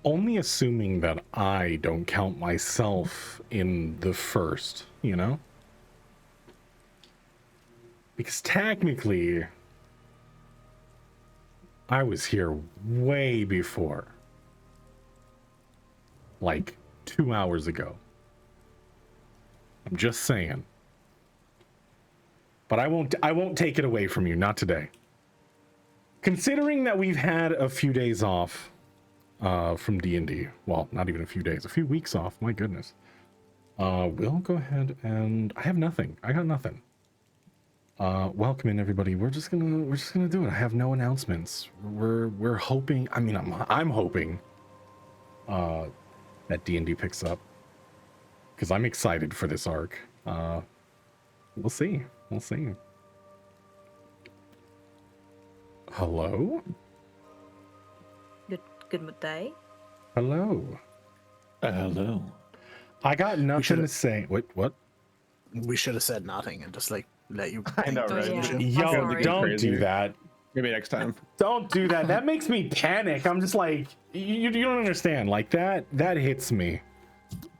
only assuming that I don't count myself in the first, you know? Because technically, I was here way before. Like 2 hours ago. I'm just saying. But I won't take it away from you, not today. Considering that we've had a few days off from D&D, well, not even a few days, a few weeks off, my goodness. We'll go ahead and I have nothing. I got nothing. Welcome in, everybody. We're just gonna do it. I have no announcements. We're hoping, I mean, I'm hoping that D&D picks up, because I'm excited for this arc. We'll see. We'll see. Hello? Good day. Hello. Hello. I got nothing to say. Wait, what? We should have said nothing and just like let you. I know, right? Yeah. Yo, don't do that. Maybe next time. Don't do that. That makes me panic. I'm just like, you don't understand. Like that hits me.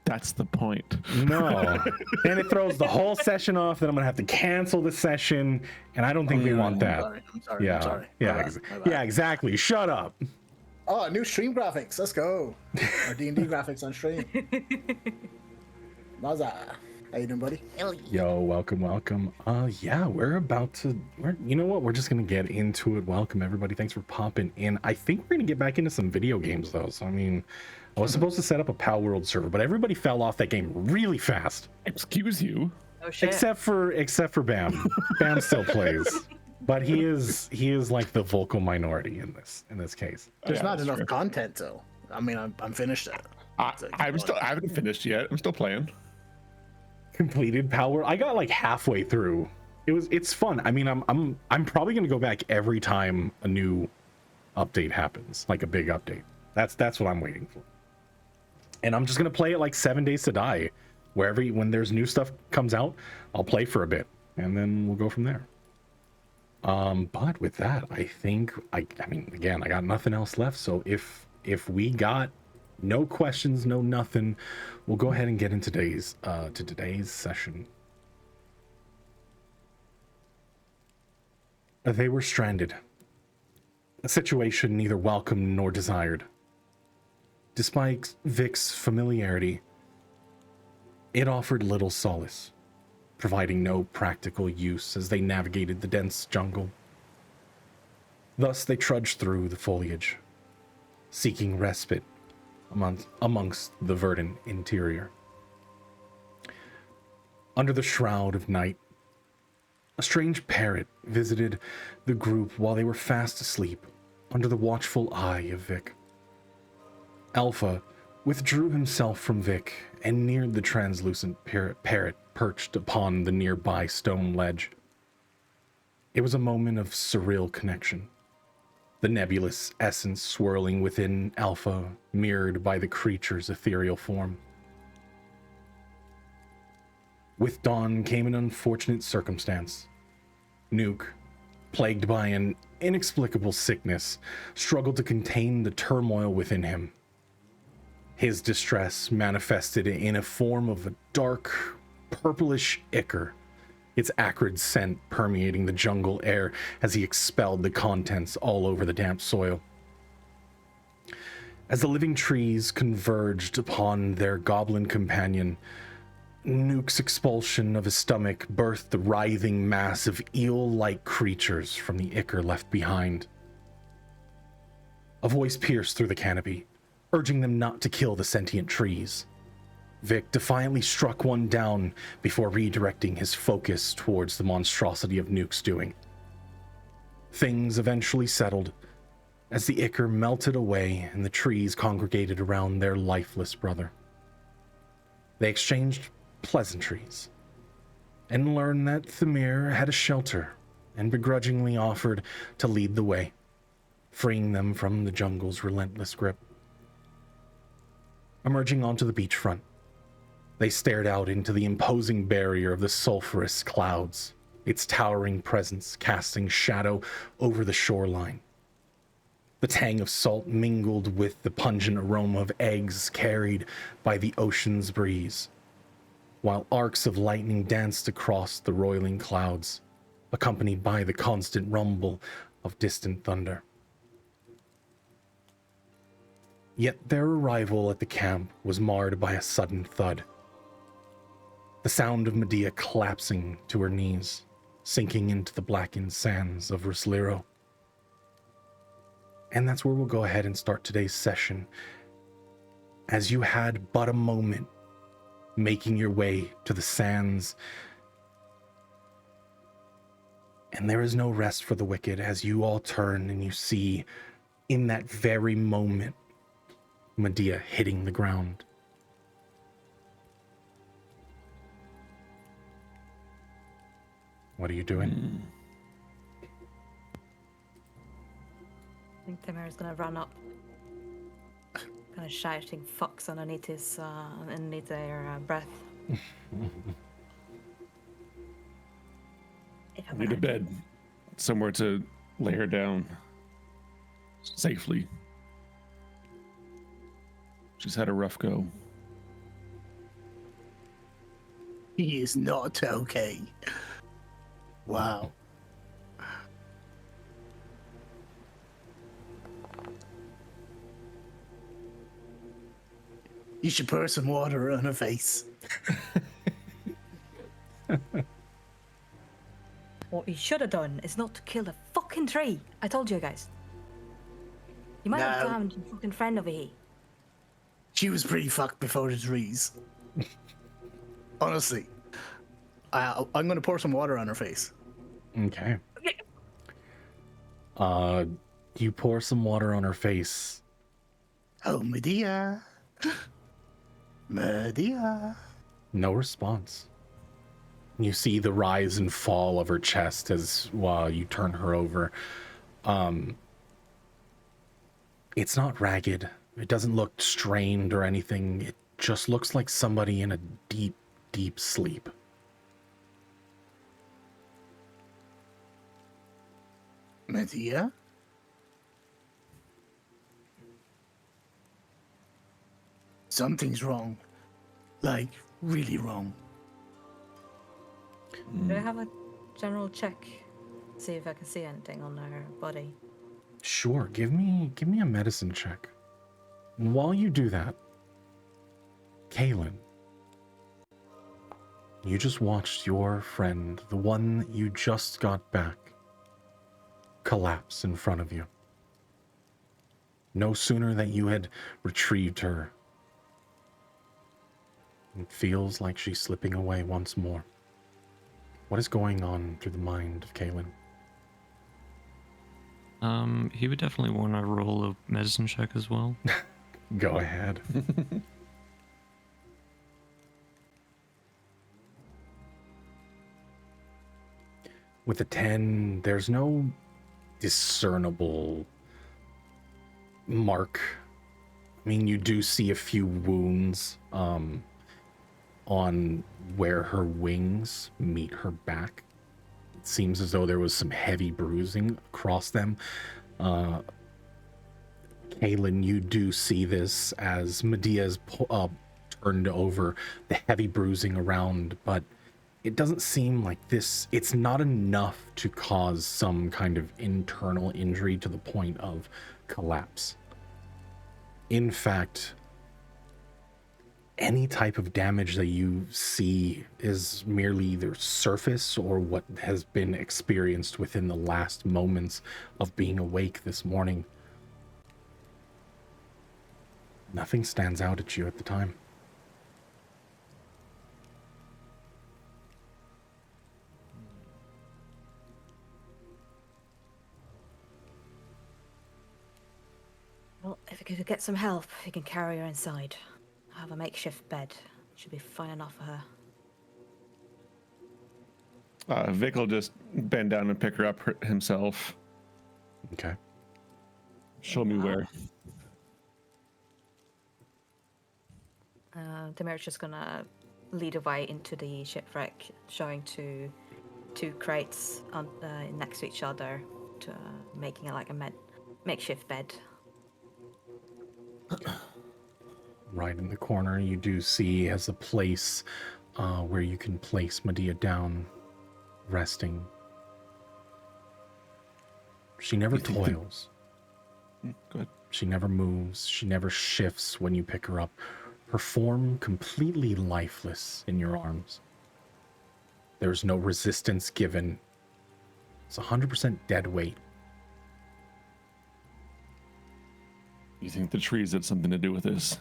That's the point. No. And it throws the whole session off. Then I'm gonna have to cancel the session, and I don't think we want that. I'm sorry. Yeah. I'm sorry. Yeah. My bad, my bad. Yeah. Exactly. Shut up. Oh, new stream graphics. Let's go. Our D&D graphics on stream. Maza. How you doing, buddy? Yo, welcome. Yeah, you know what? We're just gonna get into it. Welcome, everybody. Thanks for popping in. I think we're gonna get back into some video games, though. So, I mean, I was supposed to set up a Pal World server, but everybody fell off that game really fast. Excuse you. Oh shit. Except for Bam. Bam still plays, but he is like the vocal minority in this case. There's Yeah, not that's enough true. content though. I mean, I'm finished at it. I haven't finished yet. I'm still playing. Completed Power. I got like halfway through. It's fun. I mean, I'm probably gonna go back every time a new update happens, like a big update. That's what I'm waiting for. And I'm just gonna play it like 7 Days to Die. When there's new stuff comes out, I'll play for a bit, and then we'll go from there. But with that, I think I mean, again, I got nothing else left. So if we got no questions, no nothing, we'll go ahead and get into today's session. They were stranded, a situation neither welcome nor desired. Despite Vic's familiarity, it offered little solace, providing no practical use as they navigated the dense jungle. Thus they trudged through the foliage, seeking respite amongst the verdant interior. Under the shroud of night, a strange parrot visited the group while they were fast asleep under the watchful eye of Vic. Alpha withdrew himself from Vic and neared the translucent parrot perched upon the nearby stone ledge. It was a moment of surreal connection. The nebulous essence swirling within Alpha, mirrored by the creature's ethereal form. With dawn came an unfortunate circumstance. Nuke, plagued by an inexplicable sickness, struggled to contain the turmoil within him. His distress manifested in a form of a dark, purplish ichor, its acrid scent permeating the jungle air as he expelled the contents all over the damp soil. As the living trees converged upon their goblin companion, Nuke's expulsion of his stomach birthed the writhing mass of eel-like creatures from the ichor left behind. A voice pierced through the canopy, urging them not to kill the sentient trees. Vic defiantly struck one down before redirecting his focus towards the monstrosity of Nuke's doing. Things eventually settled as the ichor melted away and the trees congregated around their lifeless brother. They exchanged pleasantries and learned that Thamir had a shelter and begrudgingly offered to lead the way, freeing them from the jungle's relentless grip. Emerging onto the beachfront, they stared out into the imposing barrier of the sulphurous clouds, its towering presence casting shadow over the shoreline. The tang of salt mingled with the pungent aroma of eggs carried by the ocean's breeze, while arcs of lightning danced across the roiling clouds, accompanied by the constant rumble of distant thunder. Yet their arrival at the camp was marred by a sudden thud. The sound of Medea collapsing to her knees, sinking into the blackened sands of Rusliro. And that's where we'll go ahead and start today's session, as you had but a moment making your way to the sands. And there is no rest for the wicked as you all turn and you see in that very moment Medea hitting the ground. What are you doing? I think Timir's gonna run up, kind of shouting "fucks" underneath their breath. I need a bed, somewhere to lay her down safely. She's had a rough go. He is not okay. Wow. You should pour some water on her face. What you should have done is not to kill the fucking tree. I told you guys. You might have No. damaged your fucking friend over here. She was pretty fucked before the trees. Honestly. I'm going to pour some water on her face. Okay. You pour some water on her face. Oh, Medea. Medea. No response. You see the rise and fall of her chest as while you turn her over. It's not ragged. It doesn't look strained or anything. It just looks like somebody in a deep, deep sleep. Medea? Something's wrong. Like, really wrong. Do I have a general check? See if I can see anything on her body. Sure, give me a medicine check. And while you do that, Kaylin, you just watched your friend, the one that you just got back, collapse in front of you. No sooner that you had retrieved her, it feels like she's slipping away once more. What is going on through the mind of Kaylin? He would definitely want to roll a medicine check as well. Go ahead. With a 10, there's no discernible mark. I mean, you do see a few wounds on where her wings meet her back. It seems as though there was some heavy bruising across them. Kaylin, you do see this as Medea's turned over, the heavy bruising around, but it doesn't seem like this, it's not enough to cause some kind of internal injury to the point of collapse. In fact, any type of damage that you see is merely either surface or what has been experienced within the last moments of being awake this morning. Nothing stands out at you at the time. Well, if you could get some help, you can carry her inside. I have a makeshift bed. Should be fine enough for her. Vic will just bend down and pick her up himself. Okay. Show me where. Demir's just gonna lead away into the shipwreck, showing two crates next to each other, to making it like a makeshift bed. Right in the corner, you do see as a place where you can place Medea down, resting. She never You think that- toils. Go ahead. She never moves. She never shifts when you pick her up. Her form completely lifeless in your arms. There's no resistance given. It's 100% dead weight. You think the trees had something to do with this?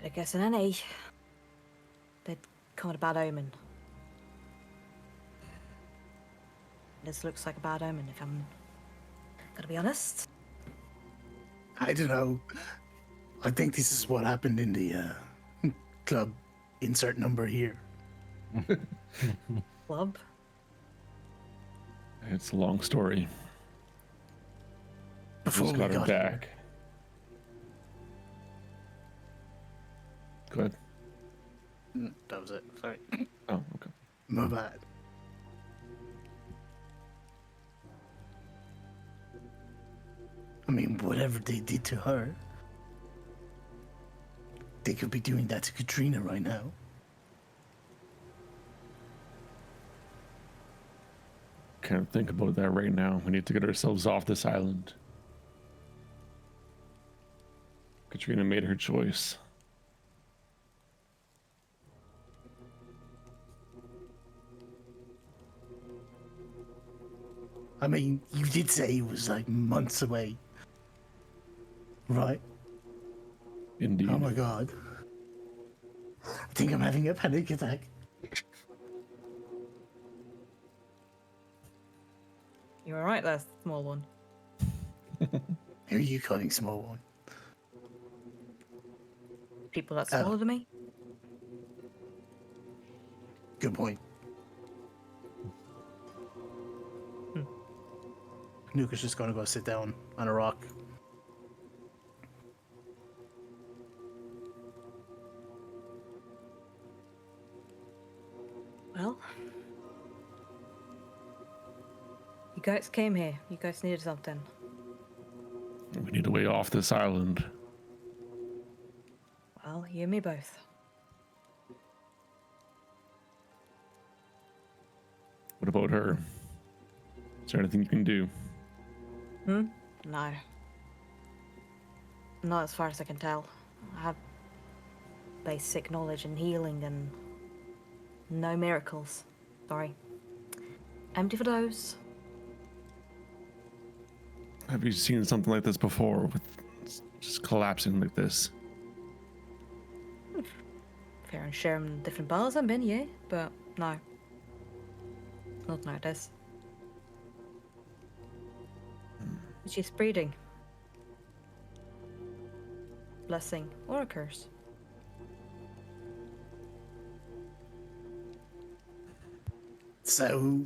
I guess in any, they'd come at a bad omen. This looks like a bad omen, if I'm gonna be honest. I don't know. I think this is what happened in the club. Insert number here. Club. It's a long story. Before Just we got her got back. Go ahead. here. That was it. Sorry. Oh, okay. My bad. I mean, whatever they did to her, they could be doing that to Katrina right now. Can't think about that right now. We need to get ourselves off this island. Katrina made her choice. I mean, you did say it was like months away. Right? Indeed. Oh my god. I think I'm having a panic attack. You're alright there, small one. Who are you calling small one? People that smaller than me. Good point. Nuka's just gonna go sit down on a rock. Well, you guys came here. You guys needed something. We need a way off this island. Well, you and me both. What about her? Is there anything you can do? No. Not as far as I can tell. I have basic knowledge in healing and no miracles. Sorry. Empty for those. Have you seen something like this before, with just collapsing like this? Fair and sharing different bars I've been, yeah, but no. Not like this. She's breeding. Blessing or a curse. So,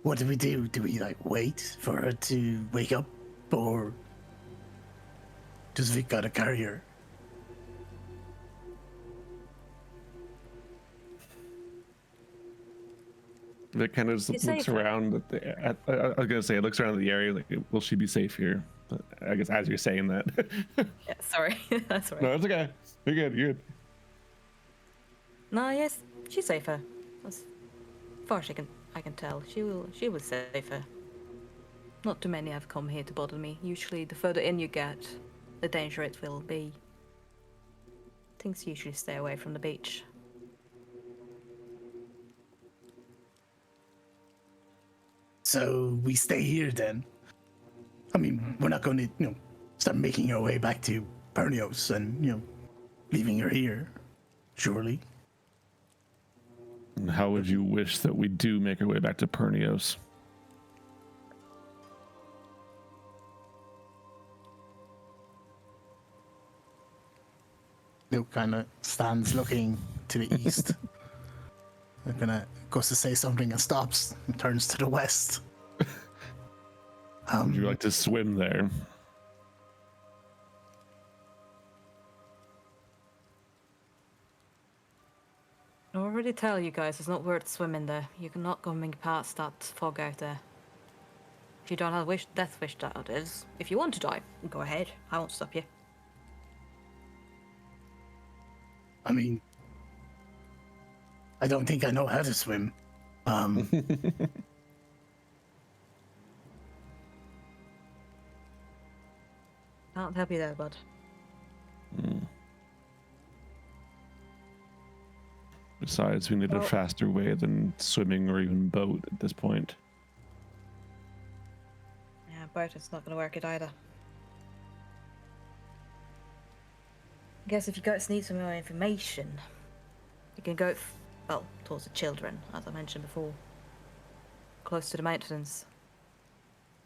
what do we do? Do we like wait for her to wake up, or does Vic gotta carry her? That kind of just It's looks safe. around I was gonna say it looks around the area like, will she be safe here? But I guess as you're saying that. Yeah, sorry. That's right. No, it's okay. You're good. You're good. No, yes, she's safer. As far as I can tell, she was safer. Not too many have come here to bother me. Usually, the further in you get, the danger it will be. Things usually stay away from the beach. So we stay here then. I mean, we're not going to, start making our way back to Pernios and, leaving her here, surely. And how would you wish that we do make our way back to Pernios? Luke kind of stands looking to the east. Goes to say something and stops and turns to the west. Would you like to swim there? I already tell you guys, it's not worth swimming there. You cannot go past that fog out there. If you don't have a death wish, that is. If you want to die, go ahead. I won't stop you. I mean, I don't think I know how to swim. Can't help you there, bud. Besides, we need a Well- faster way than swimming or even boat at this point. Yeah, boat is not going to work it either. I guess if you guys need some more information, you can go, well, towards the children, as I mentioned before. Close to the mountains.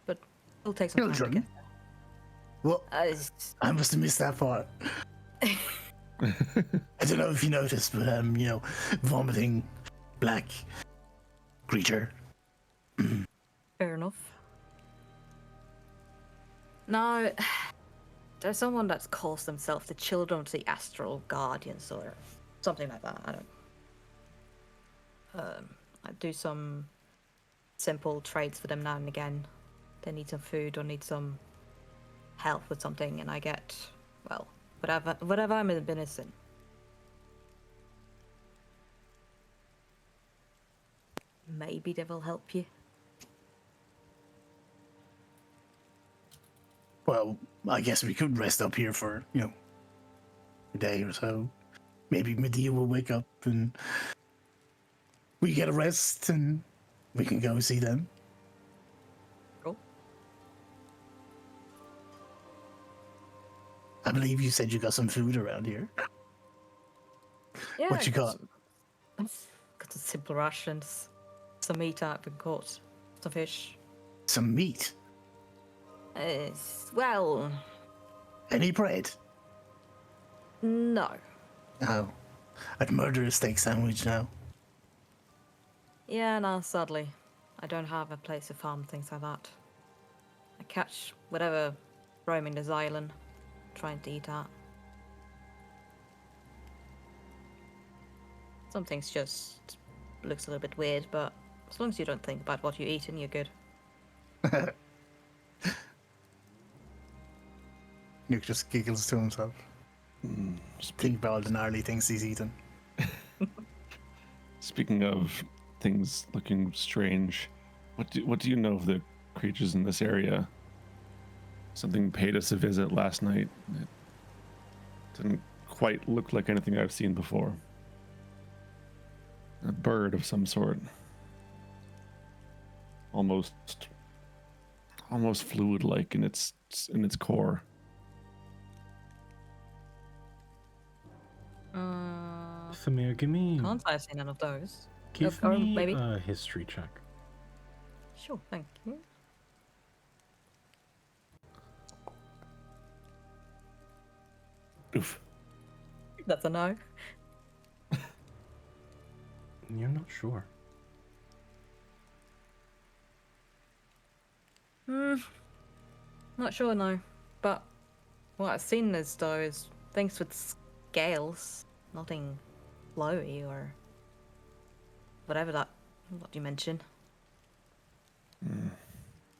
But it'll take some time to Children? get there. Well, It's- I must have missed that part. I don't know if you noticed, but vomiting black creature. Fair enough. No, there's someone that calls themselves the Children of the Astral Guardians or something like that. I don't. I do some simple trades for them now and again. They need some food or need some help with something, and I get, well, whatever I'm in business in. Maybe they will help you. Well, I guess we could rest up here for, a day or so. Maybe Medea will wake up and we get a rest and we can go see them. Cool. I believe you said you got some food around here. Yeah. What you got? Got some simple rations, some meat I've been caught, some fish. Some meat. Well, Any bread? no. Oh, I'd murder a steak sandwich now. Yeah, no, sadly. I don't have a place to farm things like that. I catch whatever roaming this island, trying to eat at. Some things just looks a little bit weird, but as long as you don't think about what you're eating, you're good. Nuke just giggles to himself. Think about all the gnarly things he's eaten. Speaking of things looking strange, what do you know of the creatures in this area? Something paid us a visit last night. It didn't quite look like anything I've seen before. A bird of some sort. Almost fluid-like in its core. Samir, give me Can't say I've seen none of those. give or me maybe. a history check. Sure, thank you. Oof. That's a no. You're not sure. Not sure, no. But what I've seen is though is things with scales, nothing flowy or whatever what you mentioned.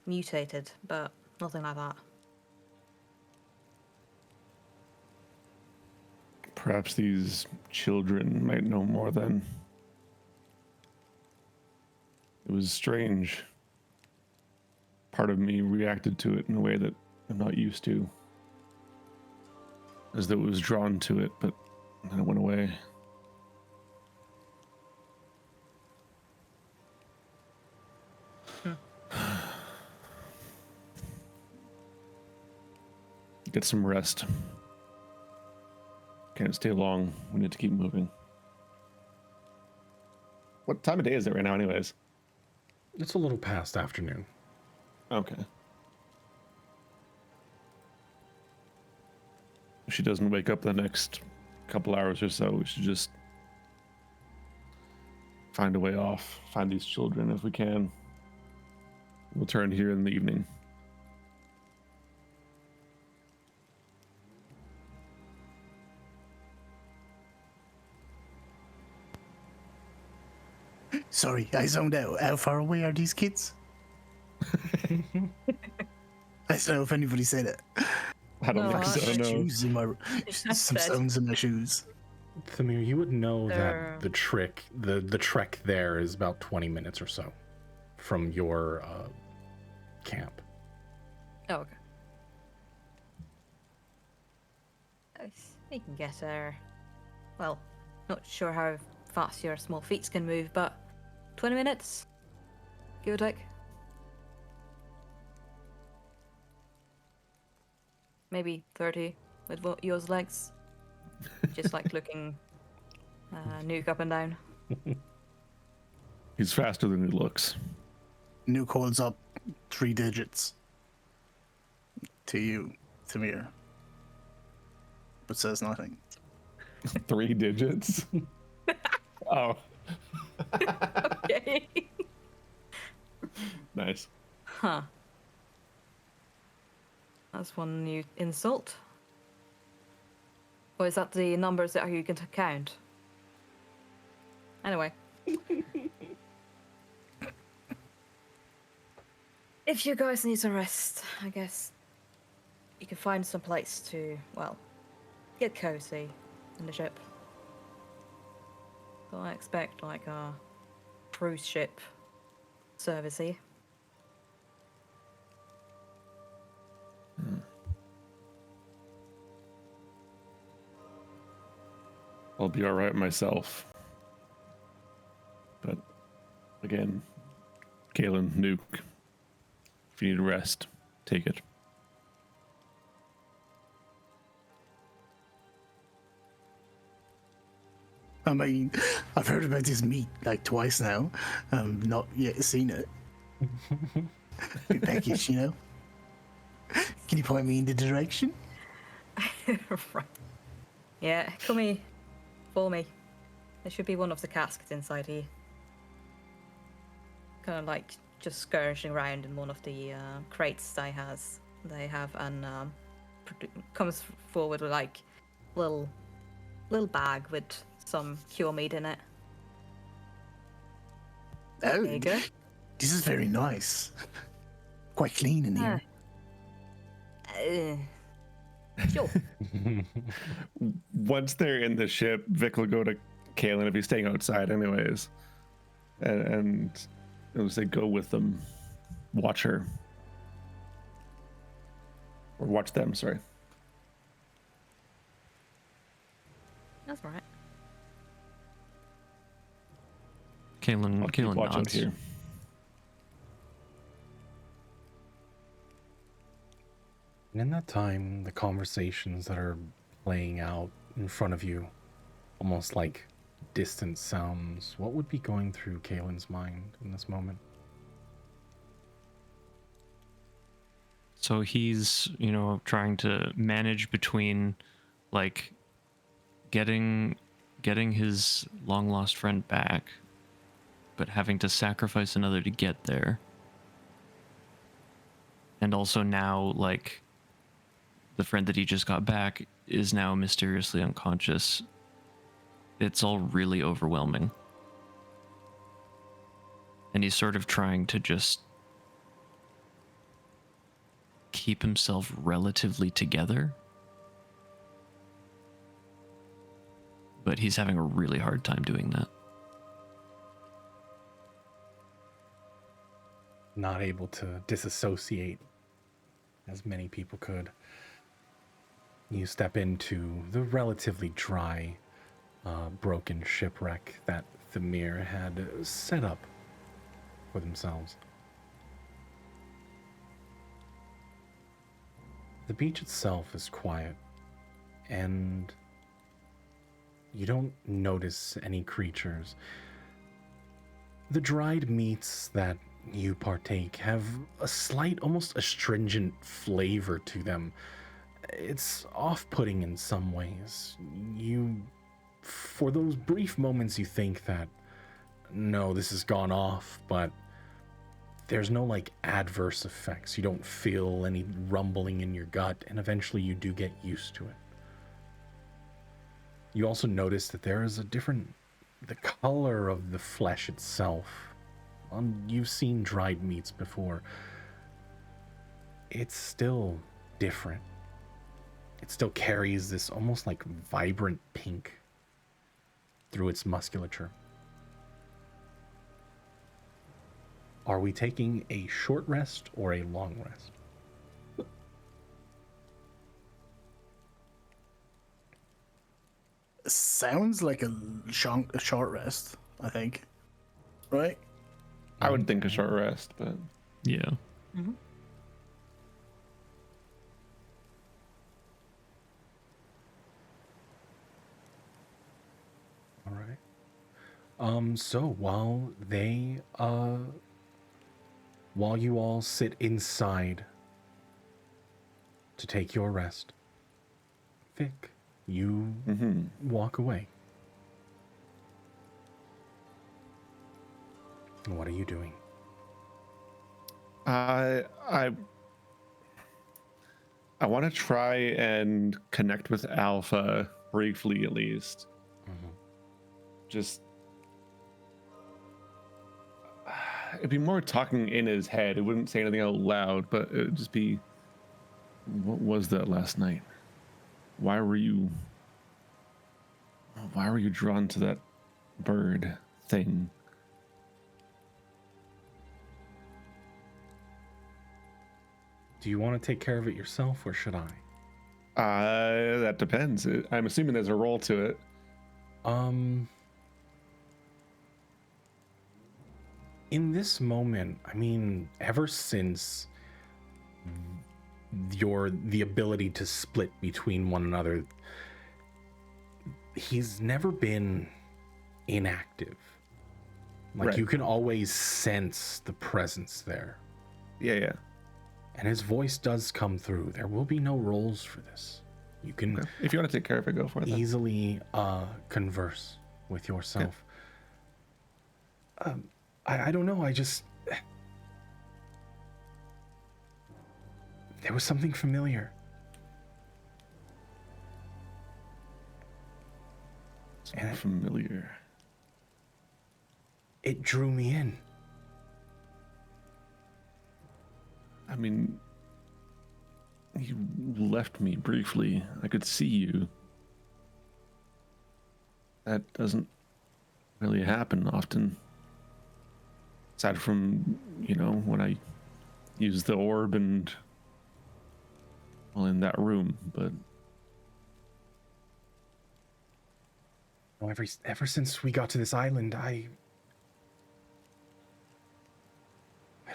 Mutated, but nothing like that. Perhaps these children might know more then. It was strange. Part of me reacted to it in a way that I'm not used to. As though it was drawn to it, but then it went away. Get some rest. Can't stay long. We need to keep moving. What time of day is it right now, anyways? It's a little past afternoon. Okay. If she doesn't wake up the next couple hours or so, we should just find a way off. Find these children if we can. We'll turn here in the evening. Sorry, I zoned out. How far away are these kids? I don't know if anybody said it. I don't No, think so. I- No. Shoes in my, some said- stones in my shoes. Thamir, you would know There- that the trek there is about 20 minutes or so from your camp. Oh, okay. We can get there. Well, not sure how fast your small feet can move, but 20 minutes? Give or take. Maybe 30 with yours legs. Just like looking Nuke up and down. He's faster than he looks. Nuke holds up 3 digits to you, Tamir, but says nothing. 3 digits? Oh, Okay. nice. Huh. That's one new insult. Or is that the numbers that you can count? Anyway. If you guys need some rest, I guess you can find some place to, well, get cozy in the ship. So I expect like a cruise ship servicey. I'll be all right myself. But again, Kalen, Nuke, if you need a rest, take it. I mean, I've heard about this meat like twice now. Not yet seen it. Big package, you know. Can you point me in the direction? Right. Yeah, come here. Follow me. There should be one of the caskets inside here. Kind of like just skirmishing around in one of the crates they have, and comes forward with like little bag with some cure meat in it. Oh, There you go. this is very nice. Quite clean in here. Sure. Once they're in the ship, Vic will go to Kalen if he's staying outside anyways. And he'll say, go with them. Watch her. Or watch them, sorry. That's right. Kalen I'll keep watch out nods. here. And in that time, the conversations that are playing out in front of you, almost like distant sounds, what would be going through Kalen's mind in this moment? So he's, trying to manage between, like, getting his long lost friend back, but having to sacrifice another to get there. And also now, like, the friend that he just got back is now mysteriously unconscious. It's all really overwhelming. And he's sort of trying to just keep himself relatively together. But he's having a really hard time doing that. Not able to disassociate as many people could. You step into the relatively dry, broken shipwreck that Thamir had set up for themselves. The beach itself is quiet, and you don't notice any creatures. The dried meats that you partake have a slight, almost astringent flavor to them. It's off-putting in some ways. For those brief moments, you think that, no, this has gone off, but there's no, like, adverse effects. You don't feel any rumbling in your gut, and eventually you do get used to it. You also notice that there is the color of the flesh itself. You've seen dried meats before. it's still different. It still carries this almost like vibrant pink through its musculature. Are we taking a short rest or a long rest? Sounds like a short rest, I think. Right? I would think a short rest, but Yeah. All right. So while you all sit inside to take your rest, Vic, you walk away. What are you doing? I want to try and connect with Alpha briefly, at least. Just it'd be more talking in his head. It wouldn't say anything out loud, but it would just be, what was that last night? Why were you drawn to that bird thing? Do you want to take care of it yourself, or should I? That depends. I'm assuming there's a role to it. In this moment, I mean, ever since the ability to split between one another, he's never been inactive. Like, Right. you can always sense the presence there. Yeah. And his voice does come through. There will be no roles for this. You can Okay. If you want to take care of it, go for it. Then. easily converse with yourself. I don't know. There was something familiar. And Familiar. it drew me in. I mean, you left me briefly. I could see you. That doesn't really happen often. Aside from, when I use the orb and, well, in that room, but Ever since we got to this island, I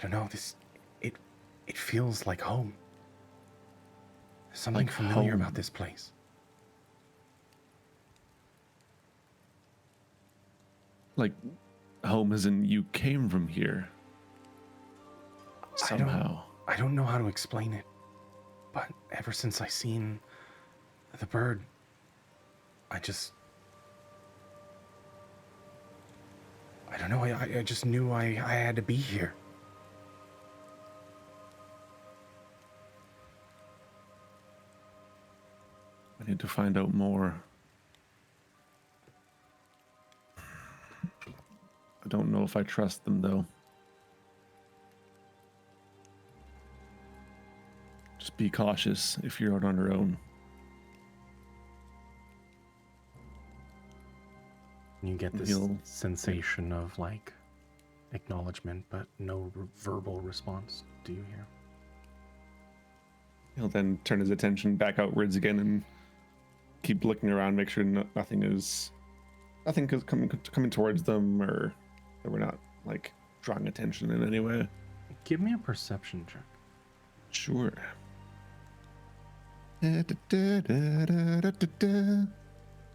don't know, it feels like home. There's something Like familiar home. about this place. like home as in you came from here. Somehow. I don't know how to explain it, but ever since I seen the bird, I don't know, I just knew I had to be here. I need to find out more. I don't know if I trust them, though. Just be cautious if you're out on your own. You get this sensation of like acknowledgement, but no verbal response. Do you hear? He'll then turn his attention back outwards again and keep looking around, make sure nothing is coming towards them, or that we're not like drawing attention in any way. Give me a perception check. Sure.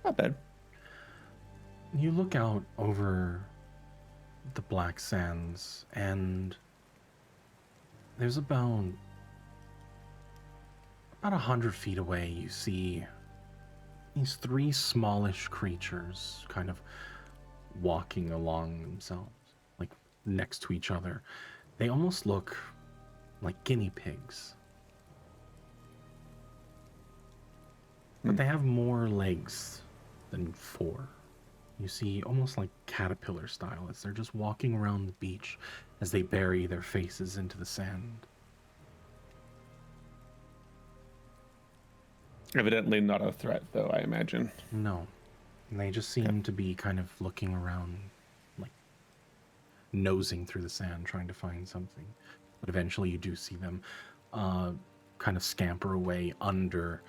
Not bad. You look out over the black sands, and there's about 100 feet away, you see these three smallish creatures kind of walking along themselves, like next to each other. They almost look like guinea pigs, but they have more legs than four. You see almost like caterpillar style as they're just walking around the beach as they bury their faces into the sand. Evidently not a threat, though, I imagine. No. They just seem to be kind of looking around, like nosing through the sand, trying to find something. But eventually you do see them kind of scamper away under,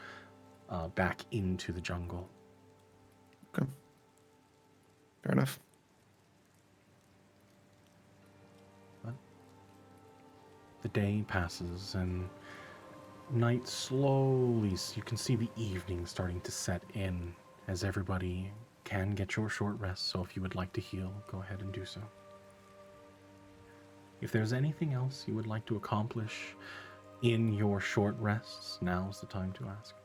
back into the jungle. Okay. Fair enough. But the day passes and night slowly, you can see the evening starting to set in as everybody can get your short rest. So if you would like to heal, go ahead and do so. If there's anything else you would like to accomplish in your short rests, now's the time to ask.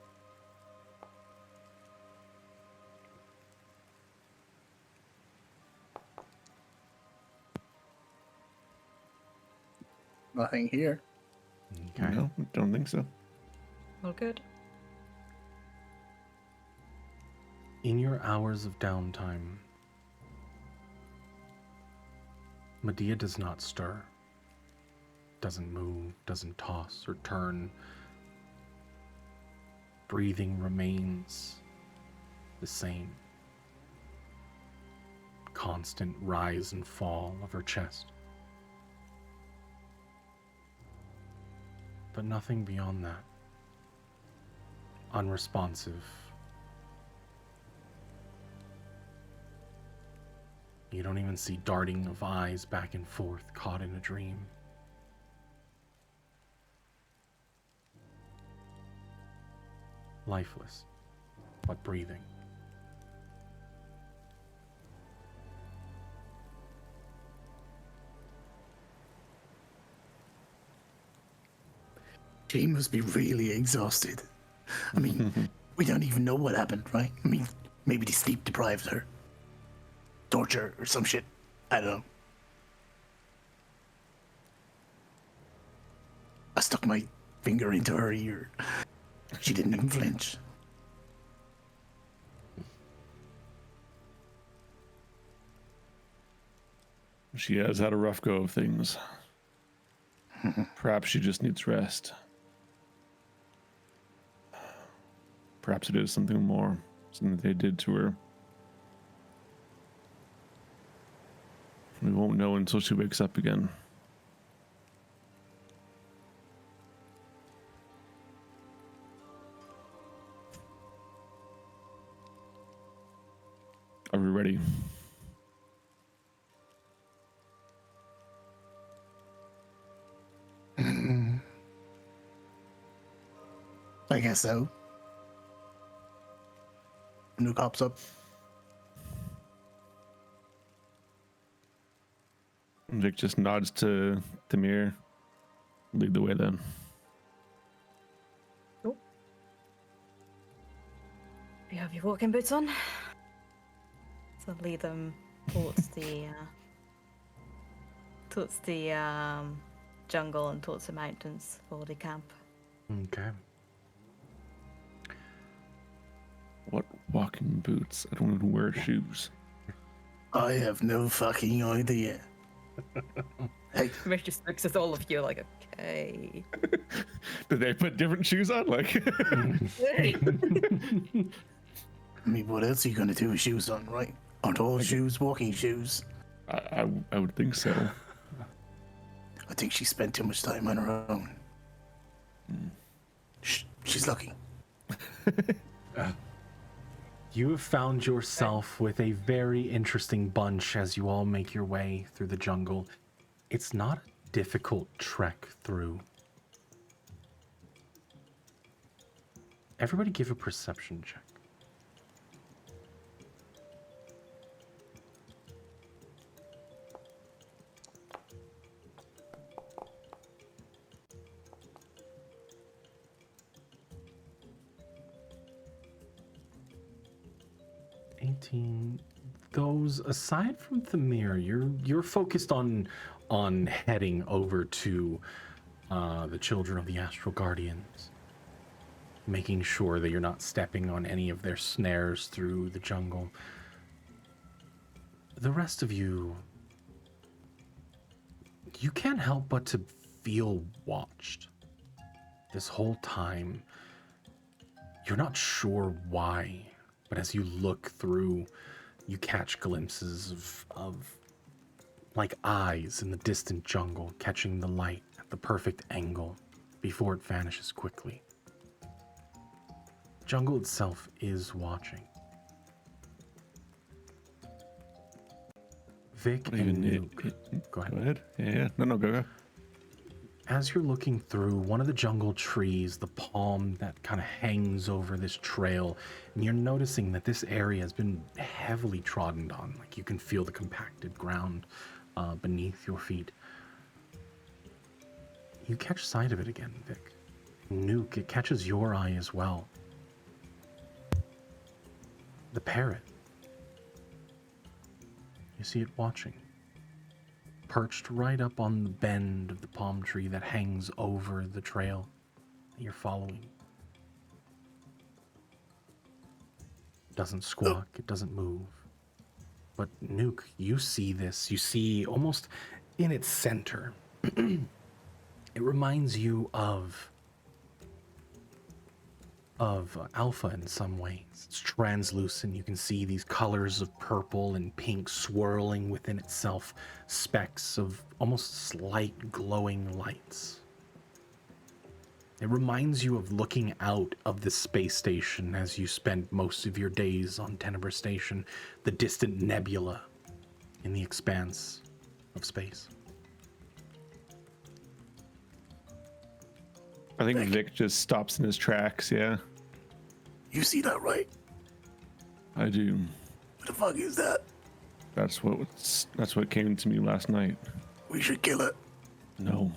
Nothing here. Okay. No, don't think so. All good. In your hours of downtime, Medea does not stir, doesn't move, doesn't toss or turn. Breathing remains the same. Constant rise and fall of her chest. But nothing beyond that. Unresponsive. You don't even see darting of eyes back and forth, caught in a dream. Lifeless, but breathing. She must be really exhausted. I mean, we don't even know what happened, right? I mean, maybe they sleep deprived her. Torture or some shit. I don't know. I stuck my finger into her ear. She didn't even flinch. She has had a rough go of things. Perhaps she just needs rest. Perhaps it is something more, something that they did to her. We won't know until she wakes up again. Are we ready? I guess so. New cops up. Vic just nods to Tamir. Lead the way then. You have your walking boots on. So lead them towards the jungle and towards the mountains for the camp. Okay. What walking boots? I don't even wear shoes. I have no fucking idea. Hey, Mitch just looks at all of you like, okay. Did they put different shoes on? Like, I mean, what else are you gonna do with shoes on, right? Aren't all shoes walking shoes? I would think so. I think she spent too much time on her own. She's lucky. You have found yourself with a very interesting bunch as you all make your way through the jungle. It's not a difficult trek through. Everybody give a perception check. Those aside from Thamir, you're focused on heading over to the children of the Astral Guardians, making sure that you're not stepping on any of their snares through the jungle. The rest of you can't help but to feel watched this whole time. You're not sure why, but as you look through, you catch glimpses of like eyes in the distant jungle catching the light at the perfect angle before it vanishes quickly. Jungle itself is watching. Vic What even and Nuke. Go ahead. Go ahead. Yeah. No, go. As you're looking through one of the jungle trees, the palm that kind of hangs over this trail, and you're noticing that this area has been heavily trodden on. Like you can feel the compacted ground beneath your feet. You catch sight of it again, Vic. Nuke, it catches your eye as well. The parrot. You see it watching, perched right up on the bend of the palm tree that hangs over the trail that you're following. Doesn't squawk, it doesn't move. But Nuke, you see this. You see almost in its center. It reminds you of Alpha in some ways. It's translucent. You can see these colors of purple and pink swirling within itself, specks of almost slight glowing lights. It reminds you of looking out of the space station as you spent most of your days on Tenebrae Station, the distant nebula in the expanse of space. I think Vic just stops in his tracks. Yeah, You see that, right? I do. What the fuck is that? That's what came to me last night. We should kill it. No,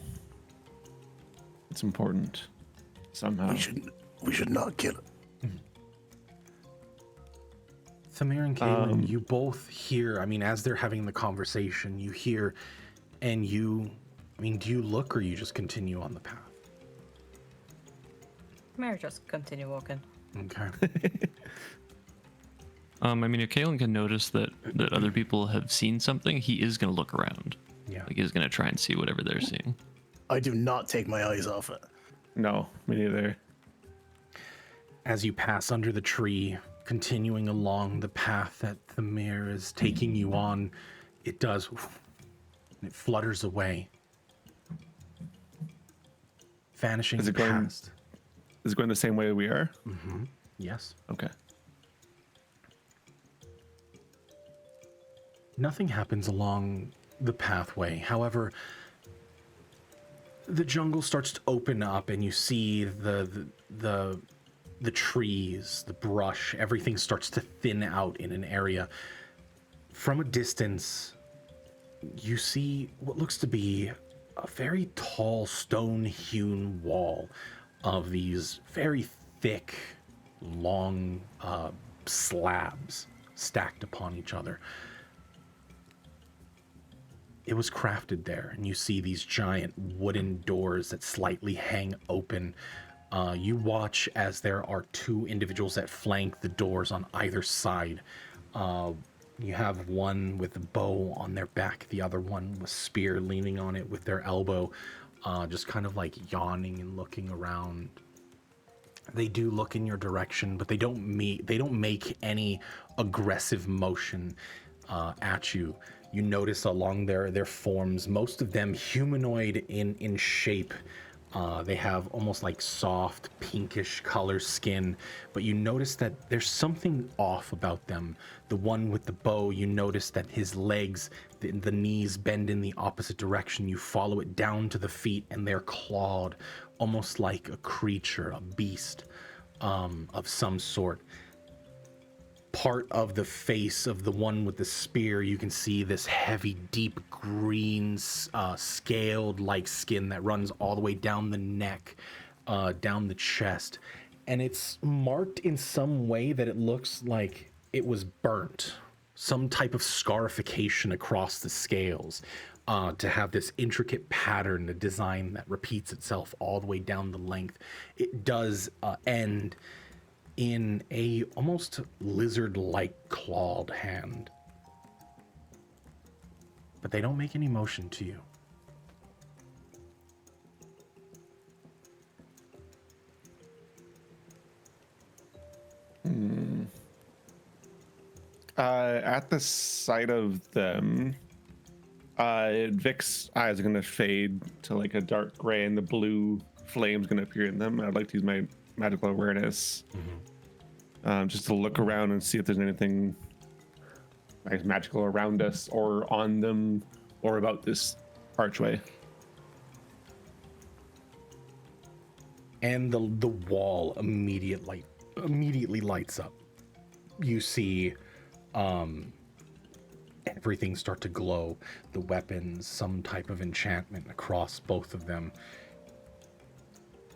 it's important. Somehow. We should not kill it. Samir and Kaylin, you both hear, I mean, as they're having the conversation, you hear, and you, I mean, do you look or you just continue on the path? Mary just continue walking. Okay. I mean, if Kalen can notice that other people have seen something, he is going to look around. Yeah. Like, he's going to try and see whatever they're seeing. I do not take my eyes off it. No, me neither. As you pass under the tree, continuing along the path that the mirror is taking you on, it does, and it flutters away, vanishing Is it going- past. Is it going the same way we are? Yes. Okay. Nothing happens along the pathway. However, the jungle starts to open up and you see the trees, the brush, everything starts to thin out in an area. From a distance, you see what looks to be a very tall stone-hewn wall of these very thick, long slabs stacked upon each other. It was crafted there, and you see these giant wooden doors that slightly hang open. You watch as there are two individuals that flank the doors on either side. You have one with a bow on their back, the other one with spear leaning on it with their elbow, just kind of like yawning and looking around. They do look in your direction, but they don't make any aggressive motion at you. You notice along their forms, most of them humanoid in shape. They have almost like soft pinkish color skin, but you notice that there's something off about them. The one with the bow, you notice that his legs, the knees bend in the opposite direction. You follow it down to the feet and they're clawed, almost like a creature, a beast of some sort. Part of the face of the one with the spear, you can see this heavy, deep green, scaled-like skin that runs all the way down the neck, down the chest. And it's marked in some way that it looks like it was burnt. Some type of scarification across the scales to have this intricate pattern, a design that repeats itself all the way down the length. It does end in a almost lizard-like clawed hand. But they don't make any motion to you. At the sight of them, Vic's eyes are gonna fade to like a dark gray, and the blue flame's gonna appear in them. I'd like to use my magical awareness, just to look around and see if there's anything like magical around us, or on them, or about this archway. And the wall immediately lights up. You see everything start to glow, the weapons, some type of enchantment across both of them.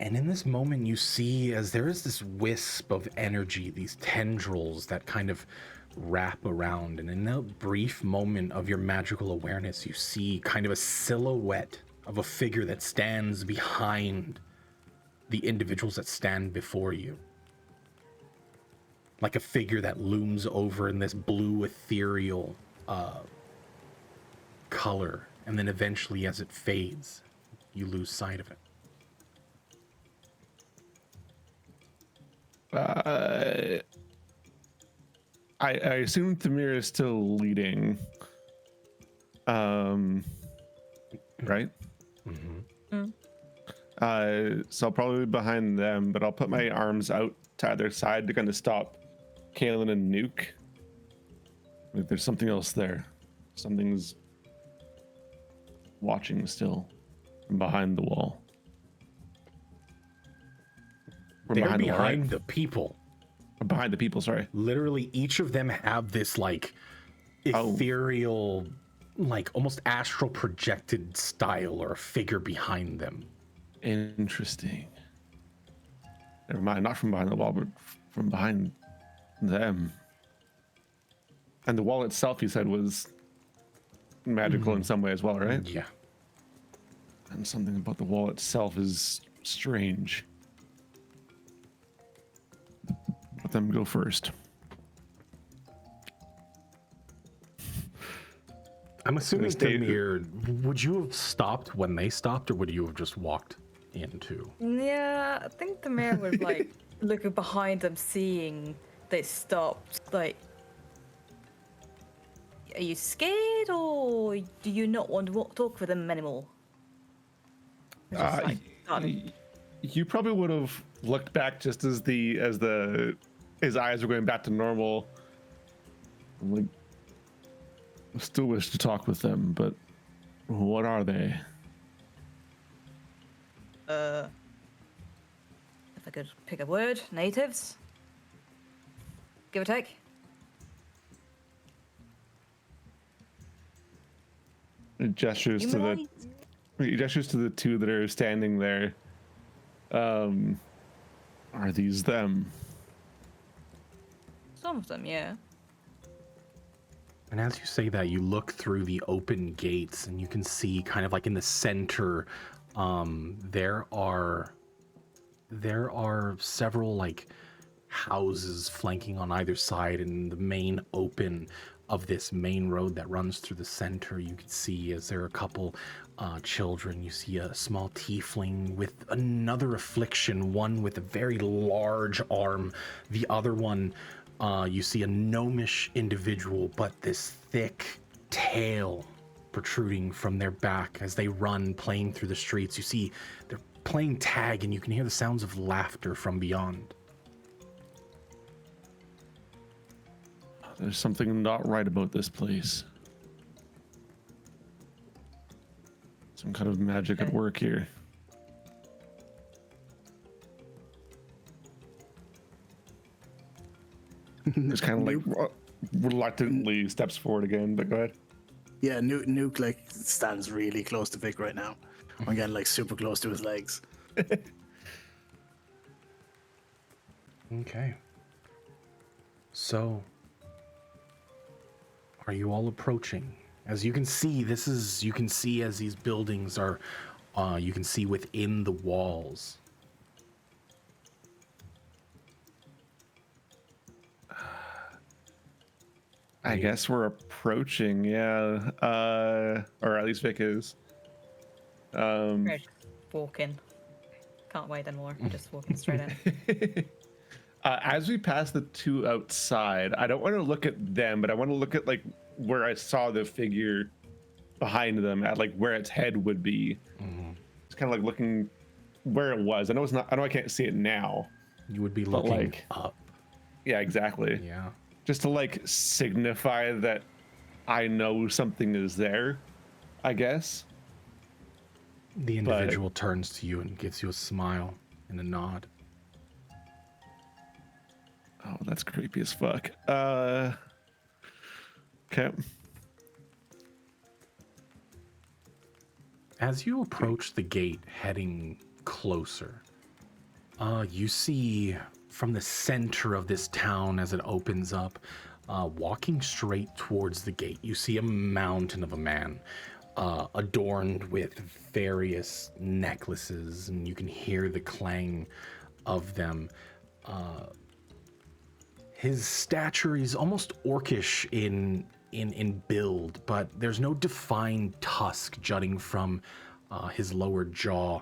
And in this moment you see, as there is this wisp of energy, these tendrils that kind of wrap around, and in that brief moment of your magical awareness, you see kind of a silhouette of a figure that stands behind the individuals that stand before you. Like a figure that looms over in this blue ethereal color, and then eventually as it fades, you lose sight of it. I assume Thamir is still leading. Right? So I'll probably be behind them, but I'll put my arms out to either side to kind of stop Kaelin and Nuke. Like there's something else there. Something's watching still from behind the wall. They're behind the wall, right? the people. Behind the people, sorry. Literally, each of them have this like ethereal, like almost astral projected style or figure behind them. Interesting. Never mind, not from behind the wall, but from behind them. And the wall itself, you said, was magical in some way as well, right? Yeah. And something about the wall itself is strange. Let them go first. I'm assuming, Thamir, would you have stopped when they stopped, or would you have just walked into? Yeah, I think the mayor was like looking behind them, seeing they stopped. Like, are you scared, or do you not want to talk with them anymore? Just, like, You probably would have looked back just as his eyes were going back to normal. I'm like, I still wish to talk with them, but what are they? If I could pick a word, natives. Give or take. He gestures to the two that are standing there. Are these them? Some of them, yeah. And as you say that, you look through the open gates, and you can see kind of like in the center, there are several like houses flanking on either side, and the main open of this main road that runs through the center, you can see as there are a couple children. You see a small tiefling with another affliction, one with a very large arm, the other one you see a gnomish individual, but this thick tail protruding from their back as they run, playing through the streets. You see they're playing tag, and you can hear the sounds of laughter from beyond. There's something not right about this place. Some kind of magic at work here. Just kind of like reluctantly steps forward again, but go ahead. Yeah, Nuke like stands really close to Vic right now. I'm getting like super close to his legs. Okay. So, are you all approaching? As you can see, you can see as these buildings are, you can see within the walls. I guess we're approaching, yeah. Or at least Vic is. Right. Walking. Can't wait anymore. I'm just walking straight in. As we pass the two outside, I don't want to look at them, but I want to look at like where I saw the figure behind them, at like where its head would be. It's kind of like looking where it was. I know it's not. I know I can't see it now. You would be But, looking like, up. Yeah, exactly. Yeah. Just to like signify that I know something is there, I guess. The individual turns to you and gives you a smile and a nod. Oh, that's creepy as fuck. Okay. As you approach the gate, heading closer, you see from the center of this town as it opens up, walking straight towards the gate, you see a mountain of a man, adorned with various necklaces, and you can hear the clang of them. His stature is almost orcish in build, but there's no defined tusk jutting from his lower jaw.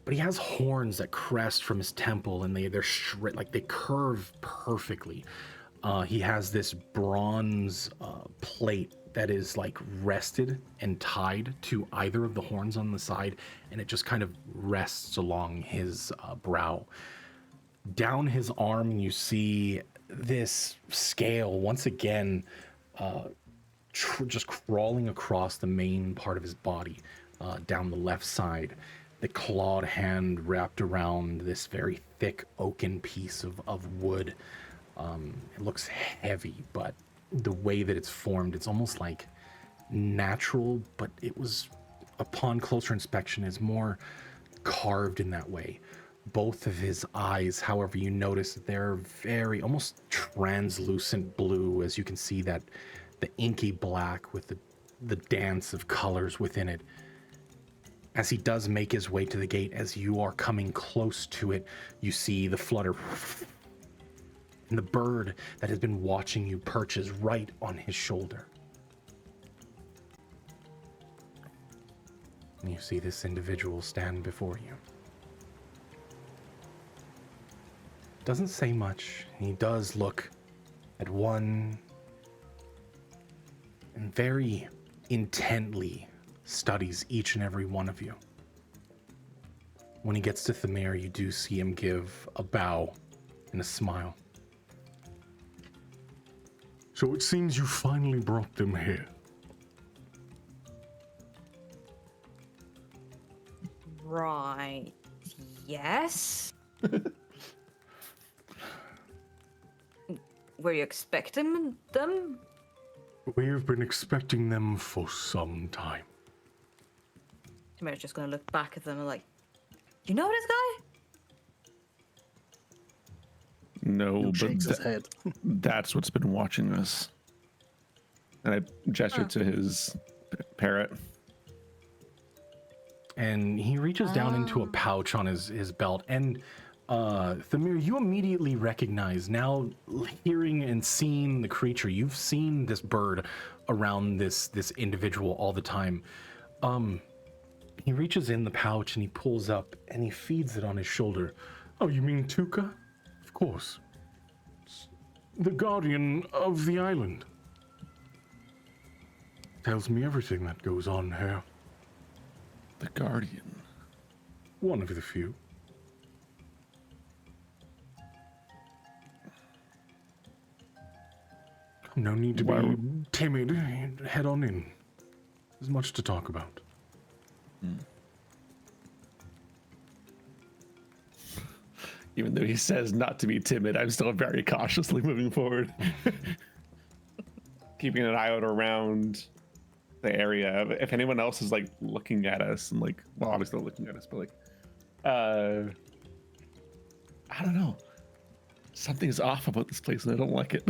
But he has horns that crest from his temple, and they're straight, like they curve perfectly. He has this bronze plate that is like rested and tied to either of the horns on the side, and it just kind of rests along his brow. Down his arm, you see this scale once again, just crawling across the main part of his body, down the left side. The clawed hand wrapped around this very thick oaken piece of wood. It looks heavy, but the way that it's formed, it's almost like natural, but it was, upon closer inspection, is more carved in that way. Both of his eyes, however, you notice they're very almost translucent blue, as you can see that the inky black with the dance of colors within it. As he does make his way to the gate, as you are coming close to it, you see the flutter, and the bird that has been watching you perches right on his shoulder. And you see this individual stand before you. Doesn't say much. He does look at one and very intently studies each and every one of you. When he gets to Thamir, you do see him give a bow and a smile. So it seems you finally brought them here. Right. Yes. Were you expecting them? We have been expecting them for some time. Tamira's just gonna look back at them and like, you know this guy? No, but Shakes his head. that's what's been watching us. And I gestured to his parrot. And he reaches down into a pouch on his belt. And Thamir, you immediately recognize, now hearing and seeing the creature, you've seen this bird around this individual all the time. He reaches in the pouch and he pulls up and he feeds it on his shoulder. Oh, you mean Tuka? Of course. It's the guardian of the island. Tells me everything that goes on here. The guardian. One of the few. No need to be timid. Head on in. There's much to talk about. Even though he says not to be timid, I'm still very cautiously moving forward. Keeping an eye out around the area. If anyone else is like looking at us and like, well, obviously not looking at us, but like, I don't know. Something's off about this place and I don't like it.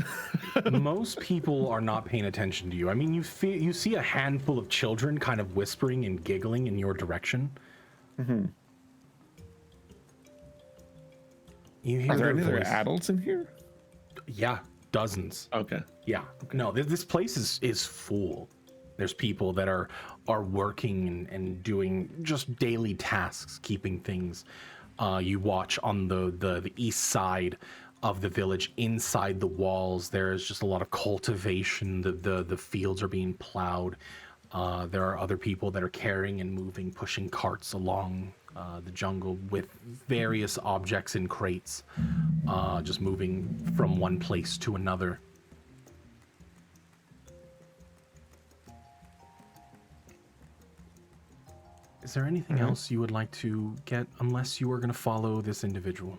Most people are not paying attention to you. I mean, you see a handful of children kind of whispering and giggling in your direction. Mm-hmm. You hear Are there their any other voice. adults in here? Yeah, dozens. Okay. Yeah. No, this place is full. There's people that are working and doing just daily tasks, keeping things. You watch on the east side, of the village. Inside the walls, there's just a lot of cultivation. The fields are being plowed. There are other people that are carrying and moving, pushing carts along the jungle with various objects in crates, just moving from one place to another. Is there anything else you would like to get, unless you are going to follow this individual?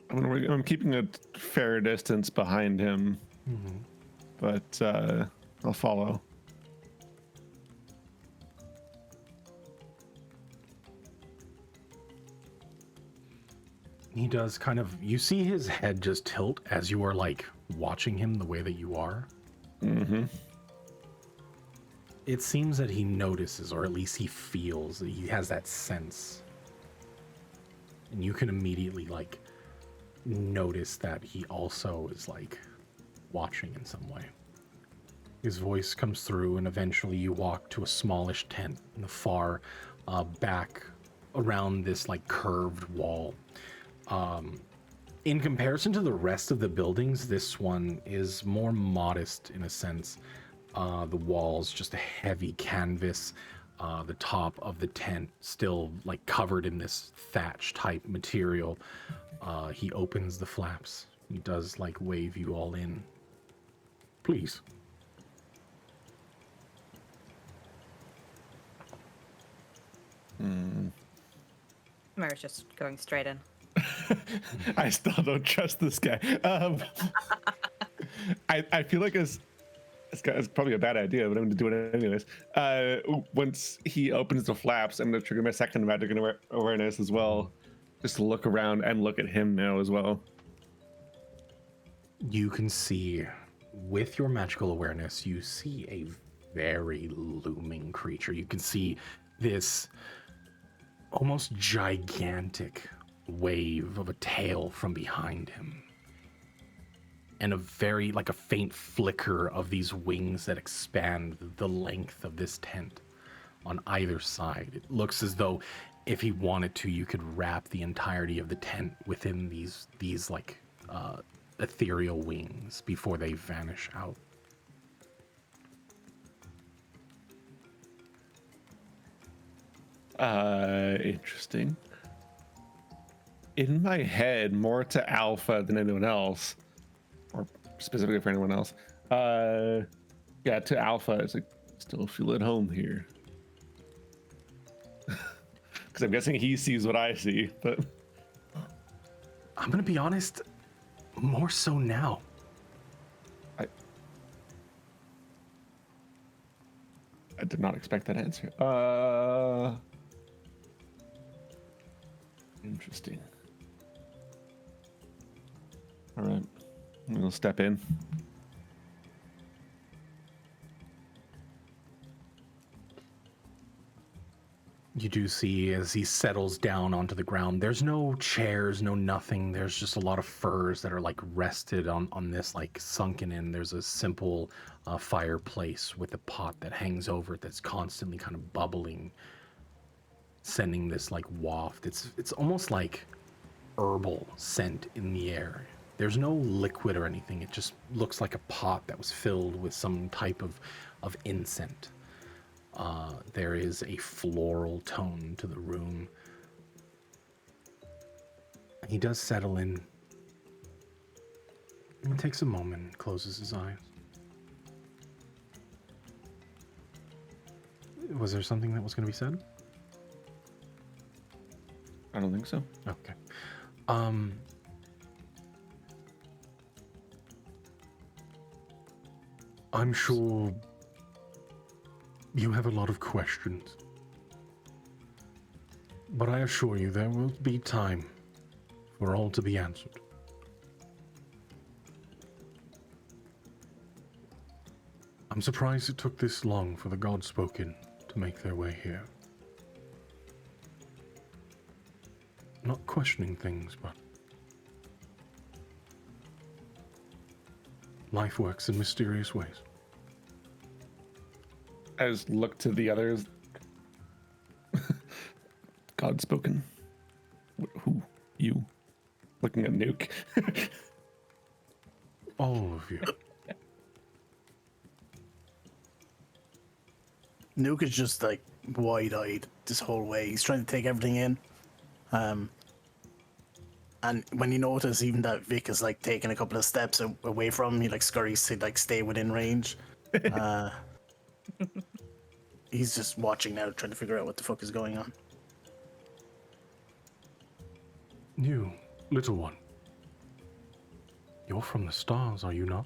I'm keeping a fair distance behind him, but I'll follow. He does kind of, you see his head just tilt as you are like watching him the way that you are. It seems that he notices, or at least he feels, that he has that sense. And you can immediately like notice that he also is like watching in some way. His voice comes through, and eventually you walk to a smallish tent in the far back around this like curved wall. In comparison to the rest of the buildings, this one is more modest in a sense. The walls, just a heavy canvas. The top of the tent still like covered in this thatch type material. He opens the flaps. He does like wave you all in. Please. Mara's just going straight in. I still don't trust this guy. I feel like it's probably a bad idea, but I'm going to do it anyways. Once he opens the flaps, I'm going to trigger my second magic awareness as well. Just to look around and look at him now as well. You can see, with your magical awareness, you see a very looming creature. You can see this almost gigantic wave of a tail from behind him. And a very, like a faint flicker of these wings that expand the length of this tent on either side. It looks as though if he wanted to, you could wrap the entirety of the tent within these like ethereal wings before they vanish out. Interesting. In my head, more to Alpha than anyone else, or specifically for anyone else. Yeah, to Alpha, it's like, still feel at home here. Because I'm guessing he sees what I see, but I'm gonna be honest, more so now. I did not expect that answer. Interesting. All right, we'll step in. You do see as he settles down onto the ground, there's no chairs, no nothing. There's just a lot of furs that are like rested on this, like sunken in. There's a simple fireplace with a pot that hangs over it that's constantly kind of bubbling, sending this like waft. It's almost like herbal scent in the air. There's no liquid or anything. It just looks like a pot that was filled with some type of incense. There is a floral tone to the room. He does settle in. He takes a moment and closes his eyes. Was there something that was going to be said? I don't think so. Okay. I'm sure you have a lot of questions, but I assure you there will be time for all to be answered. I'm surprised it took this long for the Godspoken to make their way here. Not questioning things, but life works in mysterious ways. I just look to the others. Odd-spoken. Who? You? Looking at Nuke. All of you. Nuke is just like wide-eyed this whole way. He's trying to take everything in. And when you notice even that Vic is like taking a couple of steps away from him, he like scurries to like stay within range. He's just watching now, trying to figure out what the fuck is going on. You, little one. You're from the stars, are you not?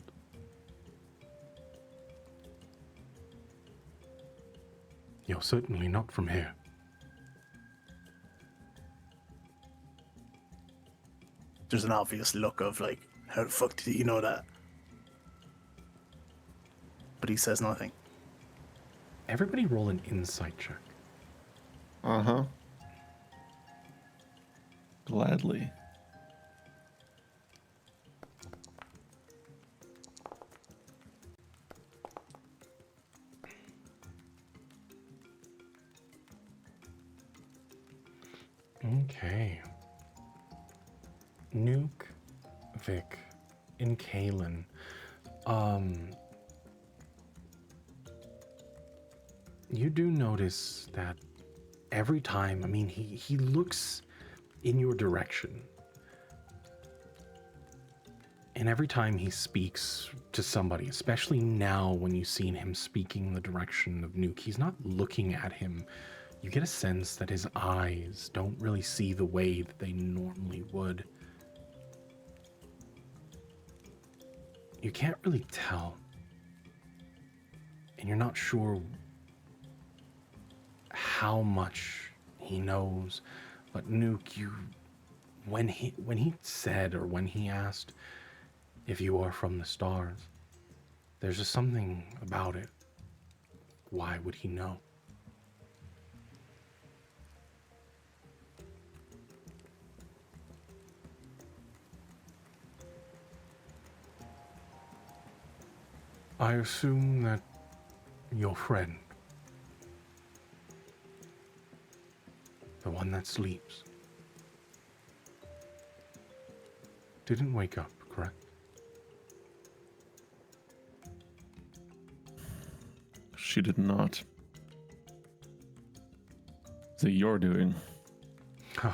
You're certainly not from here. There's an obvious look of like, how the fuck did you know that? But he says nothing. Everybody roll an insight check. Uh-huh. Gladly. Okay. Nuke, Vic, and Kalen. You do notice that every time, I mean, he looks in your direction. And every time he speaks to somebody, especially now when you've seen him speaking in the direction of Nuke, he's not looking at him. You get a sense that his eyes don't really see the way that they normally would. You can't really tell. And you're not sure how much he knows. But Nuke, when he said, or when he asked if you are from the stars, there's just something about it. Why would he know? I assume that your friend, the one that sleeps, didn't wake up, correct? She did not. Is it your doing? Huh.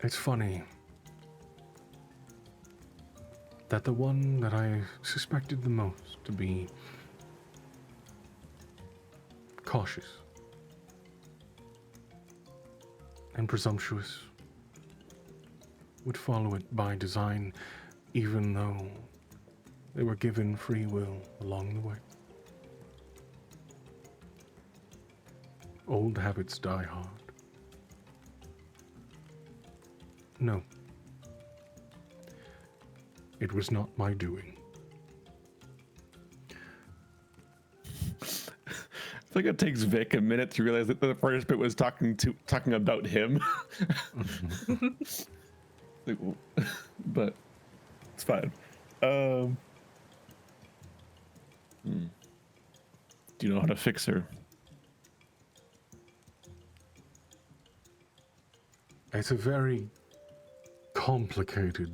It's funny that the one that I suspected the most to be cautious and presumptuous would follow it by design, even though they were given free will along the way. Old habits die hard. No. It was not my doing. I think it takes Vic a minute to realize that the first bit was talking about him. Like, but it's fine. Do you know how to fix her? It's a very complicated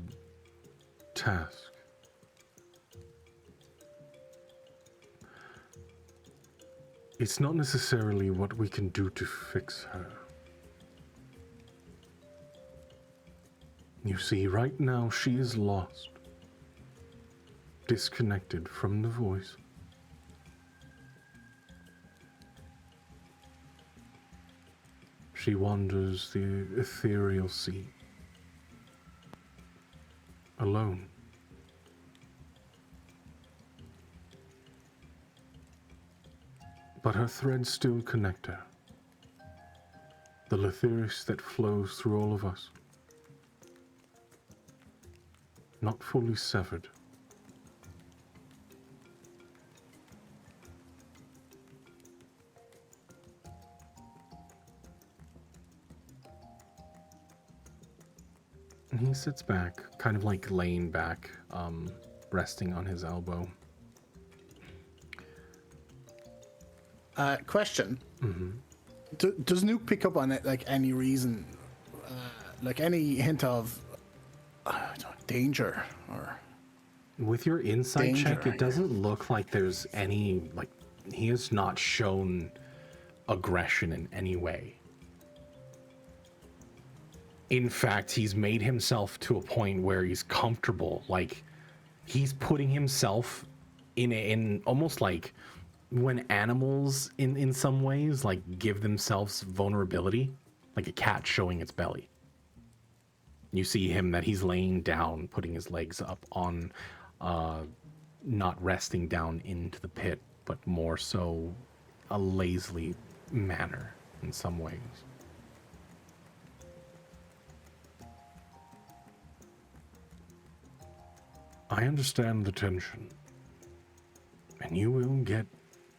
task. It's not necessarily what we can do to fix her. You see, right now she is lost, disconnected from the voice. She wanders the ethereal sea, alone. But her threads still connect her. The Letherius that flows through all of us. Not fully severed. And he sits back, kind of like laying back, resting on his elbow. Question. Does Nuke pick up on it, like, any reason, like any hint of danger or... With your insight Danger, check, I it doesn't look like there's any, like, he has not shown aggression in any way. In fact, he's made himself to a point where he's comfortable. Like, he's putting himself in almost like when animals in some ways like give themselves vulnerability, like a cat showing its belly. You see him that he's laying down, putting his legs up on, not resting down into the pit, but more so a lazily manner in some ways. I understand the tension, and you will get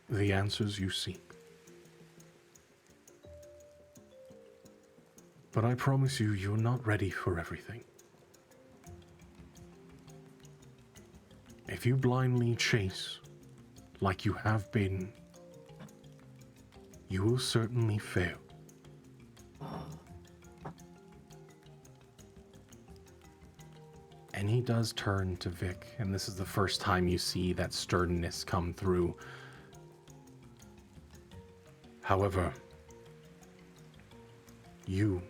the answers you seek. But I promise you, you're not ready for everything. If you blindly chase, like you have been, you will certainly fail. And he does turn to Vic, and this is the first time you see that sternness come through. However, you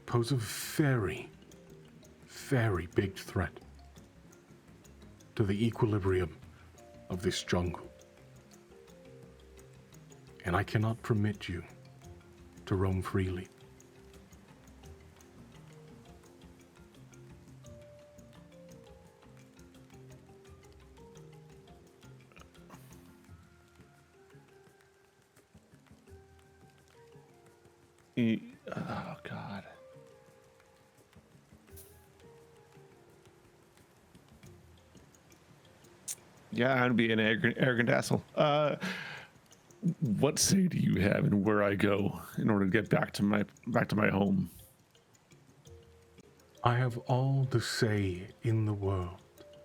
pose a very, very big threat to the equilibrium of this jungle. And I cannot permit you to roam freely. Oh God. Yeah, I'd be an arrogant asshole. What say do you have in where I go in order to get back to my home? I have all the say in the world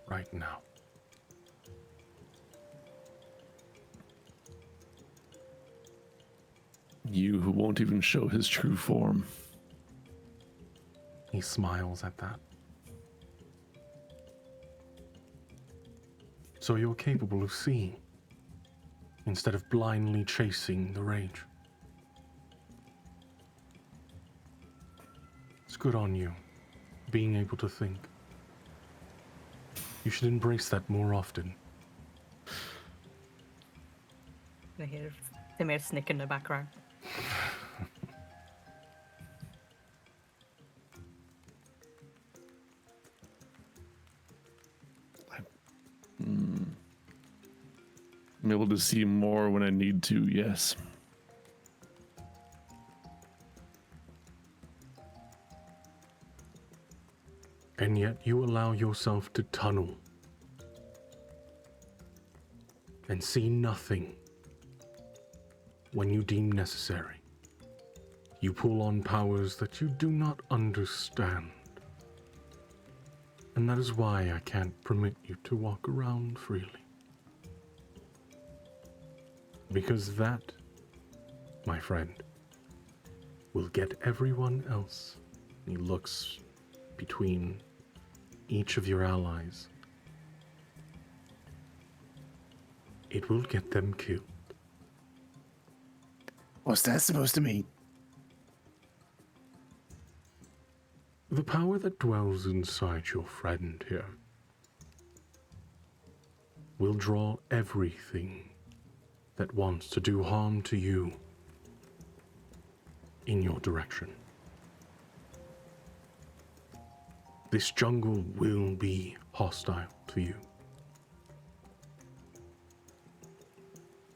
right now. You who won't even show his true form. He smiles at that. So you're capable of seeing, instead of blindly chasing the rage. It's good on you, being able to think. You should embrace that more often. I hear Timir snick in the background. I'm able to see more when I need to, yes. And yet you allow yourself to tunnel and see nothing when you deem necessary. You pull on powers that you do not understand. And that is why I can't permit you to walk around freely. Because that, my friend, will get everyone else. He looks between each of your allies. It will get them killed. What's that supposed to mean? The power that dwells inside your friend here will draw everything that wants to do harm to you in your direction. This jungle will be hostile to you.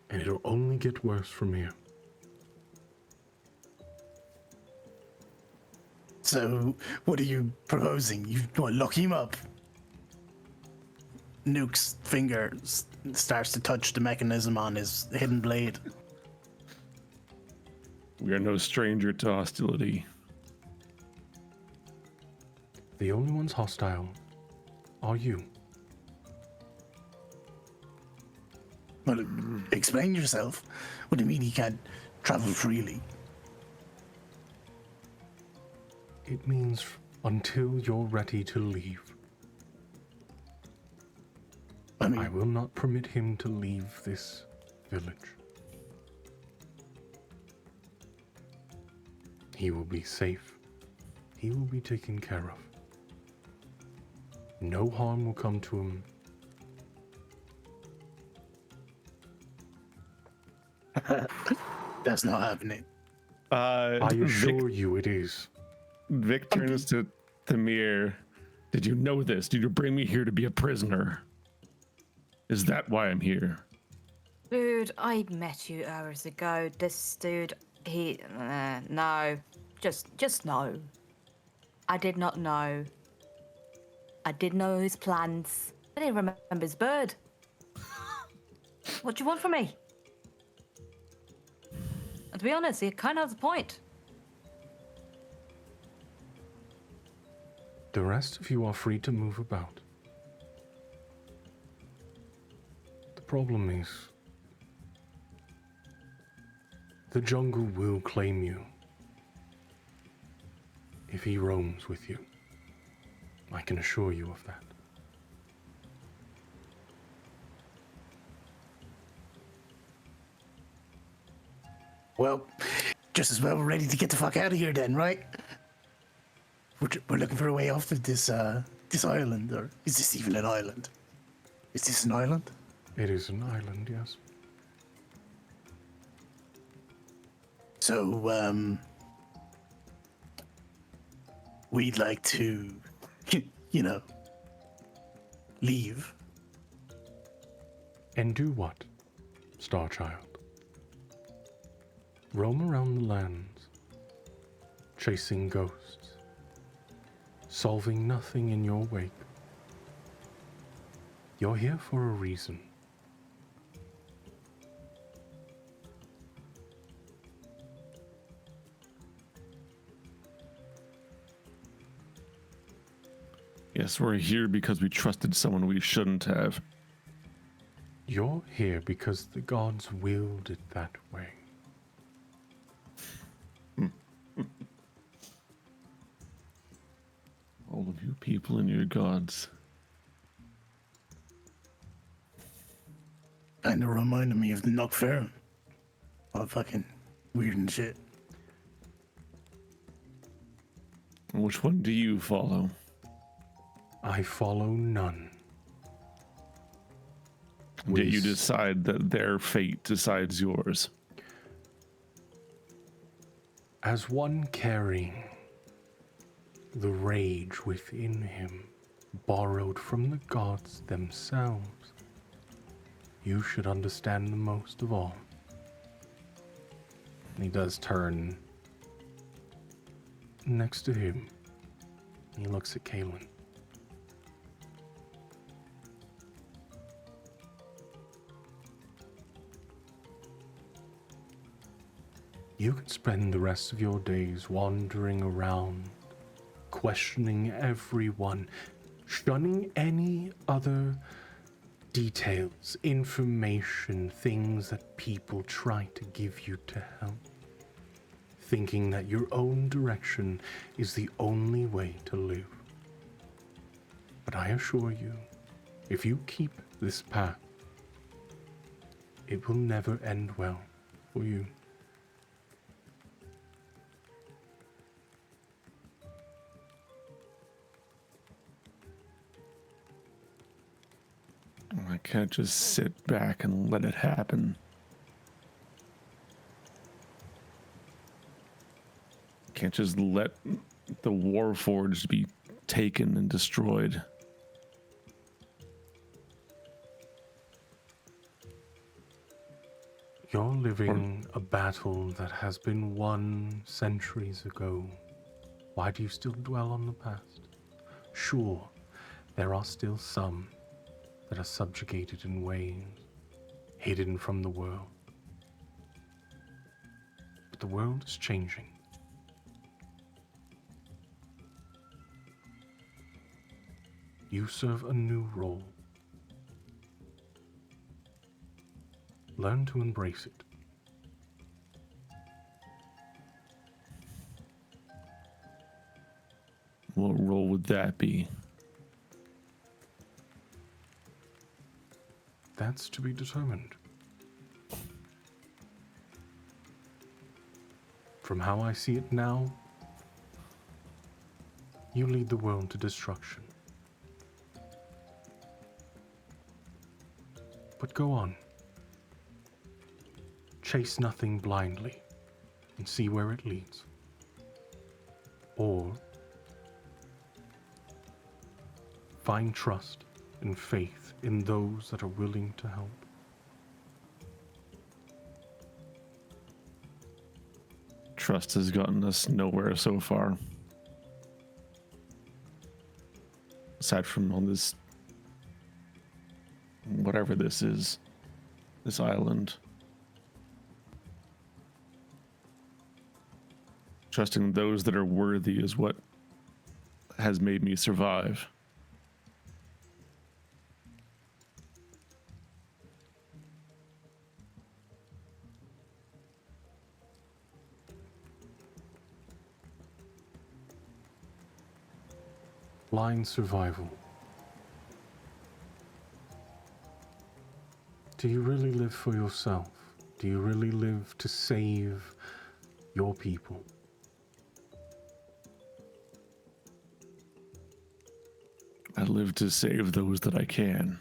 And it'll only get worse from here. So, what are you proposing? You want to lock him up? Nuke's finger starts to touch the mechanism on his hidden blade. We are no stranger to hostility. The only ones hostile are you. Well, explain yourself. What do you mean he can't travel freely? It means until you're ready to leave. I mean, I will not permit him to leave this village. He will be safe. He will be taken care of. No harm will come to him. that's not happening. I assure you it is. Vic turns to Thamir. Did you know this? Did you bring me here to be a prisoner? Is that why I'm here? Dude, I met you hours ago. This dude, no. Just no. I did not know. I didn't know his plans. I didn't remember his bird. What do you want from me? And to be honest, he kind of has a point. The rest of you are free to move about. The problem is, the jungle will claim you if he roams with you. I can assure you of that. Well, just as well we're ready to get the fuck out of here then, right? We're looking for a way off of this island, or is this even an island? Is this an island? It is an island, yes. So, we'd like to, leave. And do what, Starchild? Roam around the lands, chasing ghosts, solving nothing in your wake. You're here for a reason. Yes, we're here because we trusted someone we shouldn't have. You're here because the gods willed it that way. All of you people and your gods. Kinda reminded me of the Knockfair. All fucking weird and shit. Which one do you follow? I follow none. Did you decide that their fate decides yours? As one carrying the rage within him, borrowed from the gods themselves, you should understand the most of all. And he does turn next to him. He looks at Kaelin. You could spend the rest of your days wandering around, questioning everyone, shunning any other details, information, things that people try to give you to help, thinking that your own direction is the only way to live. But I assure you, if you keep this path, it will never end well for you. I can't just sit back and let it happen. Can't just let the Warforged be taken and destroyed. You're living a battle that has been won centuries ago. Why do you still dwell on the past? Sure, there are still some that are subjugated in ways, hidden from the world. But the world is changing. You serve a new role. Learn to embrace it. What role would that be? That's to be determined. From how I see it now, you lead the world to destruction. But go on. Chase nothing blindly and see where it leads. Or find trust and faith in those that are willing to help. Trust has gotten us nowhere so far. Aside from on this, whatever this is, this island. Trusting those that are worthy is what has made me survive. Blind survival. Do you really live for yourself? Do you really live to save your people? I live to save those that I can.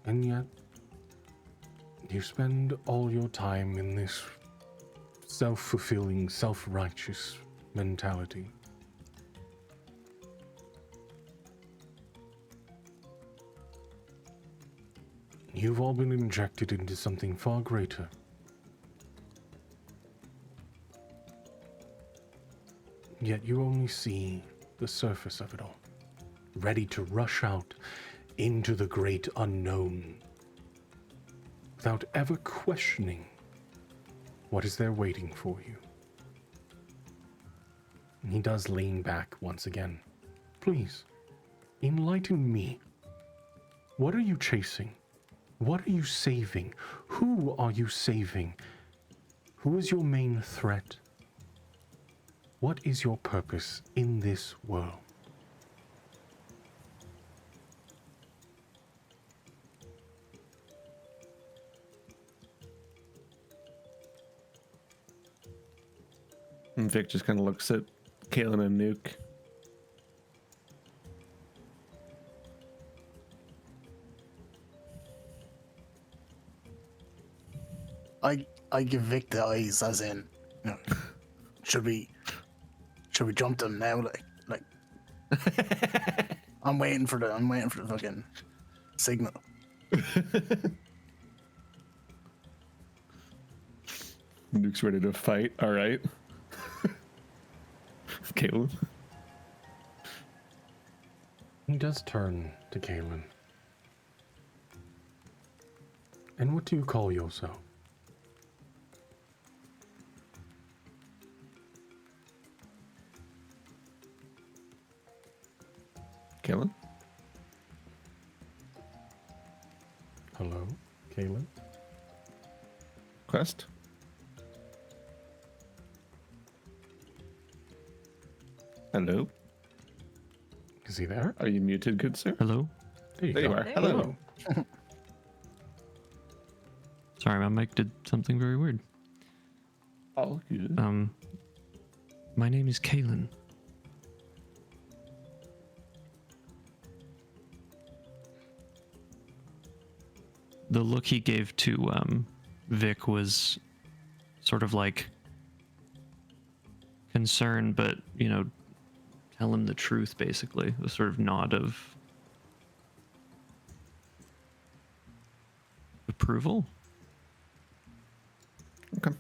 And yet, you spend all your time in this self-fulfilling, self-righteous mentality. You've all been injected into something far greater. Yet you only see the surface of it all, ready to rush out into the great unknown without ever questioning what is there waiting for you. And he does lean back once again. Please, enlighten me. What are you chasing? What are you saving? Who are you saving? Who is your main threat? What is your purpose in this world? And Vic just kind of looks at Kalen and Nuke. I give Vic the eyes, as in, you know, should we jump them now? Like, I'm waiting for the fucking signal. Nuke's ready to fight. All right. Kalen. He does turn to Kalen. And what do you call yourself? Kalen? Hello, Kalen? Quest? Hello? Is he there? Are you muted, good sir? Hello? There There you go. are. There Hello. Sorry, my mic did something very weird. All good. My name is Kalen. The look he gave to Vic was sort of like concern, but tell him the truth, basically. A sort of nod of approval. Okay.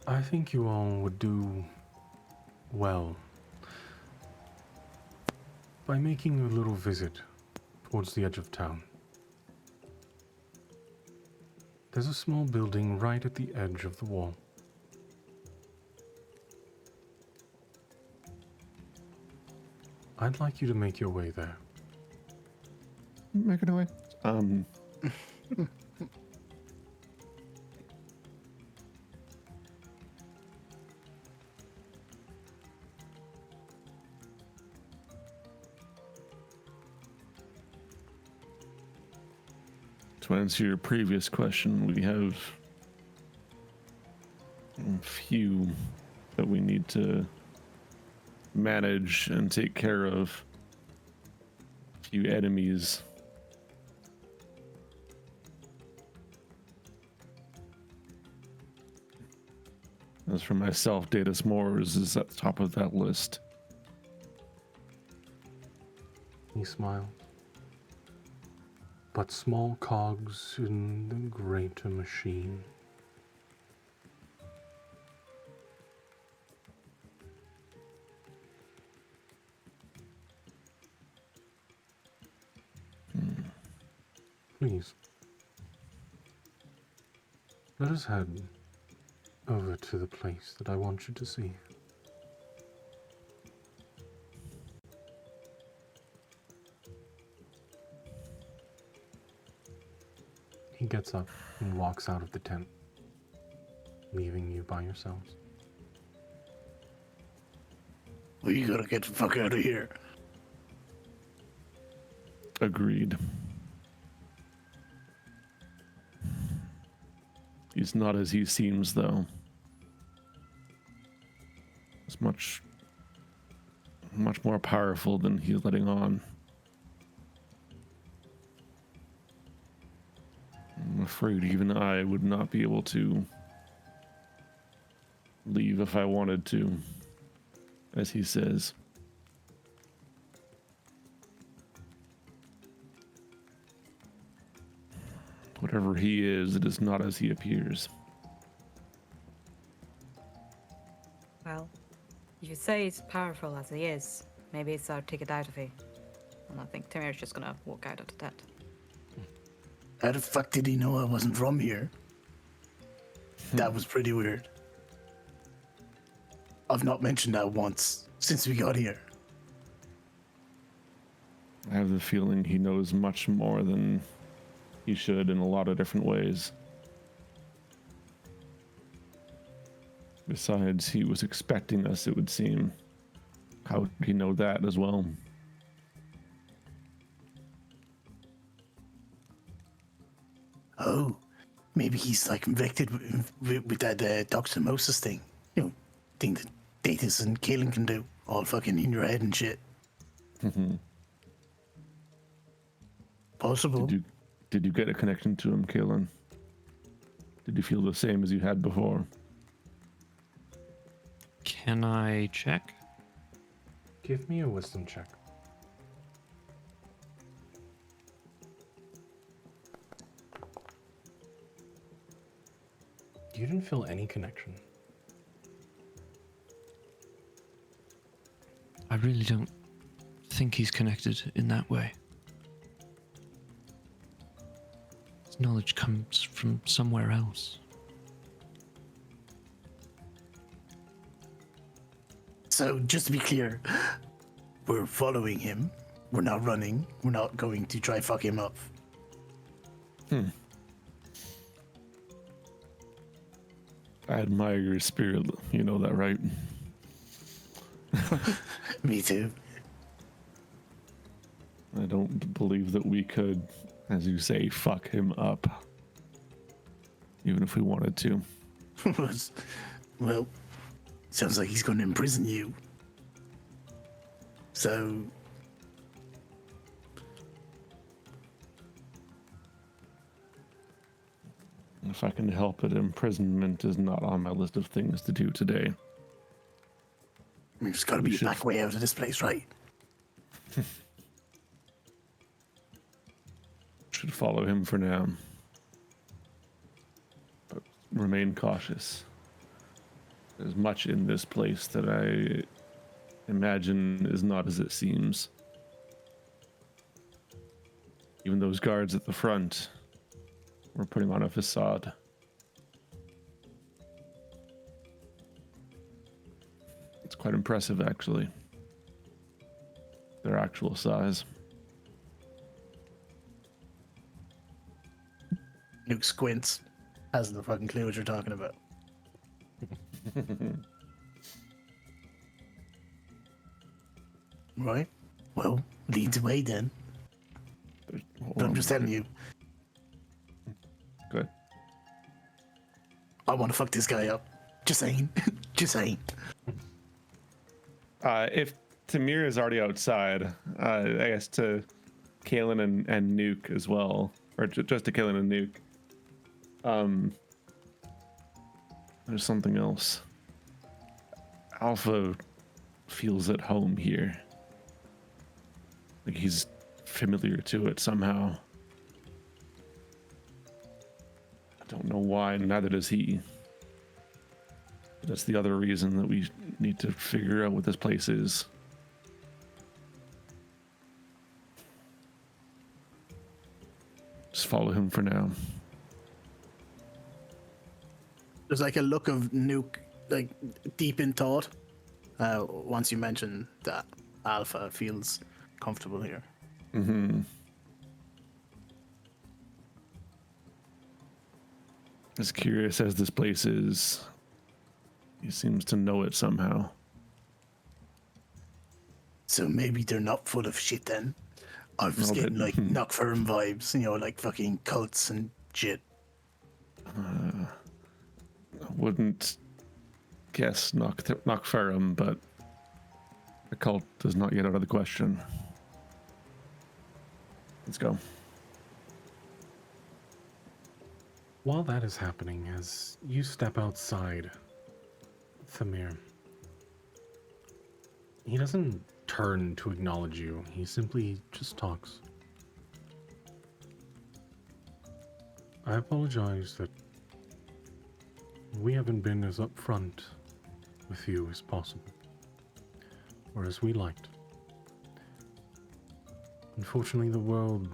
I think you all would do well by making a little visit towards the edge of town. There's a small building right at the edge of the wall. I'd like you to make your way there. Make it away. To answer your previous question, we have a few that we need to manage and take care of. A few enemies. As for myself, Data S'mores is at the top of that list. He smiled. But small cogs in the greater machine. Please. Let us head over to the place that I want you to see. He gets up and walks out of the tent, leaving you by yourselves. We gotta get the fuck out of here. Agreed. He's not as he seems, though. He's much more powerful than he's letting on. I'm afraid even I would not be able to leave if I wanted to, as he says. Whatever he is, it is not as he appears. Well, if you say he's powerful as he is, maybe it's our ticket out of here. And I think Timir's just gonna walk out of the tent. How the fuck did he know I wasn't from here? That was pretty weird. I've not mentioned that once since we got here. I have the feeling he knows much more than he should in a lot of different ways. Besides, he was expecting us, it would seem. How would he know that as well? Oh, maybe he's like infected with that toximosis thing. You know, thing that Datus and Kaelin can do. All fucking in your head and shit. Possible. Did you get a connection to him, Kaelin? Did you feel the same as you had before? Can I check? Give me a wisdom check. You didn't feel any connection. I really don't think he's connected in that way. His knowledge comes from somewhere else. So, just to be clear, we're following him. We're not running. We're not going to try fuck him up. I admire your spirit, you know that, right? Me too. I don't believe that we could, as you say, fuck him up. Even if we wanted to. Well, sounds like he's going to imprison you. So, If I can help it, imprisonment is not on my list of things to do today. we've just got to be back way out of this place, right? Should follow him for now. But remain cautious. There's much in this place that I imagine is not as it seems. Even those guards at the front were putting on a facade. It's quite impressive, actually. Their actual size. Nuke squints. Hasn't a fucking clue what you're talking about. Right. Well, lead the way then. But I'm just telling you, Good. I want to fuck this guy up. Just saying. Just saying. If Tamir is already outside, I guess to Kalen and Nuke as well, or just to Kalen and Nuke. There's something else. Alpha feels at home here. Like he's familiar to it somehow. I don't know why, neither does he. That's the other reason that we need to figure out what this place is. Just follow him for now. There's like a look of Nuke, like deep in thought. Once you mention that Alpha feels comfortable here. Mm-hmm. As curious as this place is, he seems to know it somehow. So maybe they're not full of shit then. I was getting like knock firm vibes, you know, like fucking cults and shit. I wouldn't guess knock Ferrum, but the cult is not yet out of the question. Let's go. While that is happening, as you step outside, Thamir, he doesn't turn to acknowledge you. He simply just talks. I apologize that we haven't been as upfront with you as possible, or as we liked. Unfortunately, the world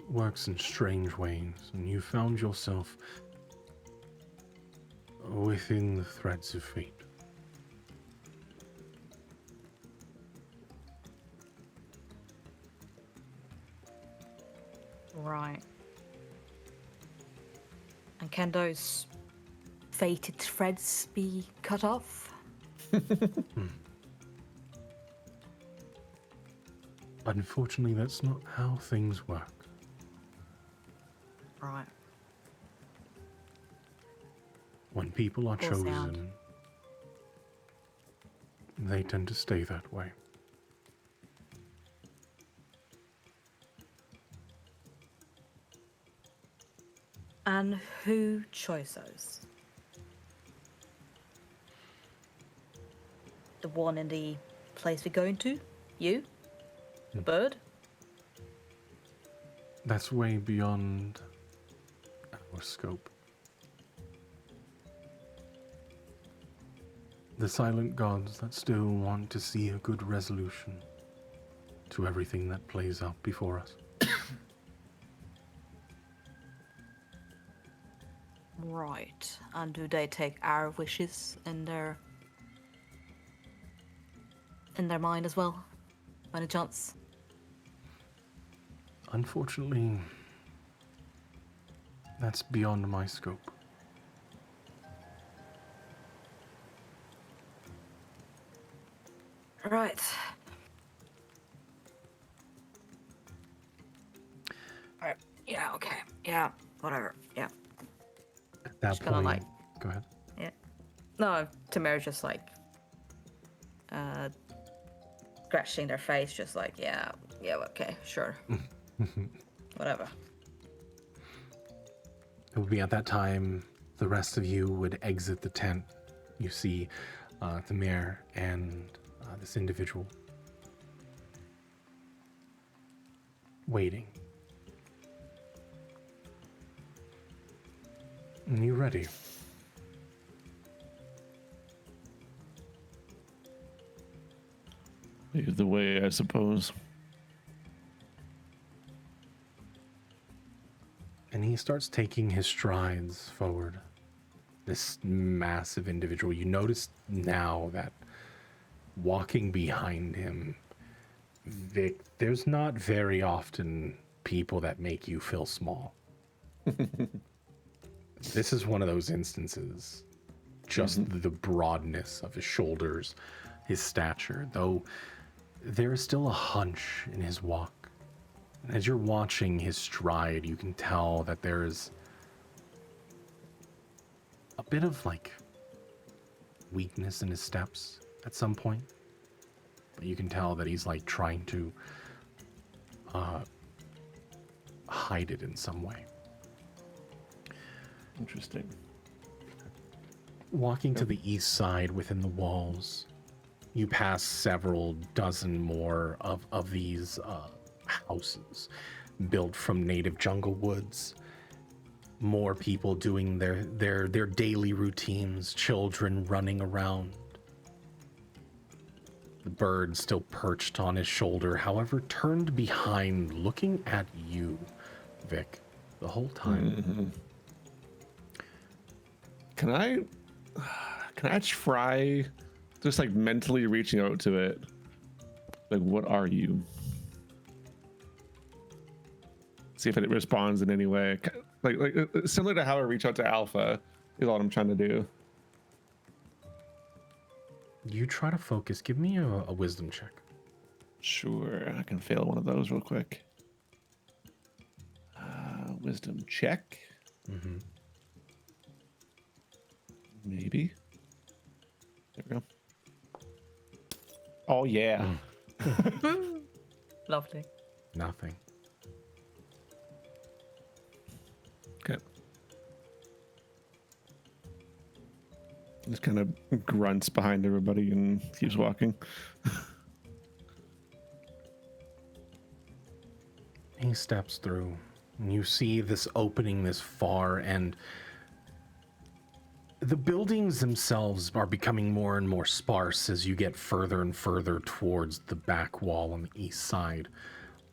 works in strange ways, and you found yourself within the threads of fate. Right. And can those fated threads be cut off? Unfortunately, that's not how things work. Right. When people are Poor chosen, sound. they tend to stay that way. And who chose those? The one in the place we're going to? You? The bird? That's way beyond our scope. The silent gods that still want to see a good resolution to everything that plays out before us. Right. And do they take our wishes in their mind as well? By any chance? Unfortunately, that's beyond my scope. Right. Alright. Yeah, okay. Yeah, whatever. Yeah. At that Just gonna, point, like- go ahead. Yeah. No, Tamara's just like scratching their face, just like, yeah, okay, sure. Whatever. It would be at that time the rest of you would exit the tent. You see the mayor and this individual waiting. Are you ready? Lead the way, I suppose. And he starts taking his strides forward. This massive individual. You notice now that walking behind him, Vic, there's not very often people that make you feel small. This is one of those instances. Just the broadness of his shoulders, his stature, though there is still a hunch in his walk. And as you're watching his stride, you can tell that there is a bit of like weakness in his steps at some point. But you can tell that he's like trying to hide it in some way. Interesting. Walking to the east side within the walls, you pass several dozen more of these houses built from native jungle woods. More people doing their daily routines, children running around. The bird still perched on his shoulder, however, turned behind, looking at you, Vic, the whole time. Can I try just like mentally reaching out to it? Like, what are you? See if it responds in any way. Like similar to how I reach out to Alpha is all I'm trying to do. You try to focus. Give me a wisdom check. Sure, I can fail one of those real quick. Wisdom check. Maybe. There we go. Oh yeah. Lovely. Nothing. Okay. Just kind of grunts behind everybody and keeps walking. He steps through, and you see this opening this far, and the buildings themselves are becoming more and more sparse as you get further and further towards the back wall on the east side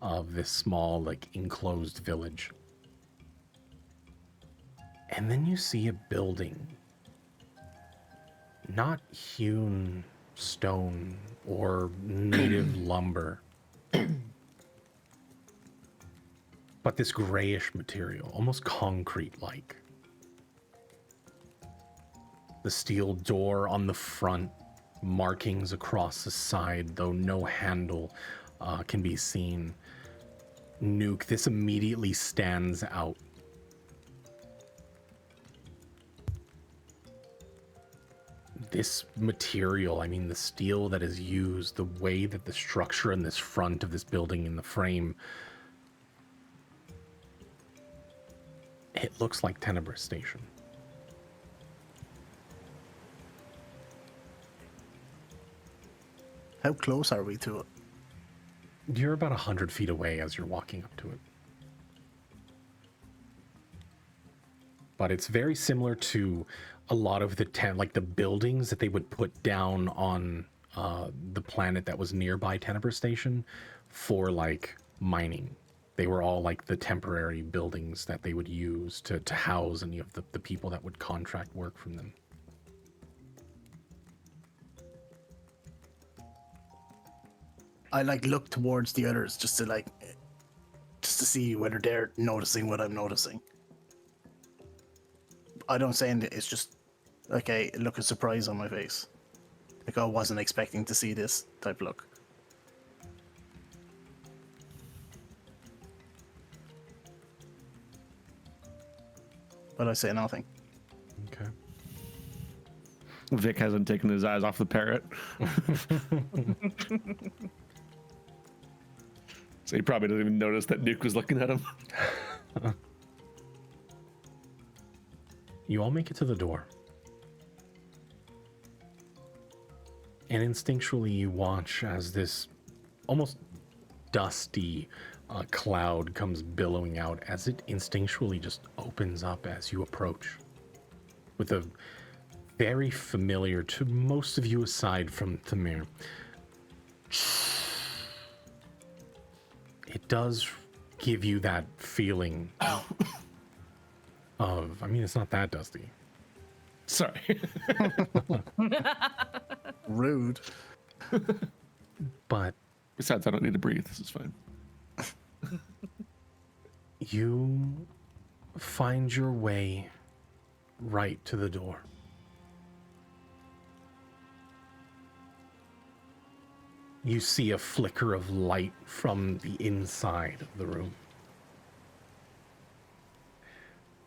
of this small, like, enclosed village. And then you see a building, not hewn stone or native lumber, but this grayish material, almost concrete-like. The steel door on the front, markings across the side, though no handle can be seen. Nuke, this immediately stands out. This material, I mean, the steel that is used, the way that the structure in this front of this building in the frame, it looks like Tenebris Station. How close are we to it? You're about 100 feet away as you're walking up to it. But it's very similar to a lot of the the buildings that they would put down on the planet that was nearby Tenebris Station for like mining. They were all like the temporary buildings that they would use to house any of the people that would contract work from them. I like look towards the others just to see whether they're noticing what I'm noticing. I don't say anything, it's just like a look of surprise on my face. Like I wasn't expecting to see this type look. But I say nothing. Okay. Vic hasn't taken his eyes off the parrot. So he probably doesn't even notice that Nuke was looking at him. You all make it to the door. And instinctually you watch as this almost dusty cloud comes billowing out as it instinctually just opens up as you approach. With a very familiar, to most of you aside from Thamir, it does give you that feeling of, I mean, it's not that dusty. Sorry. Rude. But Besides, I don't need to breathe. This is fine. you find your way right to the door. You see a flicker of light from the inside of the room.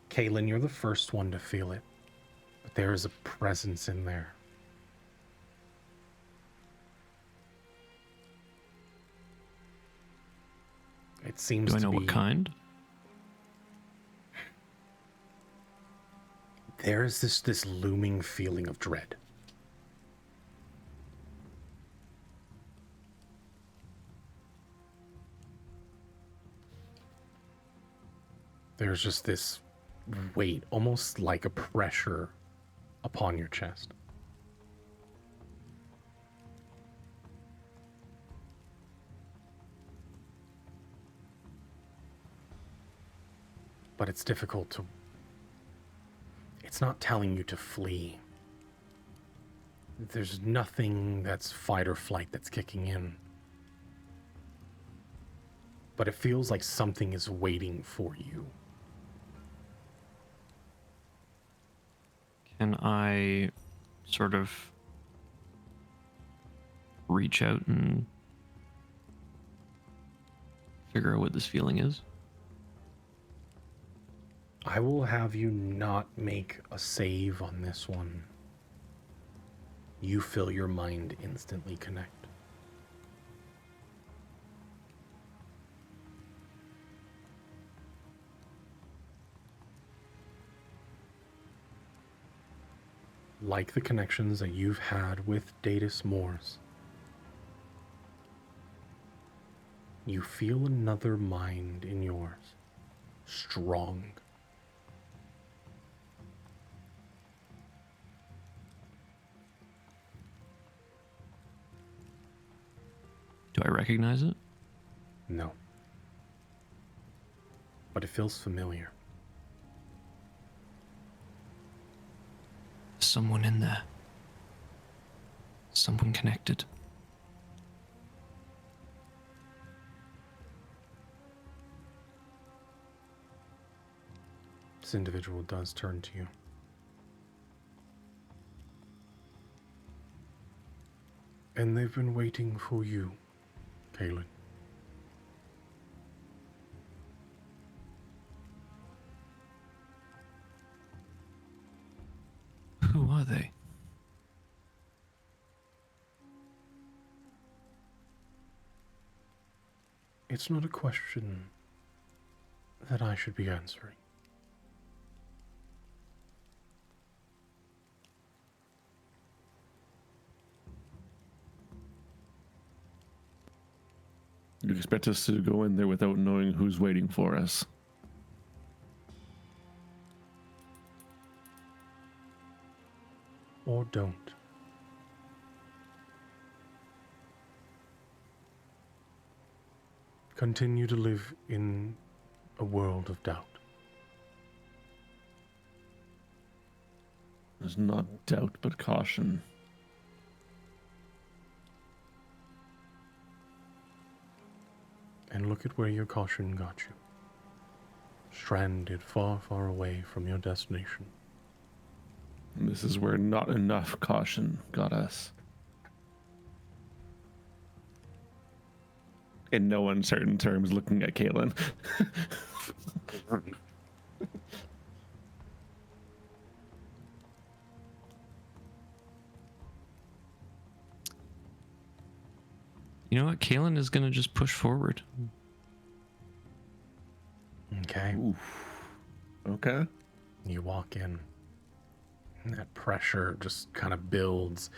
Kaylin, you're the first one to feel it, but there is a presence in there. It seems Do I to know be... what kind? There is this looming feeling of dread. There's just this weight, almost like a pressure upon your chest. But it's difficult to... It's not telling you to flee. There's nothing that's fight or flight that's kicking in. But it feels like something is waiting for you. Can I sort of reach out and figure out what this feeling is? I will have you not make a save on this one. You feel your mind instantly connect. Like the connections that you've had with Datus Moors, you feel another mind in yours, strong. Do I recognize it? No. But it feels familiar. Someone in there. Someone connected. This individual does turn to you. And they've been waiting for you, Kaylin. Who are they? It's not a question that I should be answering. You expect us to go in there without knowing who's waiting for us? Or don't. Continue to live in a world of doubt. There's not doubt, but caution. And look at where your caution got you. Stranded far, far away from your destination. And this is where not enough caution got us. In no uncertain terms, looking at Kaylin. You know what? Kaylin is gonna just push forward. Okay. Oof. Okay. You walk in. And that pressure just kind of builds.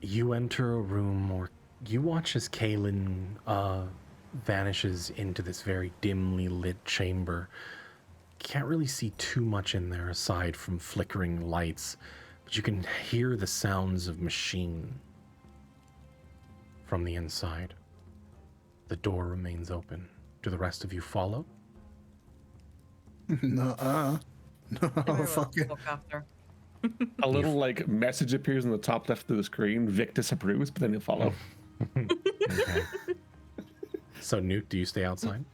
You enter a room, or you watch as Kaylin vanishes into this very dimly lit chamber. Can't really see too much in there aside from flickering lights, but you can hear the sounds of machine from the inside. The door remains open. Do the rest of you follow? Nuh-uh. They will fucking. walk after. A little like message appears in the top left of the screen. Vic disapproves, but then he'll follow. Okay. So, Newt, do you stay outside?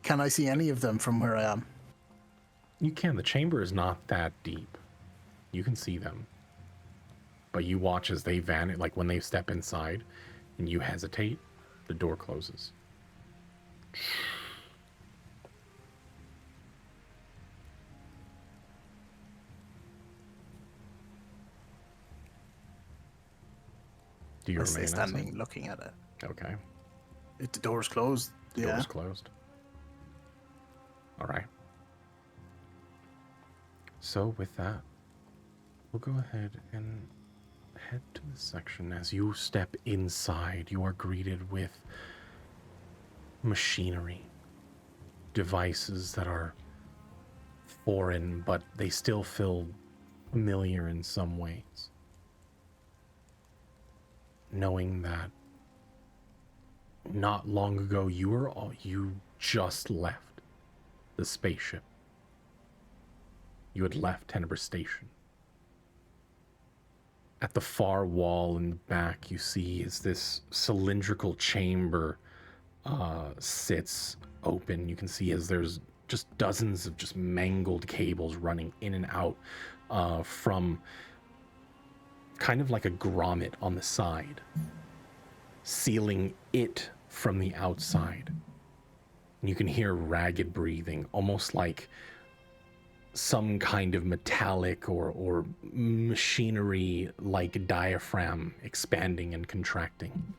Can I see any of them from where I am? You can. The chamber is not that deep. You can see them. But you watch as they vanish, like when they step inside and you hesitate, the door closes. Do you I stay remain standing outside? looking at it. Okay. If the door's closed, yeah. Door's closed. All right. So with that, we'll go ahead and head to the section. As you step inside, you are greeted with machinery, devices that are foreign, but they still feel familiar in some ways. Knowing that not long ago you just left the spaceship. You had left Tenebrae Station. At the far wall in the back, you see is this cylindrical chamber sits open. You can see as there's just dozens of just mangled cables running in and out from kind of like a grommet on the side, sealing it from the outside. And you can hear ragged breathing, almost like some kind of metallic or machinery like diaphragm expanding and contracting.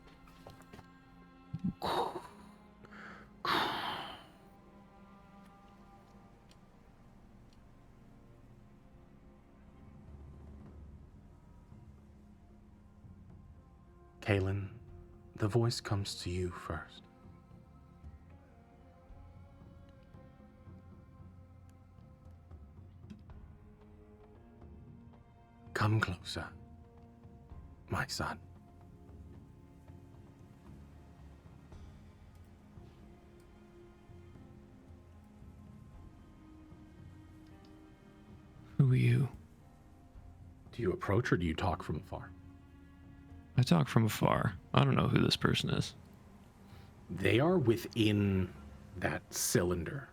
Kaylin, the voice comes to you first. Come closer, my son. Who are you? Do you approach or do you talk from afar? I talk from afar. I don't know who this person is. They are within that cylinder,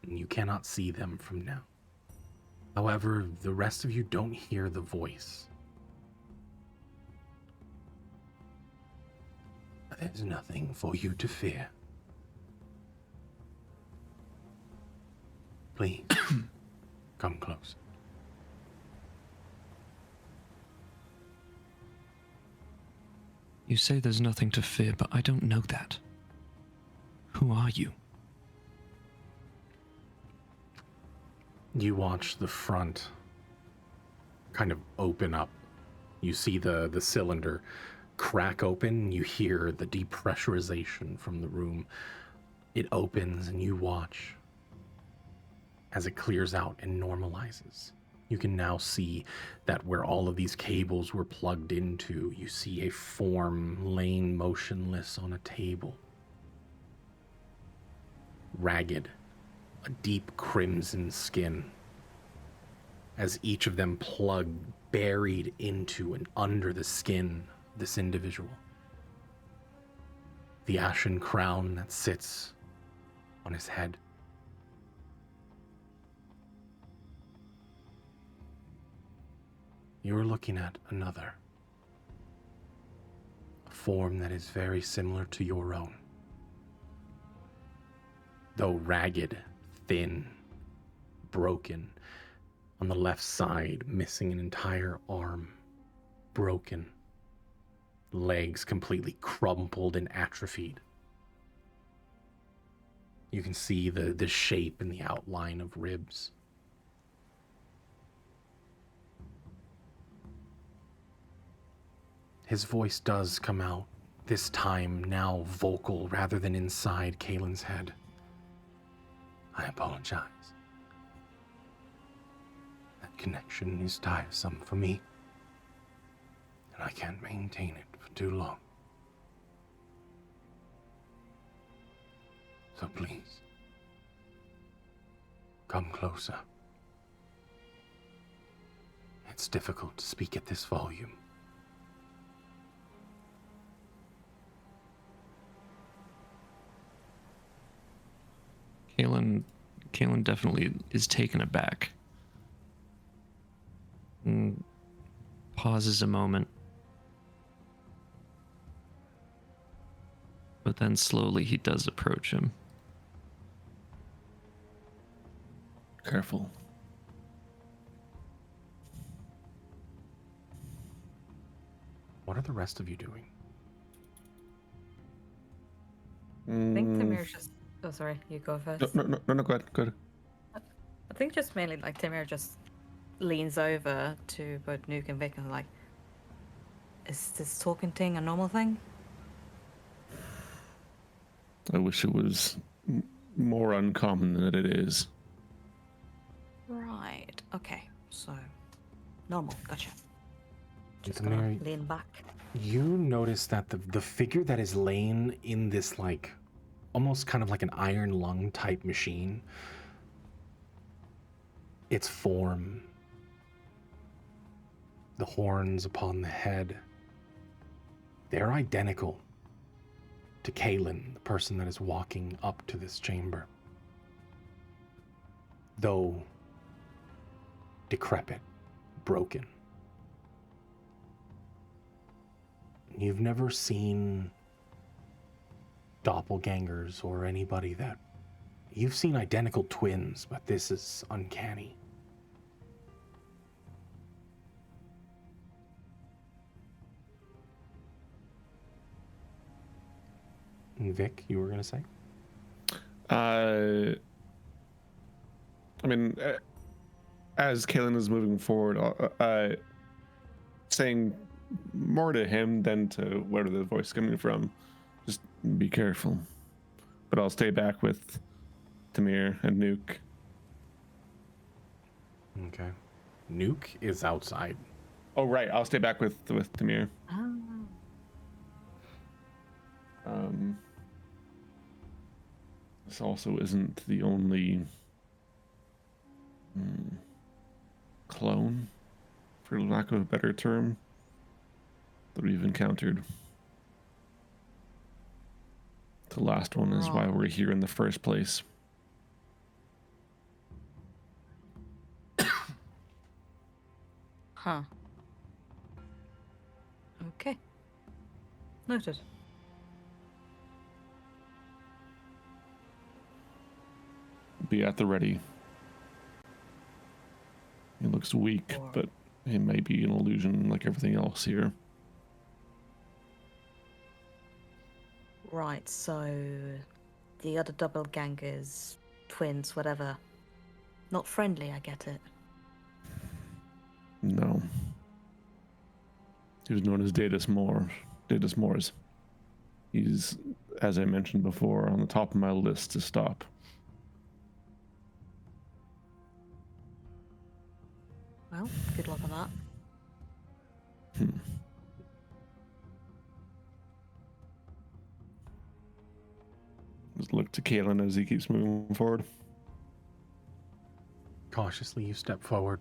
and you cannot see them from now. However, the rest of you don't hear the voice. There's nothing for you to fear. Please, come close. You say there's nothing to fear, but I don't know that. Who are you? You watch the front kind of open up. You see the cylinder crack open. You hear the depressurization from the room. It opens and you watch as it clears out and normalizes. You can now see that where all of these cables were plugged into, you see a form laying motionless on a table. Ragged, a deep crimson skin, as each of them plug buried into and under the skin of this individual. The ashen crown that sits on his head. You're looking at another, a form that is very similar to your own. Though ragged, thin, broken, on the left side, missing an entire arm, broken, legs completely crumpled and atrophied. You can see the shape and the outline of ribs. His voice does come out, this time now vocal rather than inside Kaylin's head. I apologize. That connection is tiresome for me. I can't maintain it for too long. So please, come closer. It's difficult to speak at this volume. Kalen definitely is taken aback. And pauses a moment. But then slowly he does approach him. Careful. What are the rest of you doing? I think Timir's just. Oh, sorry, you go first. No, go ahead. Go ahead. I think just mainly like Timir just leans over to both Nuke and Vic and like, is this talking thing a normal thing? I wish it was more uncommon than it is. Right. Okay. So, normal. Gotcha. Just Timir, gonna lean back. you notice that the figure that is laying in this, like, almost kind of like an iron lung type machine, its form, the horns upon the head, they're identical to Kalen, the person that is walking up to this chamber. Though decrepit, broken. You've never seen doppelgangers or anybody that... You've seen identical twins, but this is uncanny. Vic, you were going to say? I mean, as Kalen is moving forward, saying more to him than to where the voice is coming from. Just be careful. But I'll stay back with Tamir and Nuke. Okay. Nuke is outside. Oh, right. I'll stay back with Tamir. Oh. This also isn't the only clone, for lack of a better term, that we've encountered. The last one is why we're here in the first place. Huh. Okay. Noted. Be at the ready. He looks weak, but it may be an illusion like everything else here. Right, so the other doppelgangers, twins, whatever. Not friendly, I get it. No. He was known as Datus Mors. He's, as I mentioned before, on the top of my list to stop. Well, good luck on that. Just look to Kalen as he keeps moving forward. Cautiously, you step forward.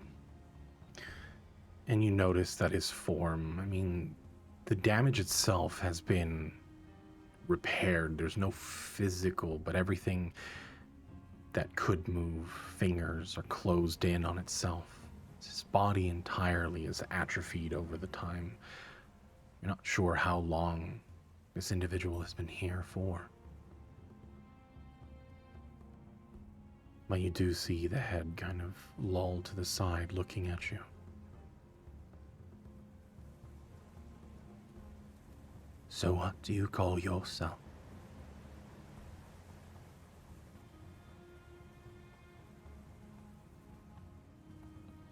And you notice that his form, I mean, the damage itself has been repaired. There's no physical, but everything that could move, fingers, are closed in on itself. His body entirely is atrophied over the time. You're not sure how long this individual has been here for. But you do see the head kind of lolled to the side, looking at you. So what do you call yourself?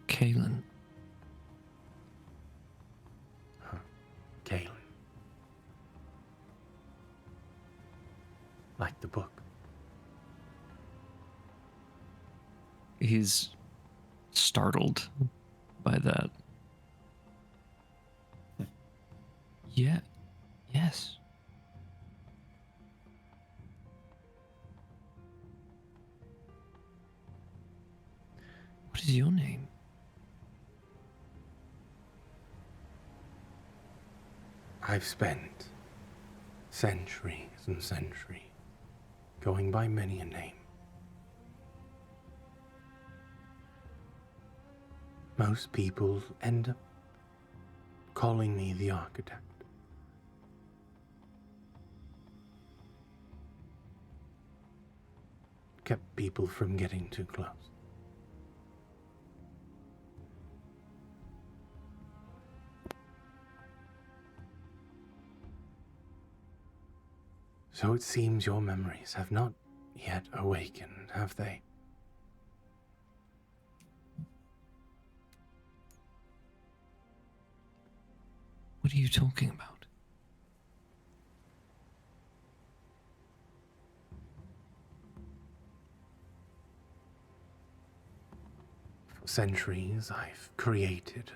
Kalen. Huh. Kalen. Like the book. He's startled by that. Yeah. Yes. What is your name? I've spent centuries and centuries going by many a name. Most people end up calling me the architect. Kept people from getting too close. So it seems your memories have not yet awakened, have they? What are you talking about? For centuries, I've created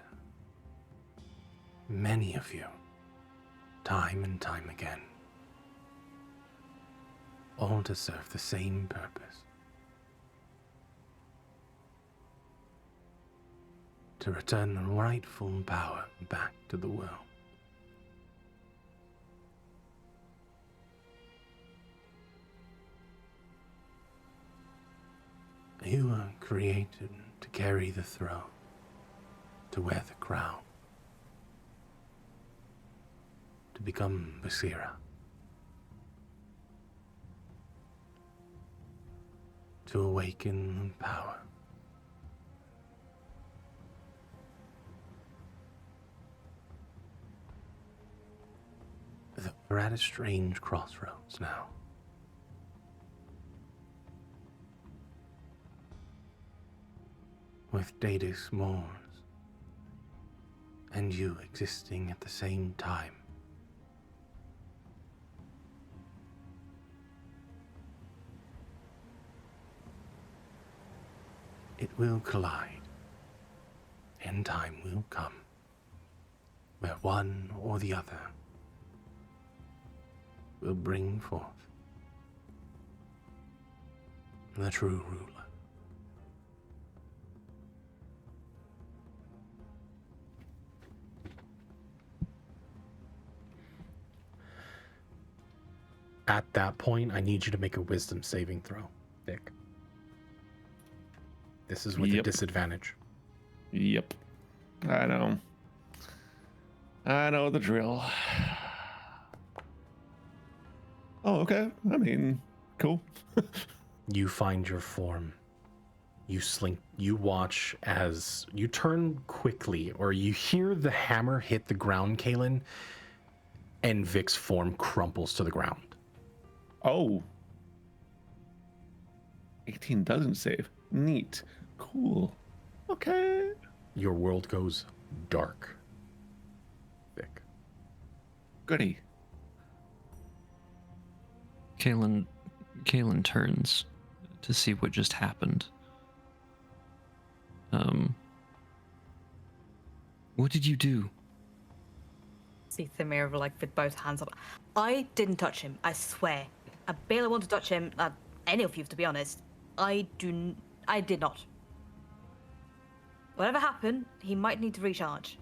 many of you, time and time again, all to serve the same purpose. To return the rightful power back to the world. You were created to carry the throne, to wear the crown, to become Basira, to awaken the power. We're at a strange crossroads now. With Daedis Moors and you existing at the same time. It will collide, and time will come where one or the other will bring forth the true ruler. At that point, I need you to make a wisdom saving throw, Vic. This is with a disadvantage. Yep. I know. I know the drill. Oh, okay. I mean, cool. You find your form. You slink. You watch as you turn quickly, or you hear the hammer hit the ground, Kalen, and Vic's form crumples to the ground. Oh. 18 doesn't save. Neat. Cool. Okay. Your world goes dark, Vic. Goody. Kalen turns to see what just happened. What did you do? See Thamir like with both hands up. I didn't touch him, I swear. I barely want to touch him, any of you to be honest. I did not. Whatever happened, he might need to recharge.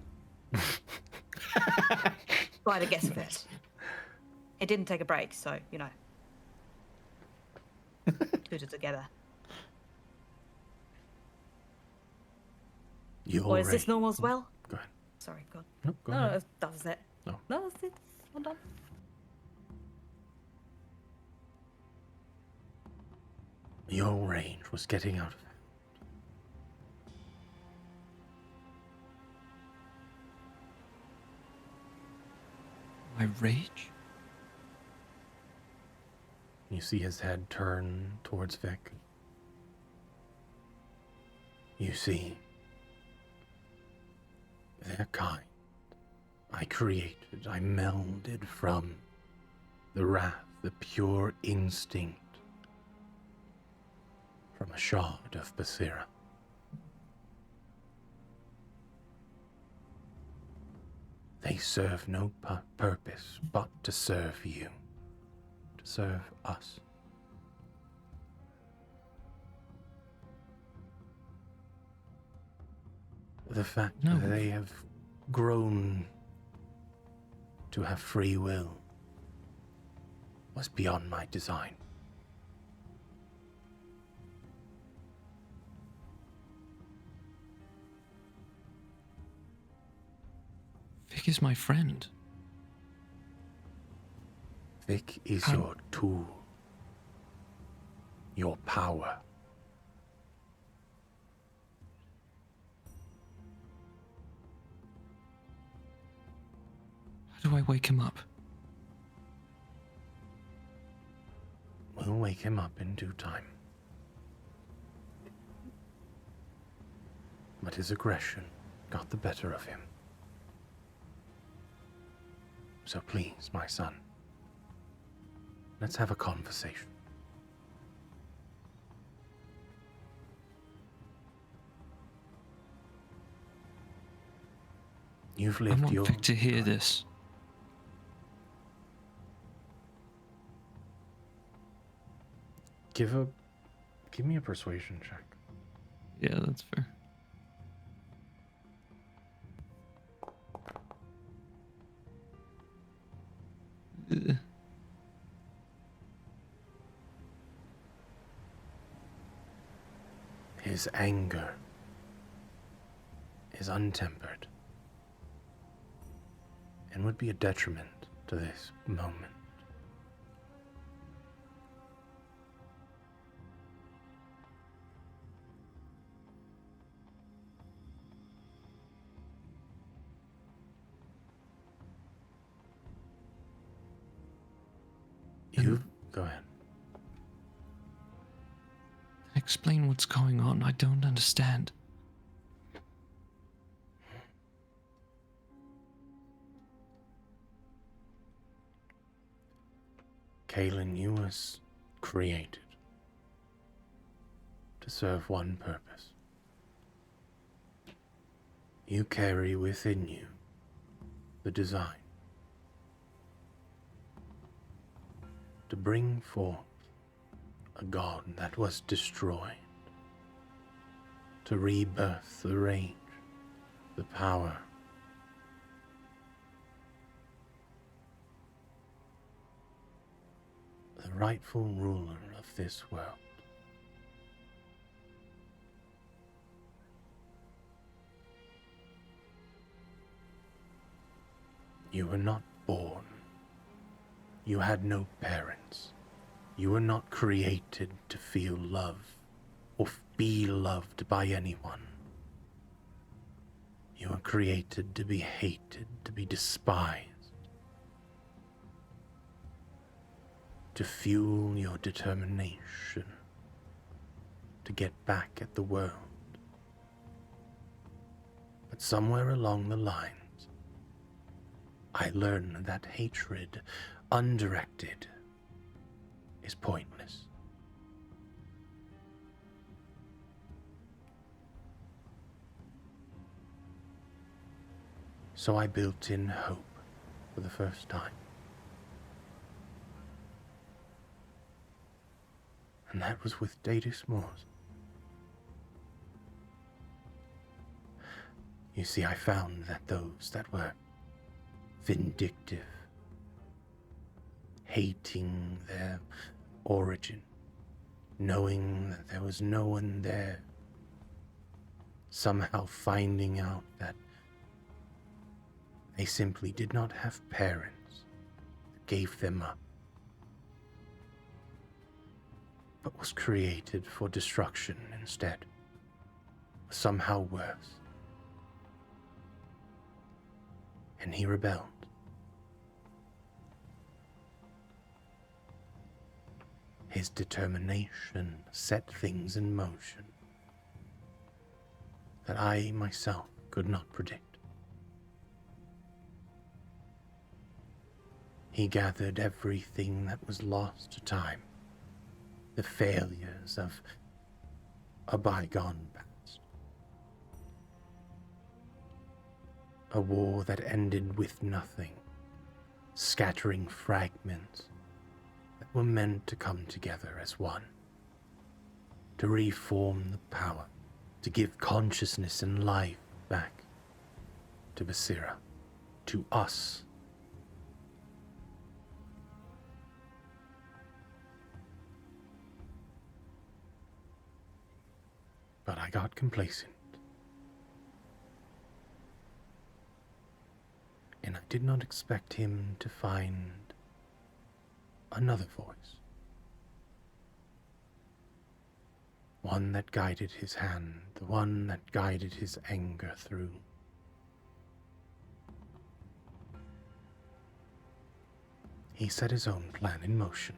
By the guess of it. It didn't take a break, so, you know. Put it together. Or is this normal as well? Go ahead. Sorry, go on. No, go No, ahead. that was it. No. No, that's it. I'm done. Your range was getting out of hand. My rage? You see his head turn towards Vic. You see, their kind I created, I melded from the wrath, the pure instinct from a shard of Basira. They serve no purpose but to serve you, to serve us. The fact No. that they have grown to have free will was beyond my design. Vic is my friend. Vic is How- your tool, your power. How do I wake him up? We'll wake him up in due time. But his aggression got the better of him. So please, my son, let's have a conversation. You've I lived want your Vic to hear life. this. Give me a persuasion check. Yeah, that's fair. His anger is untempered and would be a detriment to this moment. You go ahead. Explain what's going on. I don't understand. Kaelin, you was created to serve one purpose. You carry within you the design to bring forth a god that was destroyed, to rebirth the rage, the power, the rightful ruler of this world. You were not born. You had no parents. You were not created to feel love or be loved by anyone. You were created to be hated, to be despised, to fuel your determination, to get back at the world. But somewhere along the lines, I learned that hatred, undirected, is pointless. So I built in hope for the first time. And that was with Daedus Moors. You see, I found that those that were vindictive, hating their origin, knowing that there was no one there, somehow finding out that they simply did not have parents that gave them up, but was created for destruction instead, was somehow worse. And he rebelled. His determination set things in motion that I myself could not predict. He gathered everything that was lost to time, the failures of a bygone past, A war that ended with nothing, scattering fragments that were meant to come together as one, to reform the power, to give consciousness and life back to Basira, to us. But I got complacent. And I did not expect him to find another voice. One that guided his hand, the one that guided his anger through. He set his own plan in motion.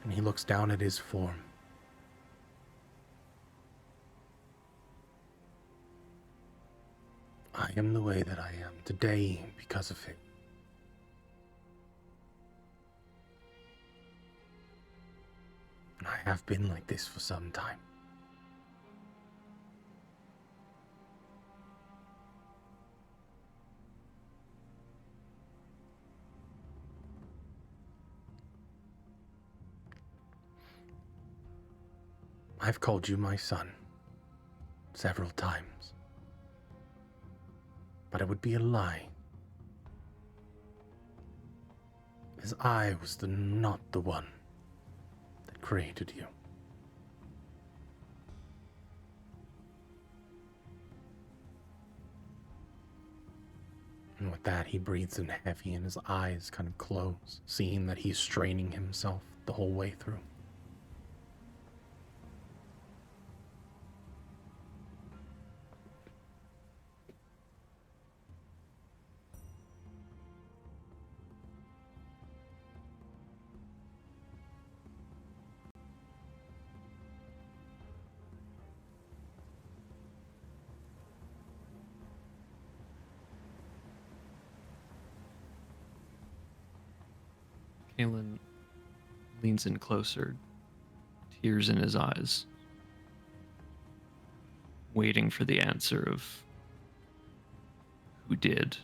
And he looks down at his form. I am the way that I am today because of him. And I have been like this for some time. I've called you my son several times, but it would be a lie, as I was not the one that created you. And with that, he breathes in heavy and his eyes kind of close, seeing that he's straining himself the whole way through. Kalen leans in closer, tears in his eyes, waiting for the answer of who did,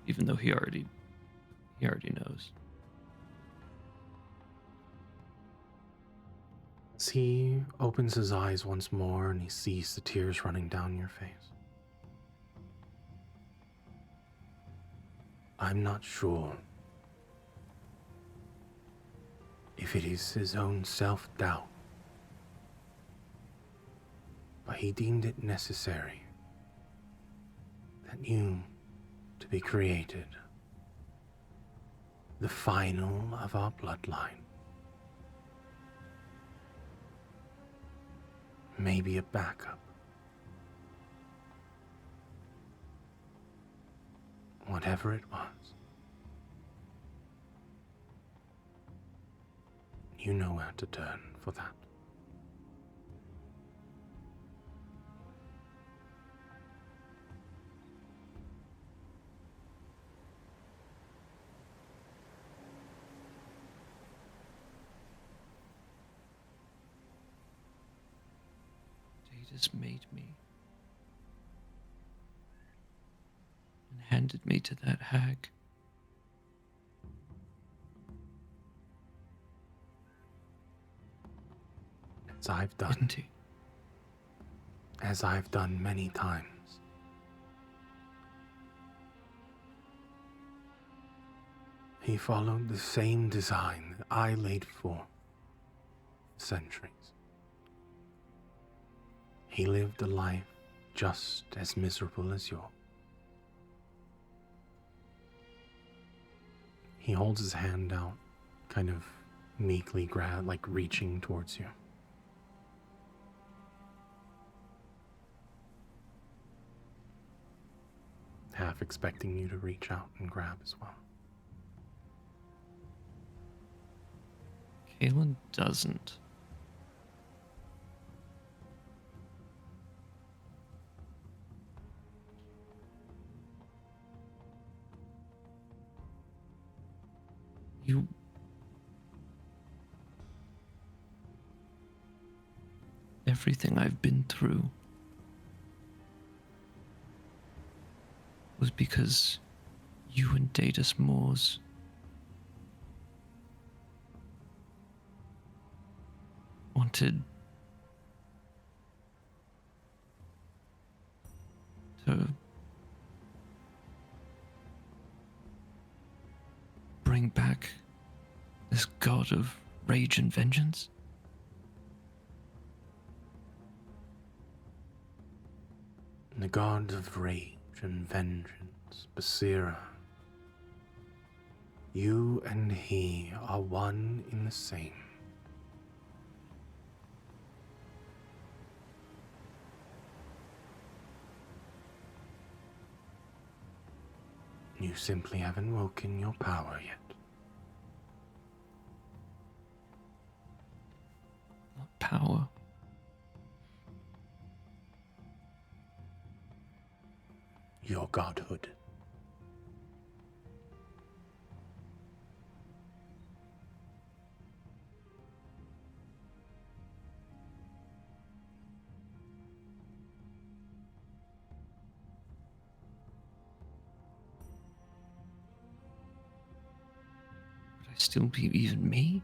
even though he already knows. As he opens his eyes once more and he sees the tears running down your face. I'm not sure if it is his own self-doubt, but he deemed it necessary that you to be created, the final of our bloodline. Maybe a backup. Whatever it was. You know where to turn for that. Jadis made me and handed me to that hag. As I've done. Didn't he? As I've done many times. He followed the same design that I laid for centuries. He lived a life just as miserable as yours. He holds his hand out, kind of meekly like reaching towards you. Half expecting you to reach out and grab as well. Kalen doesn't. You... everything I've been through was because you and Datus Moors wanted to bring back this god of rage and vengeance? The god of rage and vengeance, Basira. You and he are one in the same. You simply haven't woken your power yet. What power? Your godhood. Would I still be even me?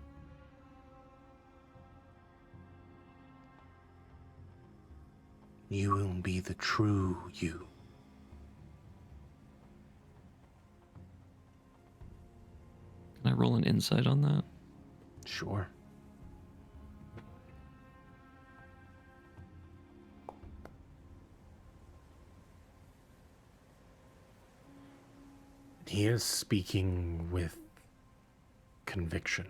You will be the true you. Can I roll an insight on that? Sure. He is speaking with conviction.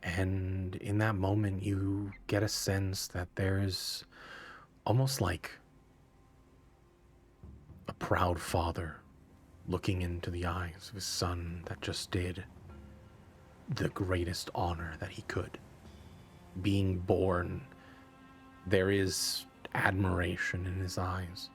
And in that moment, you get a sense that there's almost like a proud father looking into the eyes of his son that just did the greatest honor that he could. Being born, there is admiration in his eyes.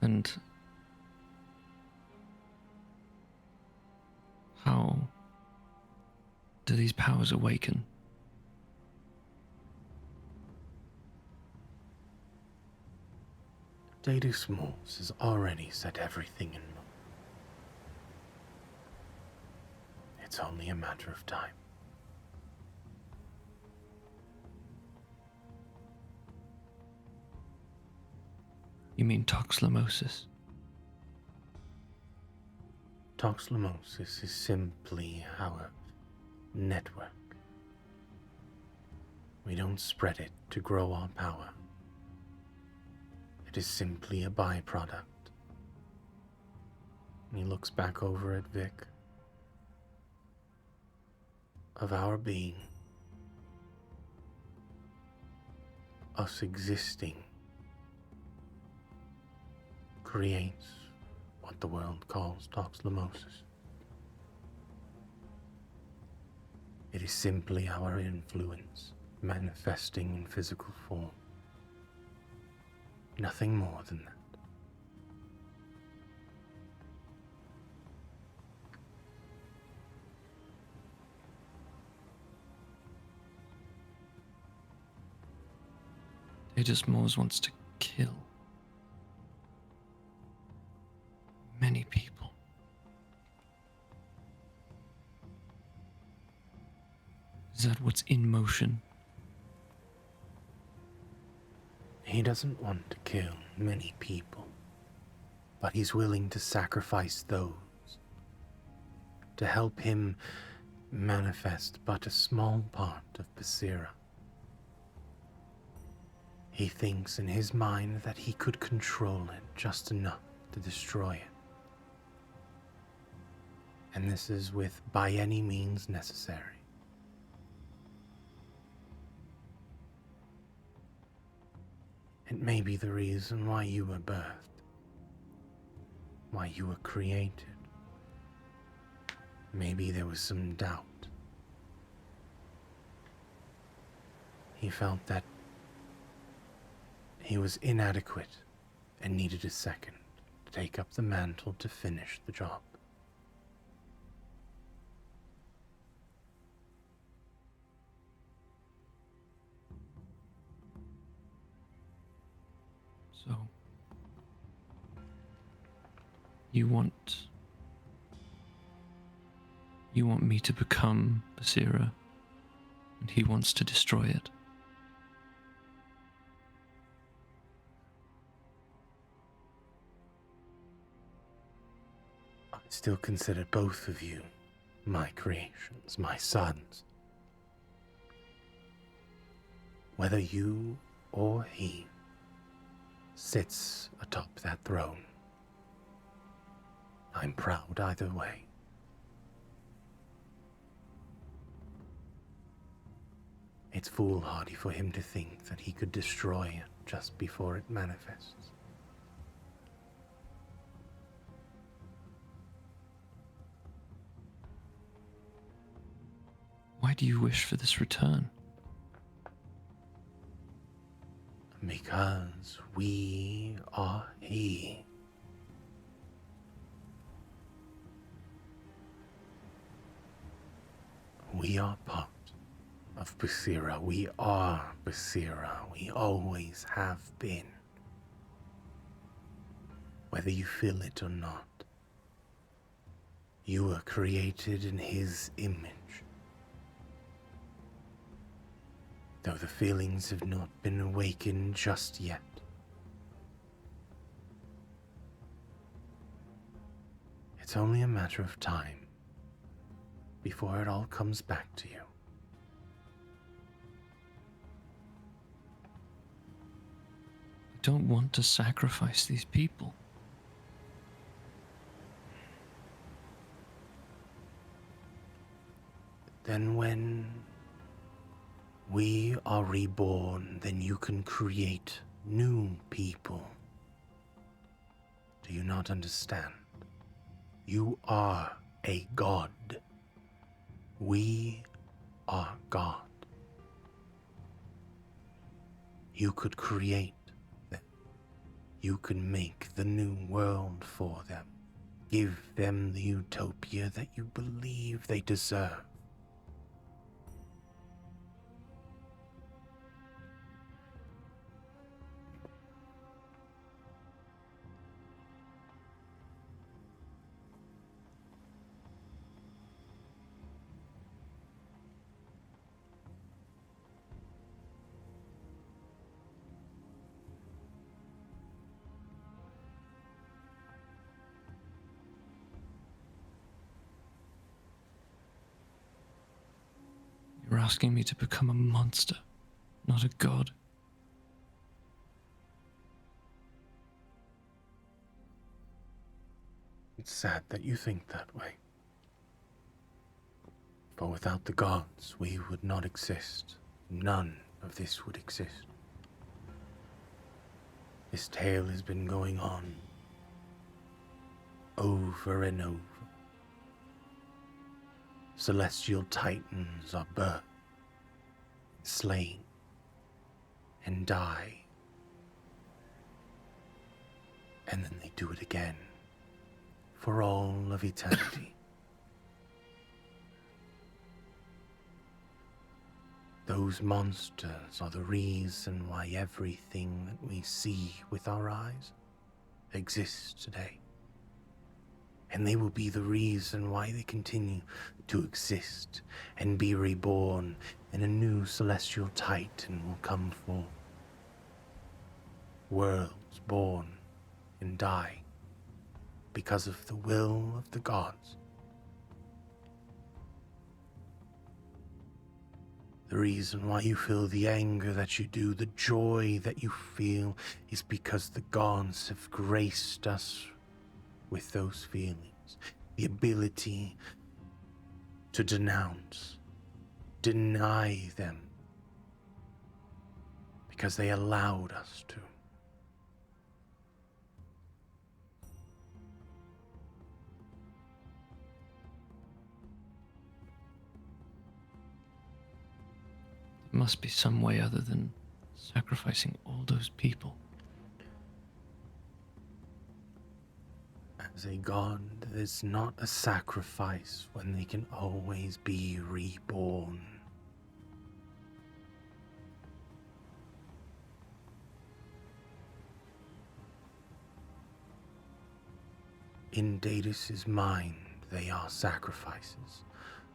And how do these powers awaken? Daedus Morse has already set everything in motion. It's only a matter of time. You mean toxlomosis? Toxlomosis is simply our network. We don't spread it to grow our power. It is simply a byproduct. And he looks back over at Vic. Of our being. Us existing. Creates what the world calls toxlomosis. It is simply our influence manifesting in physical form. Nothing more than that. Daedus Moors wants to kill many people. Is that what's in motion? He doesn't want to kill many people, but he's willing to sacrifice those to help him manifest but a small part of Basira. He thinks in his mind that he could control it just enough to destroy it. And this is with by any means necessary. It may be the reason why you were birthed, why you were created. Maybe there was some doubt. he felt that he was inadequate and needed a second to take up the mantle to finish the job. So, you want me to become Basira, and he wants to destroy it. I still consider both of you my creations, my sons. Whether you or he sits atop that throne, I'm proud either way. It's foolhardy for him to think that he could destroy it just before it manifests. Why do you wish for this return? Because we are he. We are part of Basira. We are Basira. We always have been. Whether you feel it or not, you were created in his image. Though the feelings have not been awakened just yet. It's only a matter of time before it all comes back to you. I don't want to sacrifice these people. Then when we are reborn, then you can create new people. Do you not understand? You are a god. We are God. You could create them. You can make the new world for them. Give them the utopia that you believe they deserve. You're asking me to become a monster, not a god. It's sad that you think that way. For without the gods, we would not exist. None of this would exist. This tale has been going on over and over. Celestial titans are birthed, slain, and die. And then they do it again, for all of eternity. Those monsters are the reason why everything that we see with our eyes exists today. And they will be the reason why they continue to exist and be reborn, and a new celestial titan will come forth. Worlds born and die because of the will of the gods. The reason why you feel the anger that you do, the joy that you feel, is because the gods have graced us with those feelings. The ability to denounce, deny them, because they allowed us to. The must be some way other than sacrificing all those people. As a god, there's not a sacrifice when they can always be reborn. In Daedus' mind, they are sacrifices,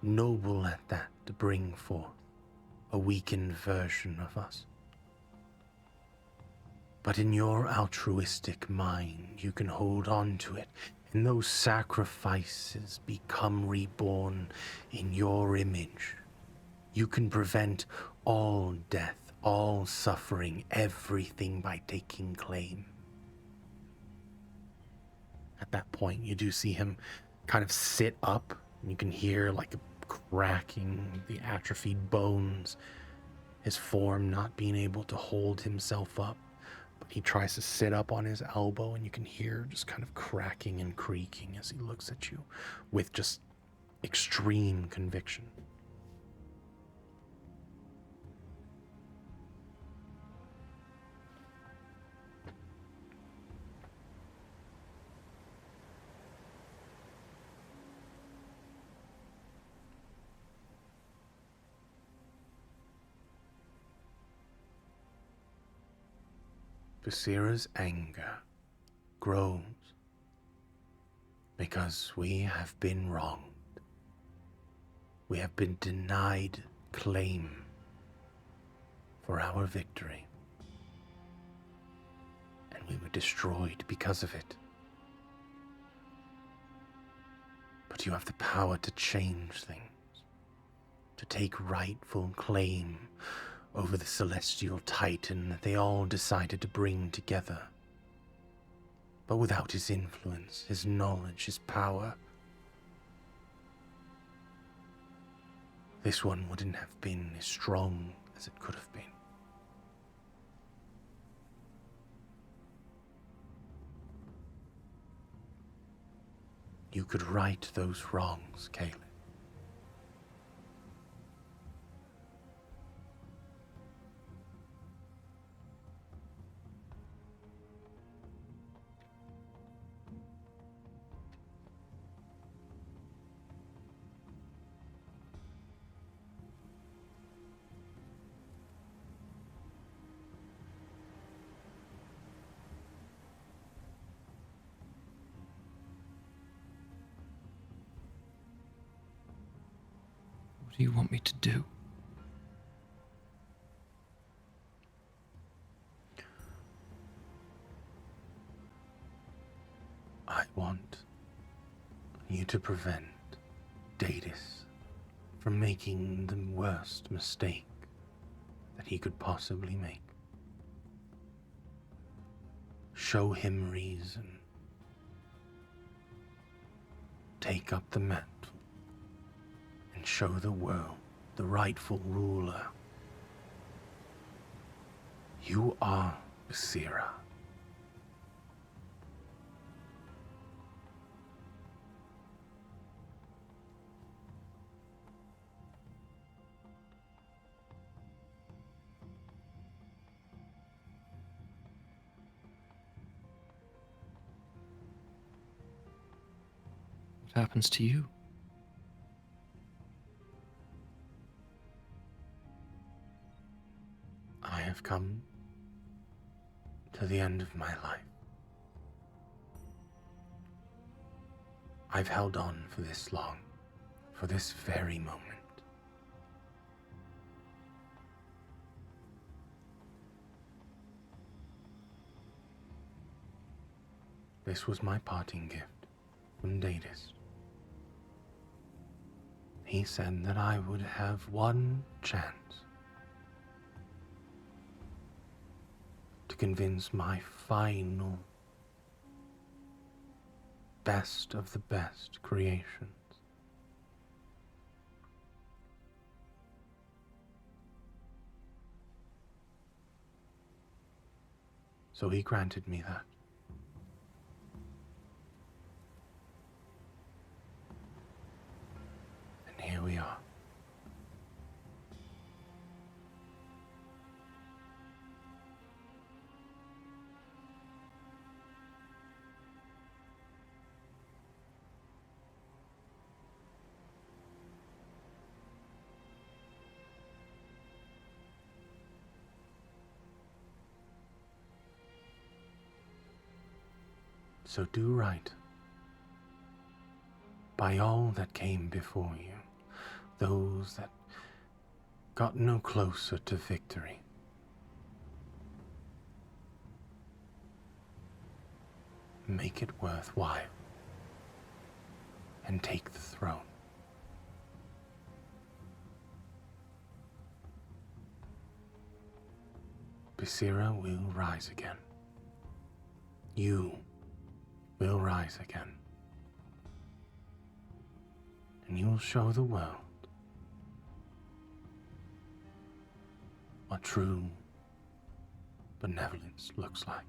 noble at that, to bring forth a weakened version of us. But in your altruistic mind, you can hold on to it, and those sacrifices become reborn in your image. You can prevent all death, all suffering, everything by taking claim. At that point, you do see him kind of sit up, and you can hear like a cracking, the atrophied bones, his form not being able to hold himself up. But he tries to sit up on his elbow, and you can hear just kind of cracking and creaking as he looks at you with just extreme conviction. Basira's anger grows because we have been wronged. We have been denied claim for our victory, and we were destroyed because of it. But you have the power to change things, to take rightful claim over the celestial titan that they all decided to bring together. But without his influence, his knowledge, his power, this one wouldn't have been as strong as it could have been. You could right those wrongs, Caleb. What do you want me to do? I want you to prevent Daedus from making the worst mistake that he could possibly make. Show him reason. Take up the mantle and show the world the rightful ruler. You are Basira. What happens to you? I have come to the end of my life. I've held on for this long, for this very moment. This was my parting gift from Daedus. He said that I would have one chance to convince my final best of the best creations. So he granted me that. And here we are. So do right by all that came before you, those that got no closer to victory. Make it worthwhile and take the throne. Basira will rise again. You will rise again. And you will show the world what true benevolence looks like.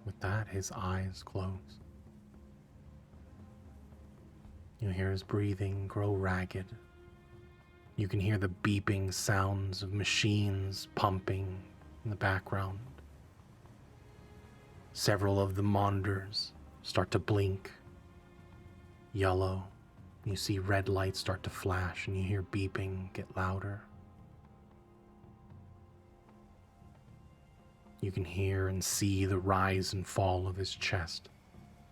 With that, his eyes close. You hear his breathing grow ragged. You can hear the beeping sounds of machines pumping in the background. Several of the monitors start to blink yellow. You see red lights start to flash, and you hear beeping get louder. You can hear and see the rise and fall of his chest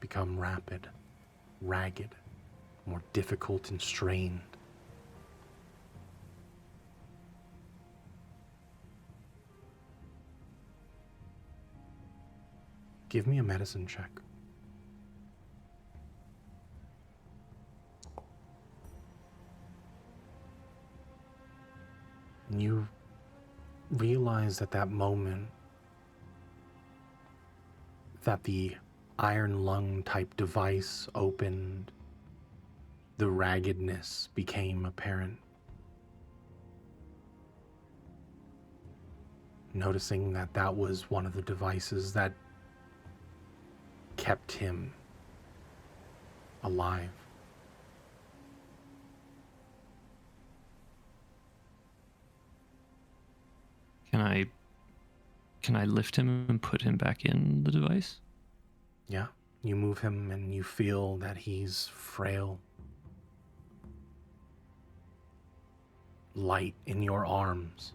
become rapid, ragged, more difficult and strained. Give me a medicine check. And you realize at that moment that the iron lung type device opened, the raggedness became apparent. Noticing that that was one of the devices that kept him alive. Can I lift him and put him back in the device? Yeah, you move him and you feel that he's frail. Light in your arms.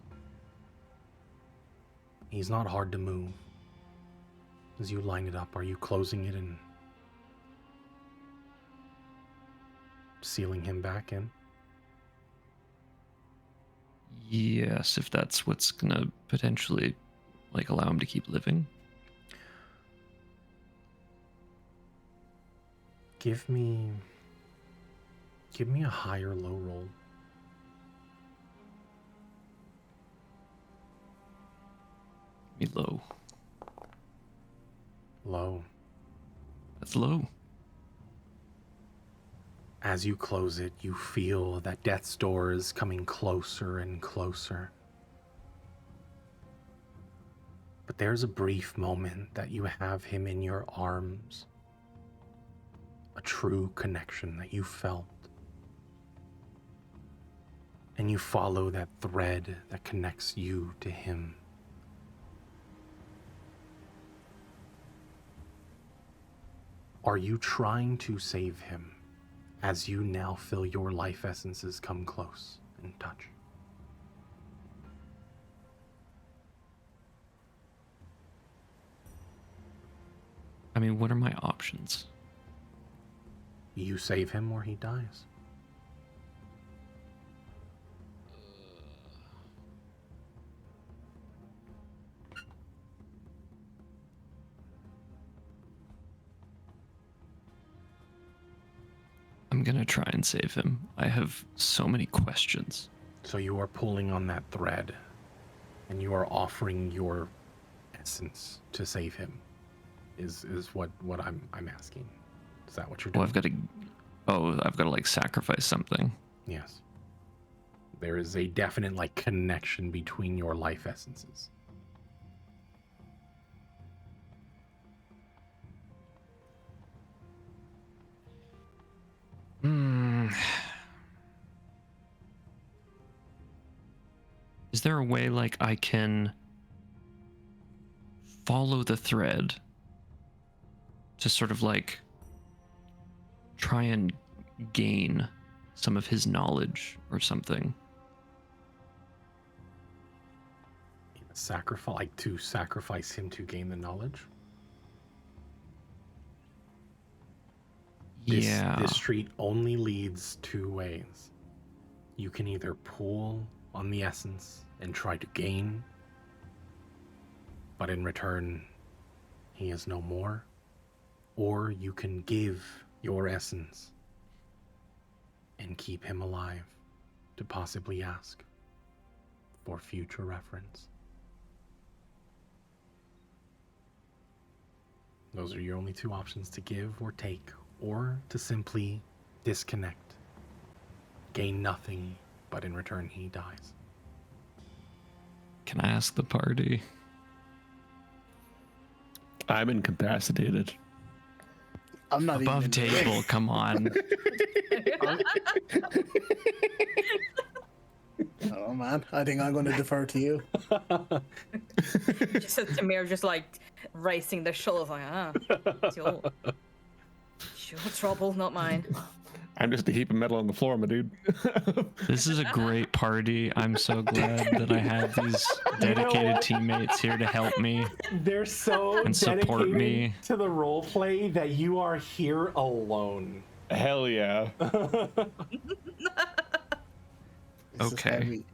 He's not hard to move. As you line it up, are you closing it and sealing him back in? Yes, if that's what's gonna potentially like allow him to keep living. Give me a high or low roll. Me low. Low. That's low. As you close it, you feel that death's door is coming closer and closer. But there's a brief moment that you have him in your arms. A true connection that you felt. And you follow that thread that connects you to him. Are you trying to save him as you now feel your life essences come close and touch? I mean, what are my options? You save him or he dies. I'm gonna try and save him. I have so many questions. So you are pulling on that thread and you are offering your essence to save him. Is what I'm asking. Is that what you're doing? I've got to like sacrifice something. Yes. There is a definite like connection between your life essences. Is there a way like I can follow the thread to sort of like try and gain some of his knowledge or something? Sacrifice, like to sacrifice him to gain the knowledge? This street only leads two ways. You can either pull on the essence and try to gain, but in return, he is no more. Or you can give your essence and keep him alive to possibly ask for future reference. Those are your only two options: to give or take, or to simply disconnect. Gain nothing, but in return he dies. Can I ask the party? I'm incapacitated. I'm not Above even in the table, way. come on. Oh man, I think I'm going to defer to you. Just as Tamir just like racing the shoulders like, it's your trouble, not mine. I'm just a heap of metal on the floor, my dude. This is a great party. I'm so glad that I have these dedicated teammates here to help me. They're so And support dedicated me. to the role play that you are here alone. Hell yeah. This is Okay. heavy.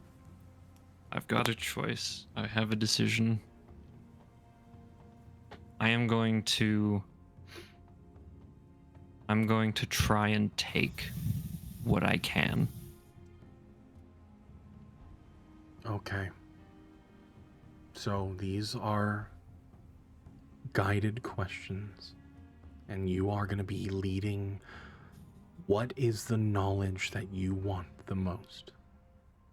I've got a choice. I have a decision. I'm going to try and take what I can. Okay. So these are guided questions, and you are going to be leading. What is the knowledge that you want the most?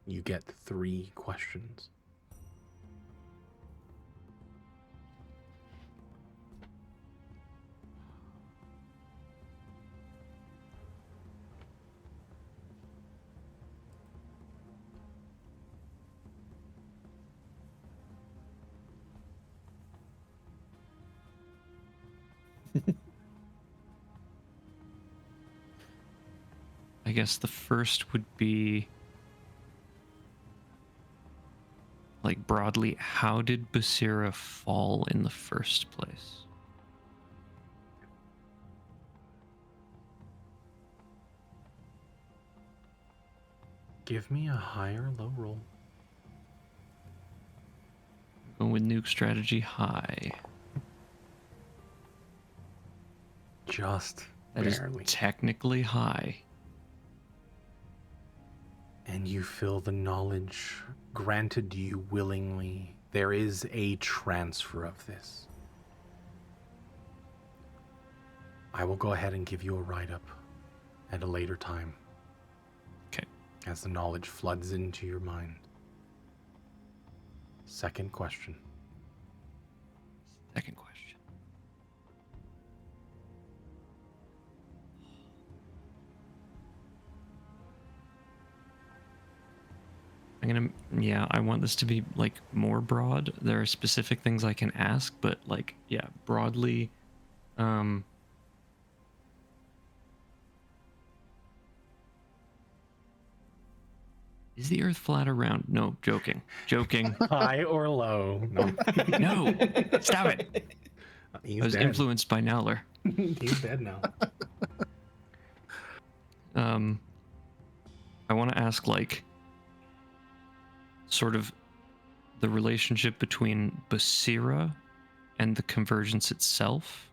You get 3 questions. I guess the first would be, like, broadly, how did Basira fall in the first place? Give me a high or low roll. Go with nuke strategy high. Just That is barely. technically high. And you feel the knowledge granted you willingly. There is a transfer of this. I will go ahead and give you a write-up at a later time. Okay. As the knowledge floods into your mind. Second question. Second question. I want this to be like more broad. There are specific things I can ask, but like, yeah, broadly, is the earth flat or round? No, joking. Joking. High or low? No. No, stop it. He's I was dead. influenced by Nowler. He's dead now. I want to ask, like, sort of the relationship between Basira and the Convergence itself.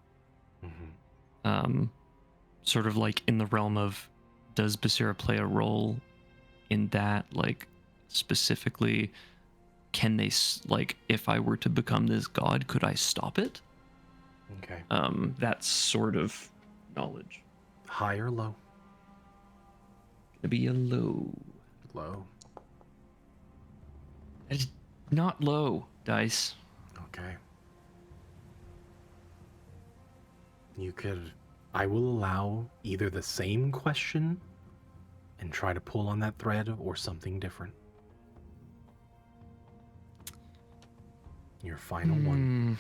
Sort of like in the realm of, does Basira play a role in that? Like, specifically, can they, like, if I were to become this god, could I stop it? Okay. That sort of knowledge. High or low? Gonna be a low. Low. That is not low, dice. Okay. I will allow either the same question and try to pull on that thread, or something different. Your final one.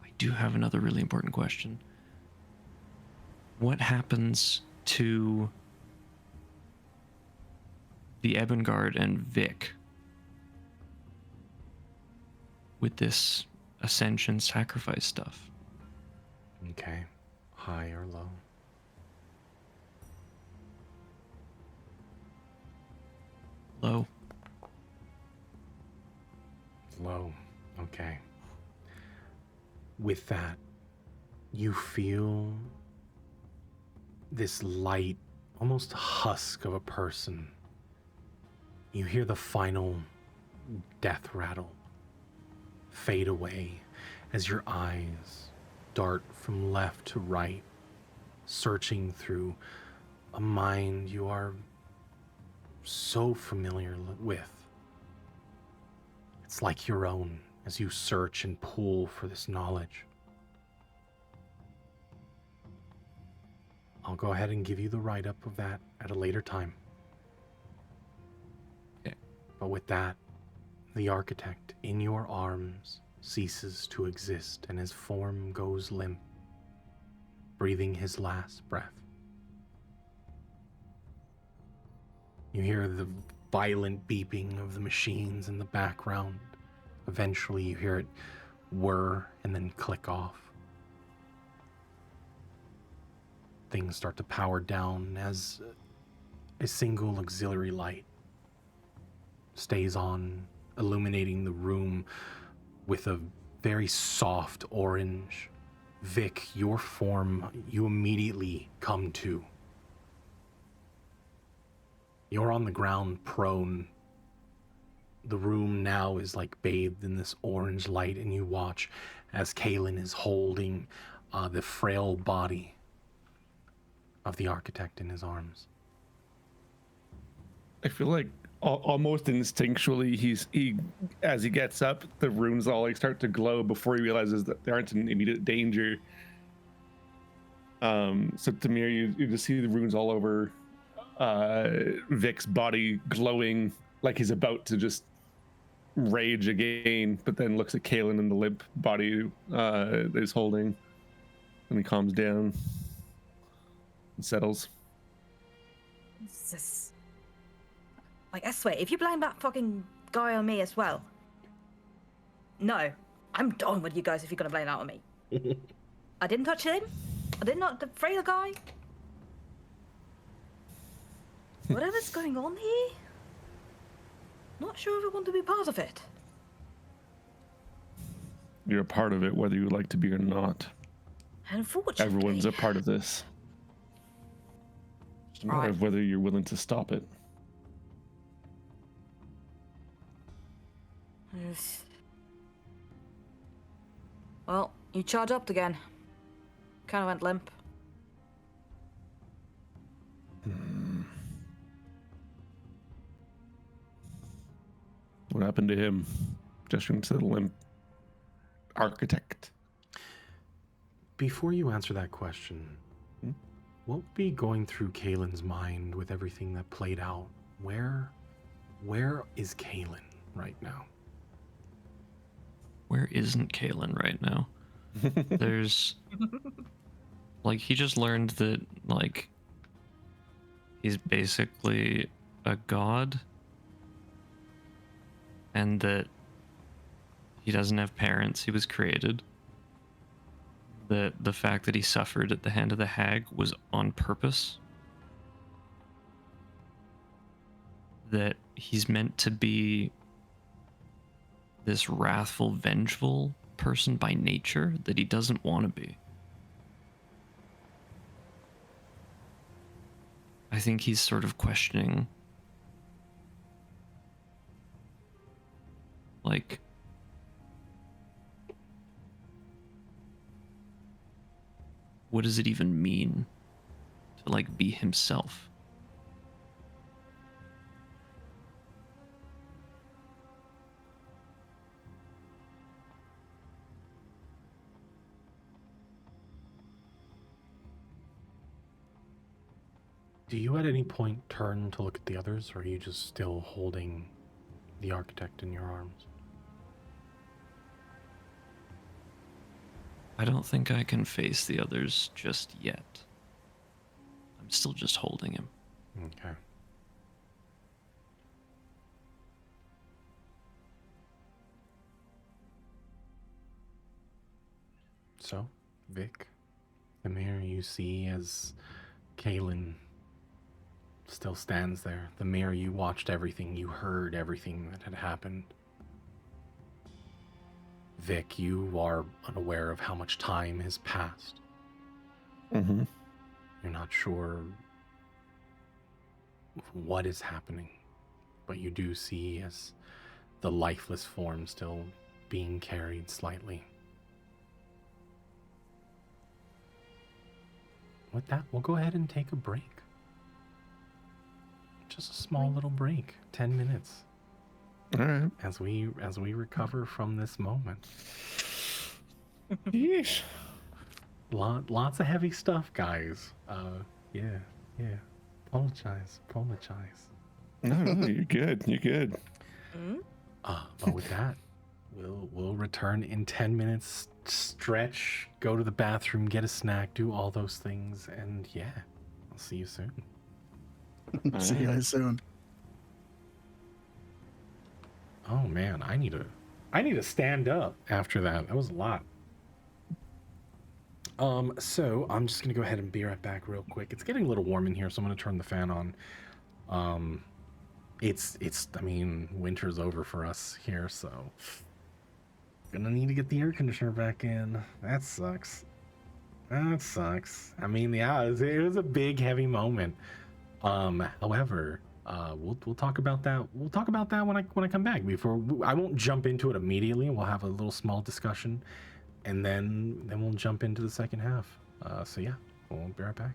I do have another really important question. What happens to the Ebengard and Vic with this ascension sacrifice stuff? Okay. High or low? Low. Low. Okay. With that, you feel this light, almost husk of a person. You hear the final death rattle fade away as your eyes dart from left to right, searching through a mind you are so familiar with. It's like your own as you search and pull for this knowledge. I'll go ahead and give you the write-up of that at a later time. Okay. But with that, the architect in your arms ceases to exist and his form goes limp, breathing his last breath. You hear the violent beeping of the machines in the background. Eventually you hear it whir and then click off. Things start to power down as a single auxiliary light stays on, illuminating the room with a very soft orange. Vic, your form, you immediately come to. You're on the ground, prone. The room now is like bathed in this orange light, and you watch as Kaelin is holding the frail body of the architect in his arms. I feel like almost instinctually, he as he gets up, the runes all like start to glow before he realizes that they aren't in immediate danger. So Tamir, you just see the runes all over Vic's body glowing like he's about to just rage again, but then looks at Kaelin and the limp body that he's holding, and he calms down and settles. This... Like, I swear, if you blame that fucking guy on me as well. No, I'm done with you guys if you're gonna blame that on me. I didn't touch him. I did not free the guy. Whatever's going on here, not sure if I want to be part of it. You're a part of it, whether you like to be or not. Unfortunately. Everyone's a part of this. It's a matter of whether you're willing to stop it. Yes. Well, you charge up again. Kind of went limp. What happened to him? Gesturing to the limp architect. Before you answer that question, what would be going through Kaelin's mind with everything that played out? Where is Kaelin right now? Where isn't Kaelin right now? There's like, he just learned that like he's basically a god, and that he doesn't have parents. He was created. That the fact that he suffered at the hand of the hag was on purpose. That he's meant to be this wrathful, vengeful person by nature that he doesn't want to be. I think he's sort of questioning, like, what does it even mean to like be himself? Do you at any point turn to look at the others, or are you just still holding the architect in your arms. I don't think I can face the others just yet. I'm still just holding him. Okay. So, Vic, the mirror you see as Kaylin still stands there. The mirror you watched everything, you heard everything that had happened. Vic, you are unaware of how much time has passed. Mm-hmm. You're not sure what is happening, but you do see as the lifeless form still being carried slightly. With that, we'll go ahead and take a break. Just a small little break, 10 minutes, All right. as we recover from this moment. Yeesh. Lots of heavy stuff, guys. Yeah. Apologize. No, you're good. You're good. But with that, we'll return in 10 minutes. Stretch, go to the bathroom, get a snack, do all those things, and yeah, I'll see you soon. See you guys soon. Oh man, I need to stand up after that. That was a lot. So I'm just gonna go ahead and be right back real quick. It's getting a little warm in here, so I'm gonna turn the fan on. It's I mean, winter's over for us here, so gonna need to get the air conditioner back in. That sucks. I mean, yeah, it was a big, heavy moment. However, we'll talk about that. We'll talk about that when I come back. I won't jump into it immediately. We'll have a little small discussion, and then we'll jump into the second half. So yeah, we'll be right back.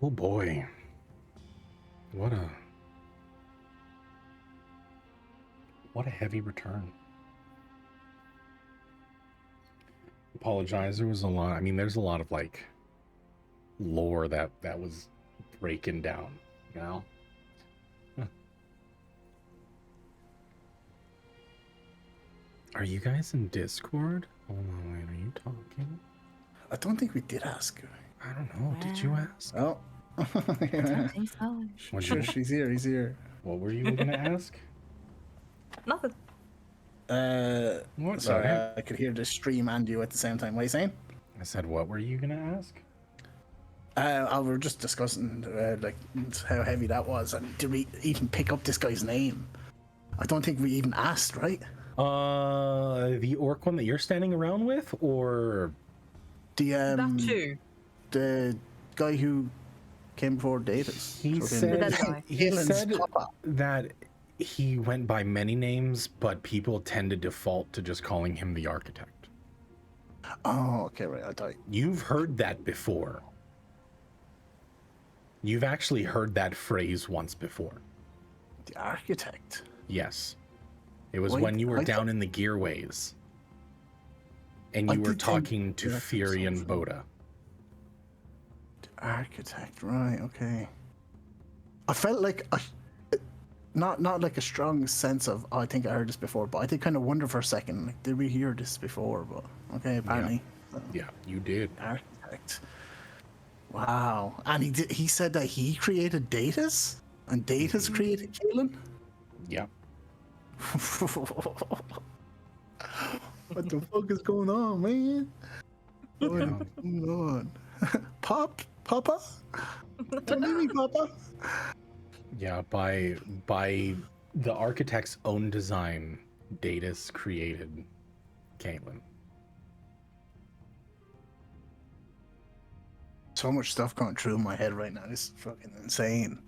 Oh boy. What a heavy return. Apologize. There was a lot. I mean, there's a lot of like lore that was breaking down, you know? Are you guys in Discord? Hold on, wait, are you talking? I don't think we did ask her. I don't know. Did you ask? Oh. I don't think so. What'd Sure, you, she's here. He's here. what were you gonna ask? Nothing. What? Sorry, I could hear the stream and you at the same time. What are you saying? I said, what were you gonna ask? We were just discussing like how heavy that was, and did we even pick up this guy's name? I don't think we even asked, right? The orc one that you're standing around with, or The That too. the guy who came before Davis. he The said dead guy. he Kaelin's said papa. that he went by many names, but people tend to default to just calling him the architect. Oh, okay, right. I thought. You've heard that before. You've actually heard that phrase once before. The architect. Yes. It was Wait, when you were I down in the gearways. And I you were did think talking to that Fury and sounds Boda. The architect, right? Okay. I felt like not like a strong sense of. Oh, I think I heard this before, but I did kind of wonder for a second. Like, did we hear this before? But okay, apparently. Yeah, you did. Architect. Wow. And he said that he created Datus? And Datus created Kaelin? Yeah. What the fuck is going on, man? What is going on? Papa? Don't leave me, Papa. Yeah, by the architect's own design, Datus created Caitlin. So much stuff going through my head right now. This is fucking insane.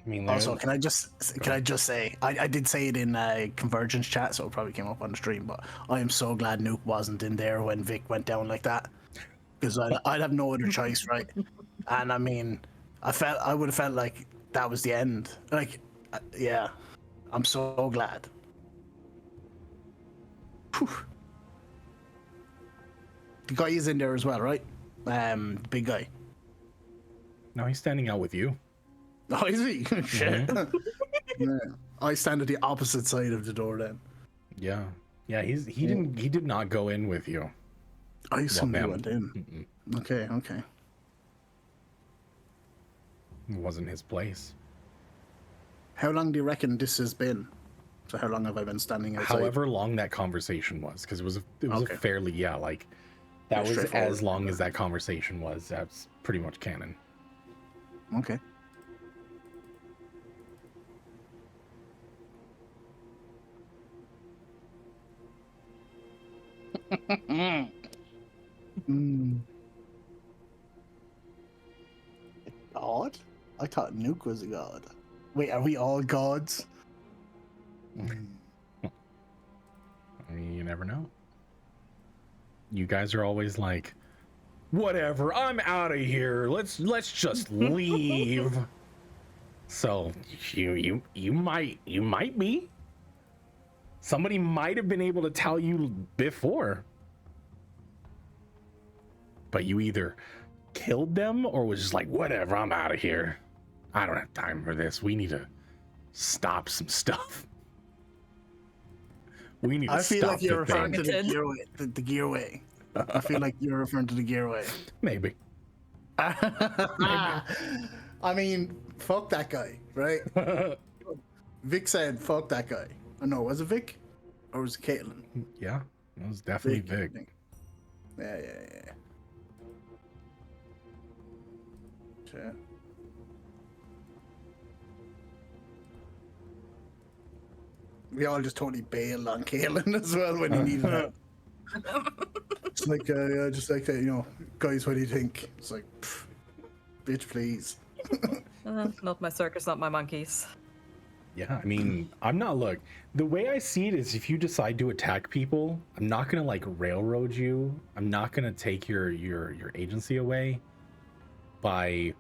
I mean, Also, can I just say I did say it in Convergence chat, so it probably came up on the stream. But I am so glad Nuke wasn't in there when Vic went down like that, because I'd have no other choice, right? And I mean, I would have felt like that was the end. Like, yeah, I'm so glad. Whew. The guy is in there as well, right? Big guy. no, he's standing out with you. Oh, is he? Shit. Yeah. I stand at the opposite side of the door then. Yeah, yeah. He did not go in with you. I assumed he them. went in. Okay. It wasn't his place. How long do you reckon this has been? So how long have I been standing outside? However long that conversation was, because it was Okay. a fairly like that was Straightforward. as long as that conversation was. That's pretty much canon. Okay. Mm. God? I thought Nuke was a god. Wait, are we all gods? I mean, you never know. You guys are always like, whatever, I'm out of here. Let's just leave. So you might be. Somebody might have been able to tell you before. But you either killed them or was just like, whatever, I'm out of here. I don't have time for this. We need to stop some stuff. We need to I feel stop like you're the referring thing. to the gearway. The gearway. I feel like you're referring to the gearway. Maybe. I mean, fuck that guy, right? Vic said, fuck that guy. Oh, no, was it Vic? Or was it Caitlin? Yeah, it was definitely I big. think. Yeah. Sure. We all just totally bailed on Caitlin as well when he needed help. It's like, yeah, just like that, guys, what do you think? It's like, bitch, please. Not my circus, not my monkeys. Yeah, I mean, I'm not look. The way I see it is, if you decide to attack people, I'm not gonna like railroad you. I'm not gonna take your agency away by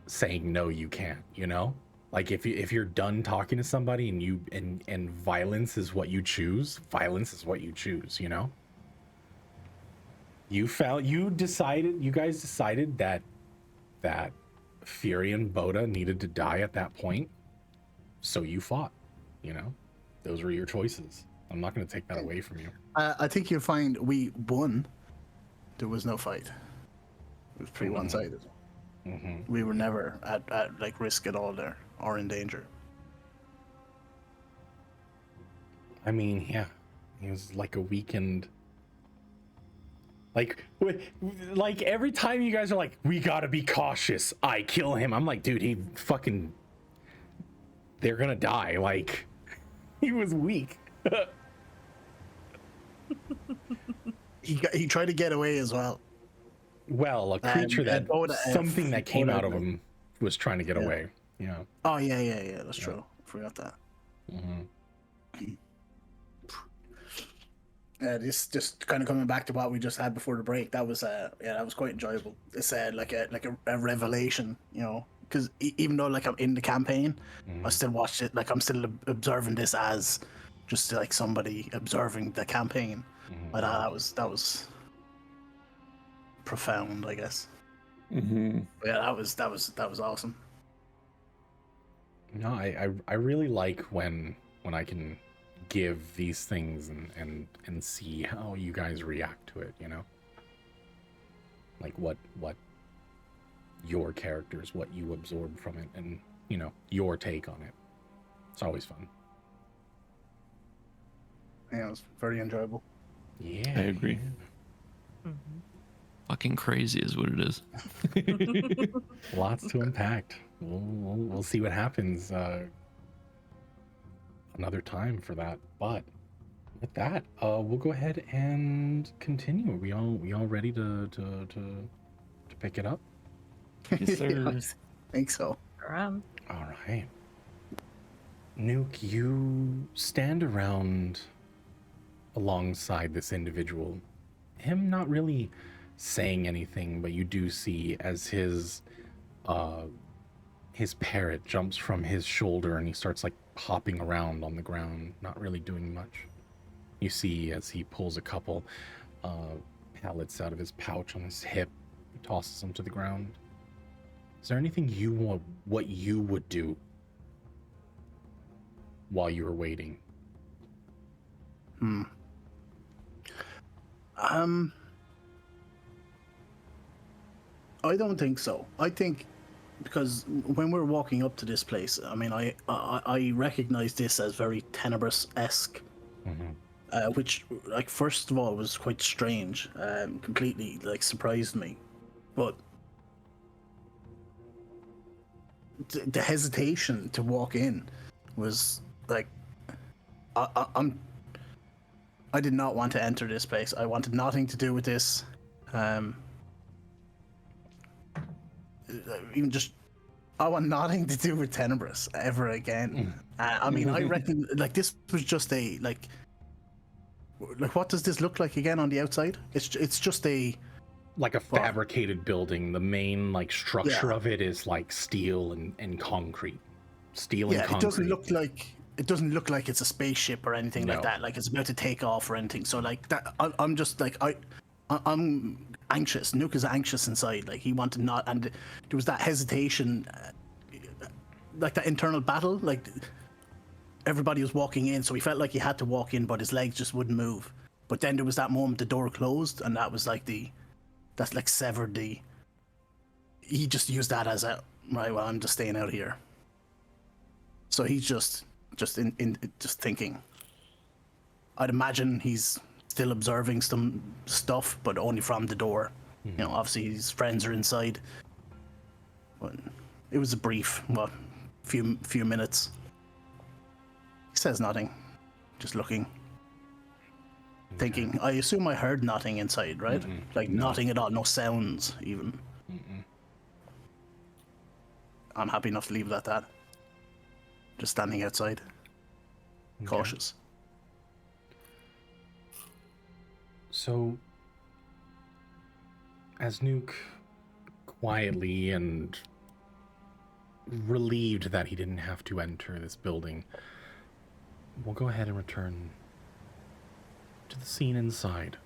saying no, you can't. You know, like if you're done talking to somebody and you and violence is what you choose, violence is what you choose. You know, you guys decided that Fury and Boda needed to die at that point. So you fought, you know, those were your choices. I'm not going to take that away from you. I think you'll find we won. There was no fight. It was pretty one-sided. Mm-hmm. We were never at like risk at all there or in danger. I mean, yeah, it was like a weekend. Like every time you guys are like, we got to be cautious. I kill him. I'm like, dude, they're gonna die. Like, he was weak. He tried to get away as well. Well, a creature something that came out of him was trying to get away. Yeah. Oh yeah. That's true. Forgot that. Mm-hmm. This just kind of coming back to what we just had before the break. That was that was quite enjoyable. It's like a revelation, you know. Because even though like I'm in the campaign, I still watched it. Like I'm still observing this as just like somebody observing the campaign. But that was profound, I guess. Mm-hmm. Yeah, that was awesome. No, I really like when I can give these things and see how you guys react to it. You know, like what your characters, what you absorb from it, and you know, your take on it. It's always fun. Yeah, it was very enjoyable. Yeah, I agree. Fucking crazy is what it is. Lots to unpack. We'll see what happens another time for that. But with that, we'll go ahead and continue. Are we all ready to pick it up? Yes, sir. I think so. Around. All right. Nuke, you stand around alongside this individual. Him not really saying anything, but you do see as his parrot jumps from his shoulder and he starts like hopping around on the ground, not really doing much. You see as he pulls a couple pellets out of his pouch on his hip, he tosses them to the ground. Is there anything what you would do while you were waiting? I don't think so. I think because when we're walking up to this place, I mean, I recognize this as very Tenebrous-esque, which, like, first of all, was quite strange. Completely, like, surprised me. But the hesitation to walk in was like, I did not want to enter this place. I wanted nothing to do with this. Even just, I want nothing to do with Tenebrous ever again. I mean, I reckon like this was just a like what does this look like again on the outside? It's just a like a fabricated building. The main like structure of it is like steel and concrete. Steel and concrete. It doesn't look like it's a spaceship or anything like that. Like it's about to take off or anything. So like that, I'm just like I'm anxious. Nuke is anxious inside. Like he wanted not, and there was that hesitation, like that internal battle. Like everybody was walking in, so he felt like he had to walk in, but his legs just wouldn't move. But then there was that moment the door closed, and that was like that's like severed the. He just used that as a right. Well, I'm just staying out here. So he's just thinking. I'd imagine he's still observing some stuff, but only from the door. You know, obviously his friends are inside. But it was a brief, few minutes. He says nothing, just looking, thinking. I assume I heard nothing inside, right? Like nothing at all, no sounds even. I'm happy enough to leave it at that. just standing outside, Okay. cautious. So, as Nuke quietly and relieved that he didn't have to enter this building, we'll go ahead and return to the scene inside.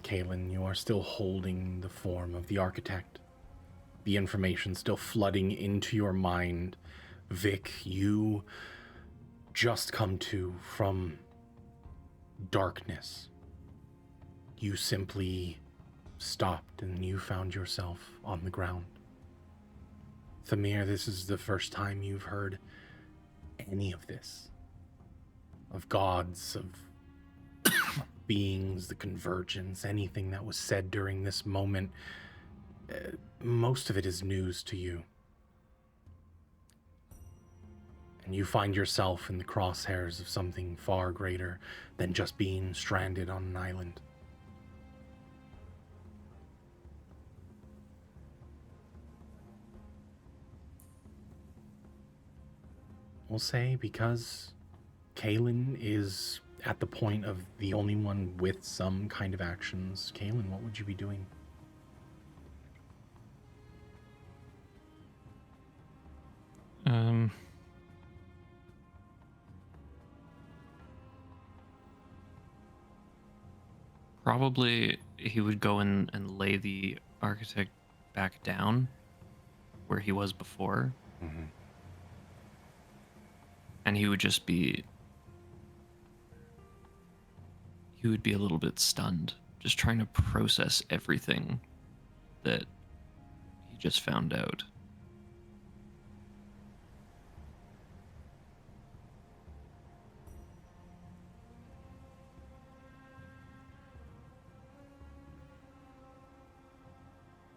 Kaylin, you are still holding the form of the architect. The information still flooding into your mind. Vic, you just come to from darkness. You simply stopped and you found yourself on the ground. Thamir, this is the first time you've heard any of this. Of gods, of beings, the convergence, anything that was said during this moment. Most of it is news to you. And you find yourself in the crosshairs of something far greater than just being stranded on an island. We'll say because Kaylin is at the point of the only one with some kind of actions. Kaylin, what would you be doing? Probably he would go in and lay the architect back down where he was before. Mm-hmm. And he would just be... He would be a little bit stunned, just trying to process everything that he just found out.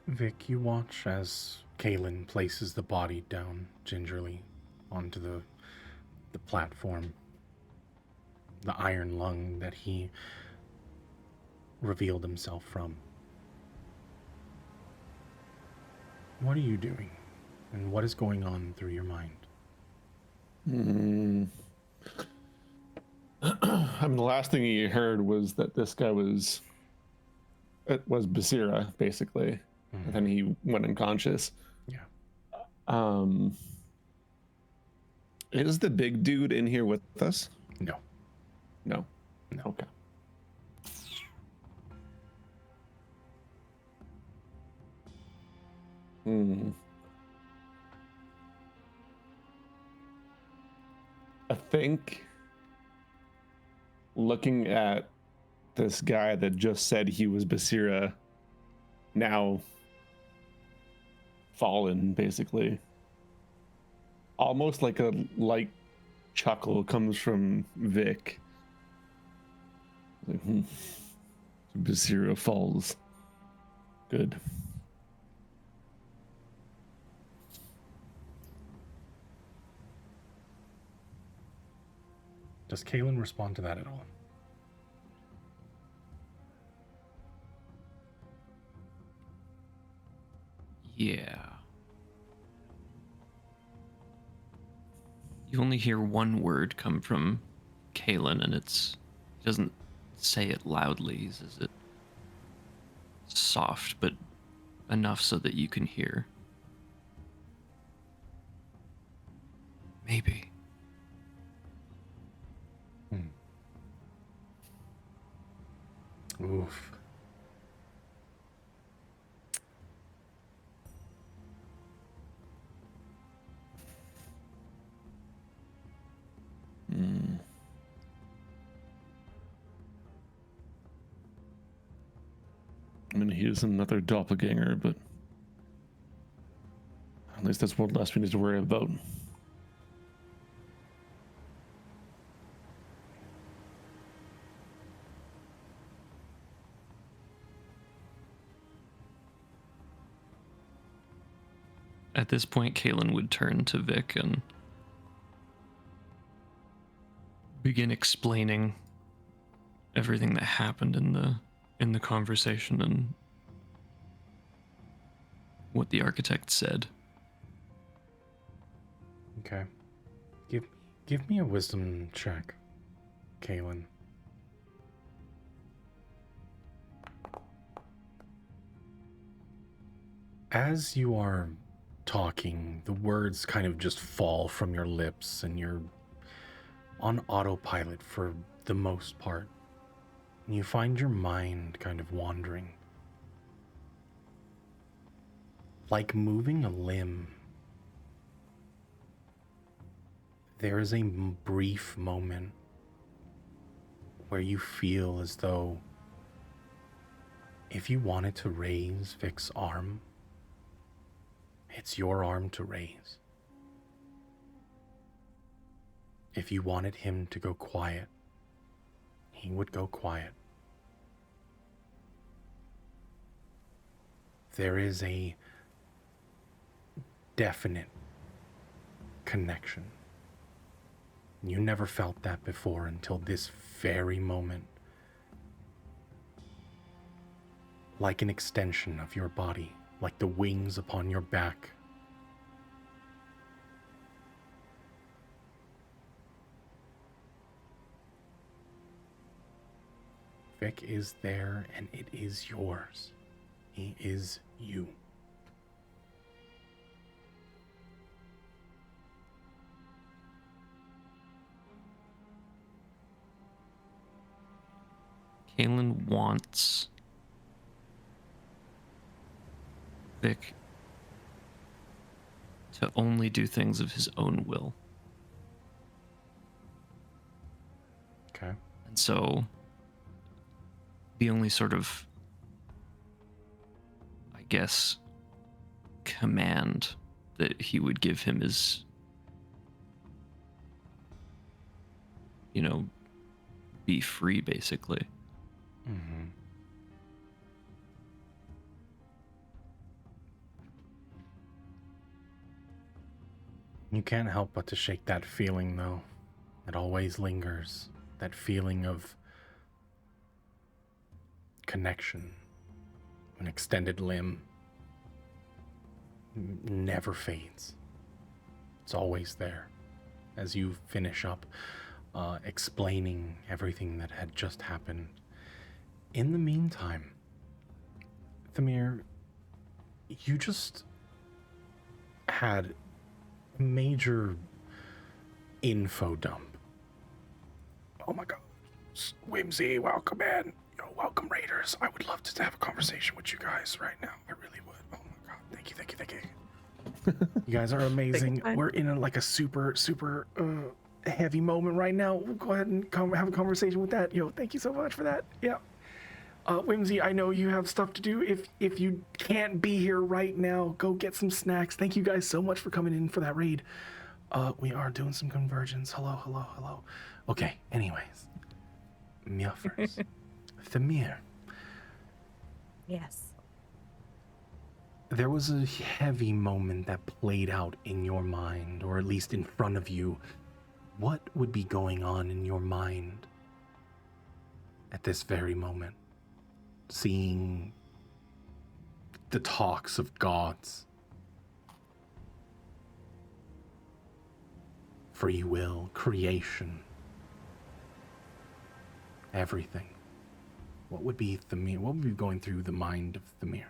Vic, you watch as Kaylin places the body down gingerly onto the platform. The iron lung that he revealed himself from. What are you doing? And what is going on through your mind? I mean, the last thing he heard was that this guy was Basira, basically. And then he went unconscious. Yeah. Is the big dude in here with us? No. No. No. Okay. I think looking at this guy that just said he was Basira, now fallen, basically, almost like a light chuckle comes from Vic. Like, Basira falls. Good. Does Kaylin respond to that at all? Yeah. You only hear one word come from Kaylin, and he doesn't say it loudly. He says it soft, but enough so that you can hear. Maybe. Oof. I mean, he is another doppelganger, but at least that's one less we need to worry about. At this point, Kaylin would turn to Vic and begin explaining everything that happened in the conversation and what the architect said. Okay. Give me a wisdom check, Kaylin. As you are talking, the words kind of just fall from your lips and you're on autopilot for the most part. You find your mind kind of wandering. Like moving a limb. There is a brief moment where you feel as though if you wanted to raise Vic's arm, it's your arm to raise. If you wanted him to go quiet, he would go quiet. There is a definite connection. You never felt that before until this very moment. Like an extension of your body, like the wings upon your back. Vic is there and it is yours. He is you. Kaylin wants Vic to only do things of his own will. Okay. And so the only sort of, I guess, command that he would give him is, you know, be free, basically. Mm-hmm. You can't help but to shake that feeling, though. It always lingers. That feeling of connection, an extended limb, never fades. It's always there. As you finish up explaining everything that had just happened. In the meantime, Thamir, you just had a major info dump. Oh my god. Whimsy, welcome in. Yo, welcome Raiders. I would love to have a conversation with you guys right now. I really would. Oh my god. Thank you, thank you, thank you. You guys are amazing. We're in a super heavy moment right now. We'll go ahead and have a conversation with that. Yo, thank you so much for that. Yeah. Whimsy, I know you have stuff to do. If you can't be here right now, go get some snacks. Thank you guys so much for coming in for that raid. We are doing some convergence. Hello. Okay, anyways. Mia first. Thamir, Yes. there was a heavy moment that played out in your mind, or at least in front of you. What would be going on in your mind at this very moment? Seeing the talks of gods, free will, creation, everything. What would be Thamir? What would be going through the mind of Thamir?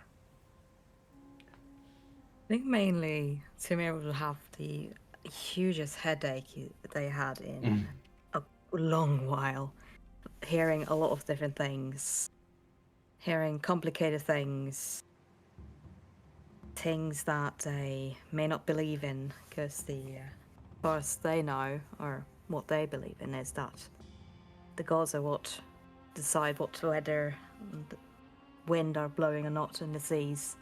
I think mainly Timir would have the hugest headache they had in a long while. Hearing a lot of different things, hearing complicated things, things that they may not believe in, because the far as they know, or what they believe in, is that the gods are what decide what weather and wind are blowing or not in the seas.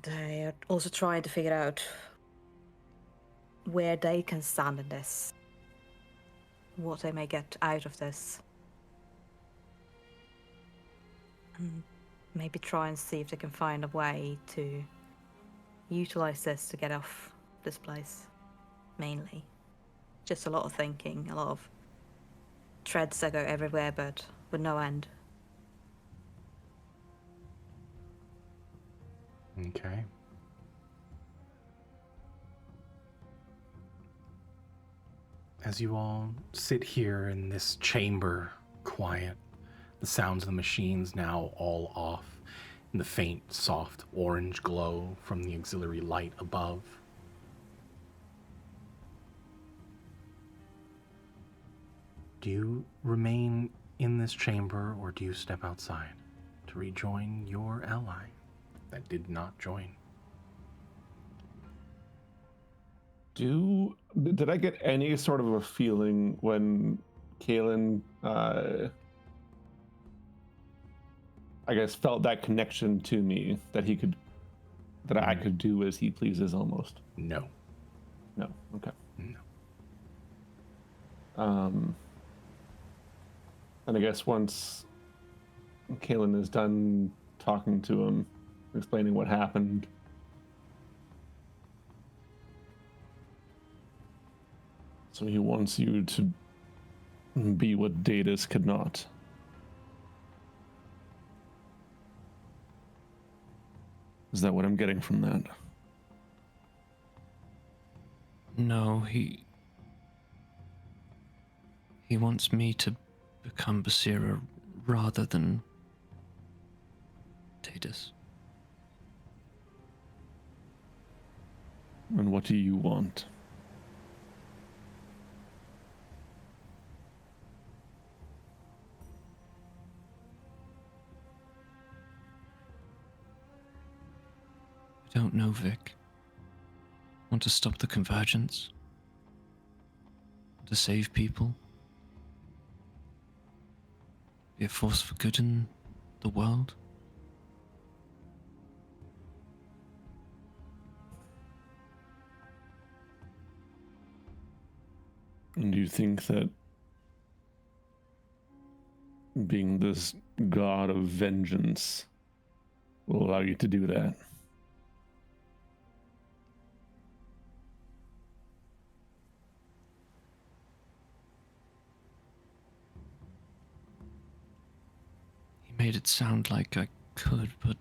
They are also trying to figure out where they can stand in this, what they may get out of this, and maybe try and see if they can find a way to utilize this to get off this place. Mainly just a lot of thinking, a lot of threads that go everywhere but with no end. Okay. as you all sit here in this chamber, quiet, the sounds of the machines now all off, and the faint, soft orange glow from the auxiliary light above. Do you remain in this chamber, or do you step outside to rejoin your ally that did not join? Did I get any sort of a feeling when Kalen, I guess, felt that connection to me that I could do as he pleases almost? No. No. Okay. No. And I guess once Kalen is done talking to him, explaining what happened, so he wants you to be what Datus could not. Is that what I'm getting from that? No, he wants me to become Basira rather than Datus. And what do you want? I don't know, Vic. Want to stop the convergence? To save people? Be a force for good in the world? And do you think that being this god of vengeance will allow you to do that? He made it sound like I could, but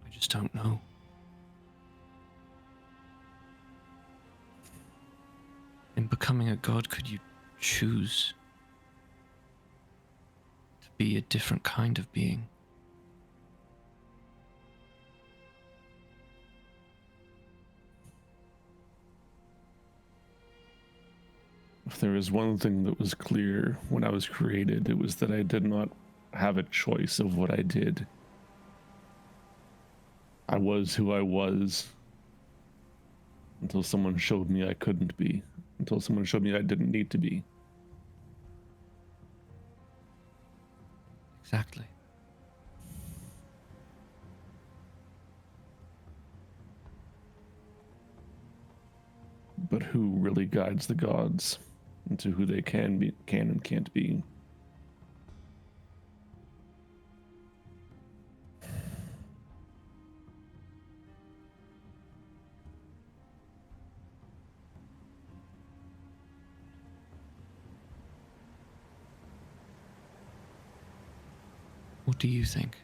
I just don't know. In becoming a god, could you choose to be a different kind of being? If there is one thing that was clear when I was created, it was that I did not have a choice of what I did. I was who I was until someone showed me I couldn't be, until someone showed me I didn't need to be. Exactly. But who really guides the gods into who they can and can't be? What do you think?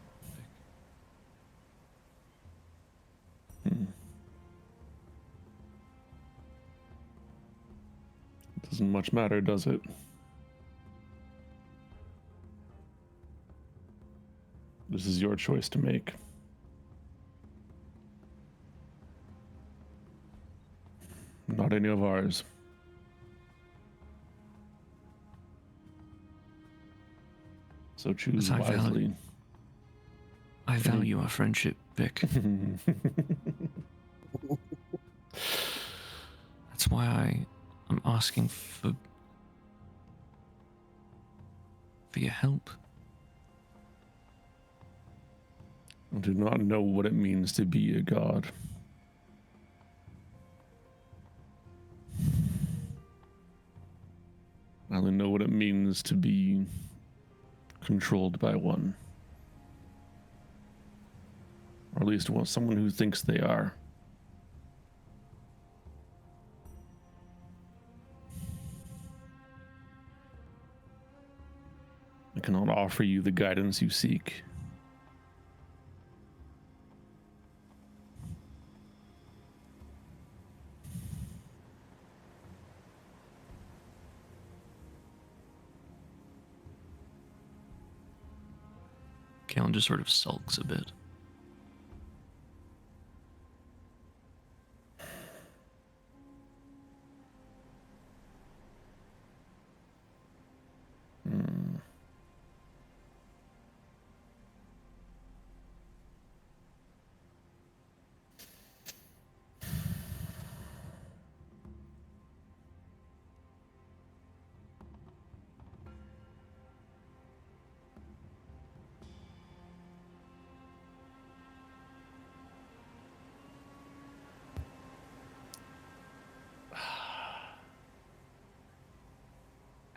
Doesn't much matter, does it? This is your choice to make. Not any of ours. So choose As wisely. I value our friendship, Vic. That's why I'm asking for your help. I do not know what it means to be a god. I only know what it means to be controlled by one. Or at least someone who thinks they are. I cannot offer you the guidance you seek. Kalen just sort of sulks a bit.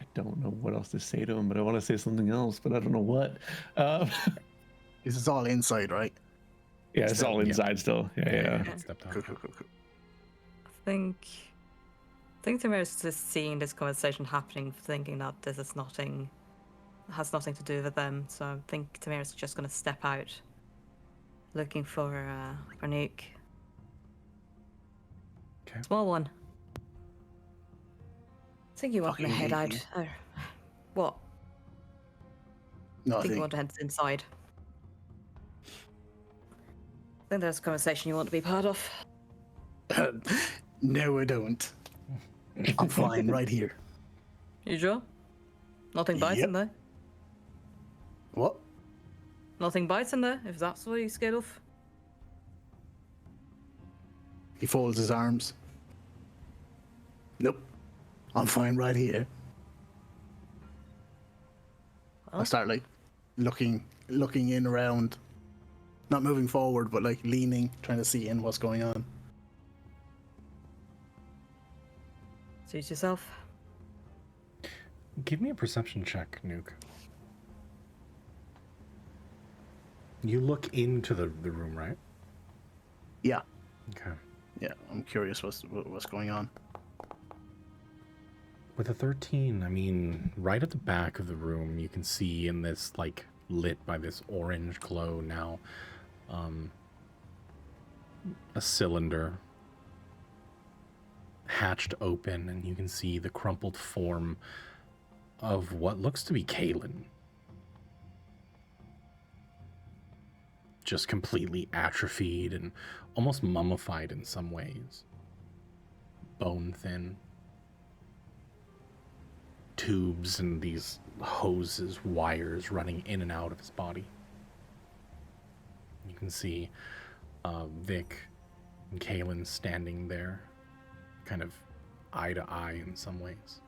I don't know what else to say to him, but I want to say something else, but I don't know what. This is all inside, right? Yeah, it's all inside still. Yeah. Stepped out. Cool. I think Tamiris is seeing this conversation happening, thinking that this is nothing, has nothing to do with them. So I think Tamiris is just gonna step out, looking for Nuke. Okay. Small one. I think you want to Fucking head hate out. you. What? I think you Nothing. want to head inside. I think there's a conversation you want to be part of. No, I don't. I'm fine right here. You sure? Nothing bites in Yep. there? What? Nothing bites in there, if that's what you're scared of? He folds his arms. Nope. I'm fine right here. I start like looking in around, not moving forward, but like leaning, trying to see in what's going on. Suit yourself. Give me a perception check, Nuke. You look into the room, right? Yeah, Okay. yeah. I'm curious what's going on. With a 13, I mean, right at the back of the room, you can see in this, like, lit by this orange glow now, a cylinder hatched open, and you can see the crumpled form of what looks to be Kalen. Just completely atrophied and almost mummified in some ways. Bone thin. Tubes and these hoses, wires running in and out of his body. You can see Vic and Kalen standing there, kind of eye to eye in some ways.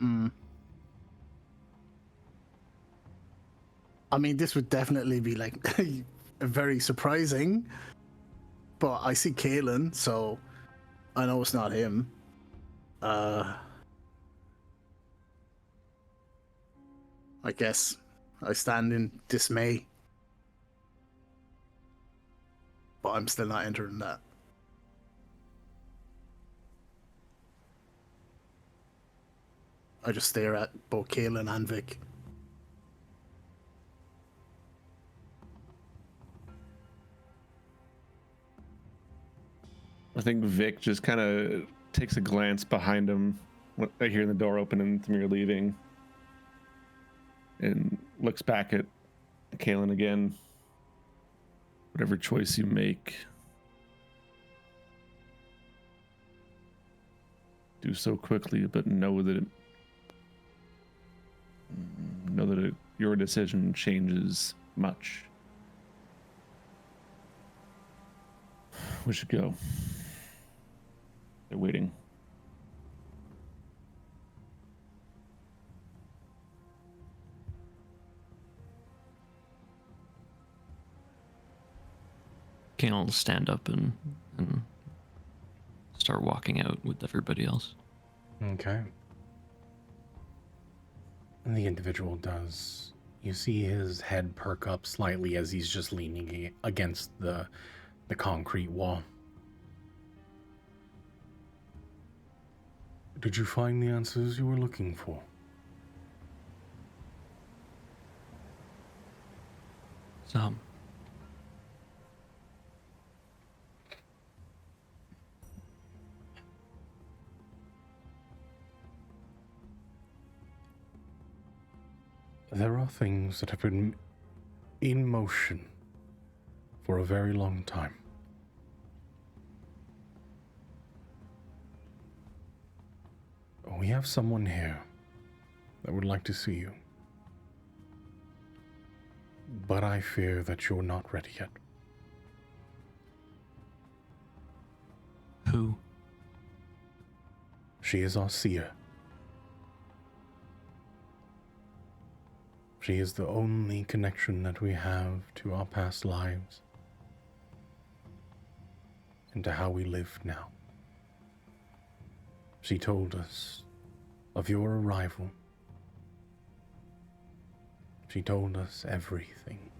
I mean, this would definitely be like very surprising, but I see Kalen, so I know it's not him. I guess I stand in dismay, but I'm still not entering that. I just stare at both Kalen and Vic. I think Vic just kind of takes a glance behind him, hearing the door open and Thamir leaving, and looks back at Kalen again. Whatever choice you make, do so quickly, but know that your decision changes much. We should go. They're waiting. Kalen will stand up and start walking out with everybody else. Okay. And the individual does. You see his head perk up slightly as he's just leaning against the concrete wall. Did you find the answers you were looking for? Some. There are things that have been in motion for a very long time. We have someone here that would like to see you. But I fear that you're not ready yet. Who? She is our seer. She is the only connection that we have to our past lives and to how we live now. She told us of your arrival. She told us everything.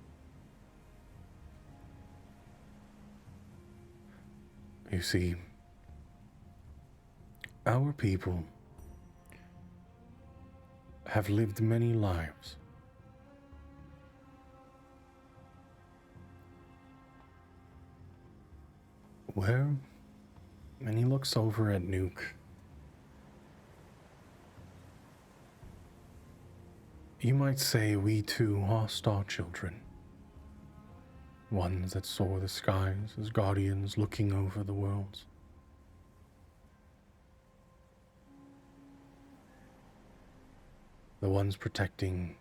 You see, our people have lived many lives. Where, and he looks over at Nuke. You might say we too are star children. Ones that saw the skies as guardians looking over the worlds. The ones protecting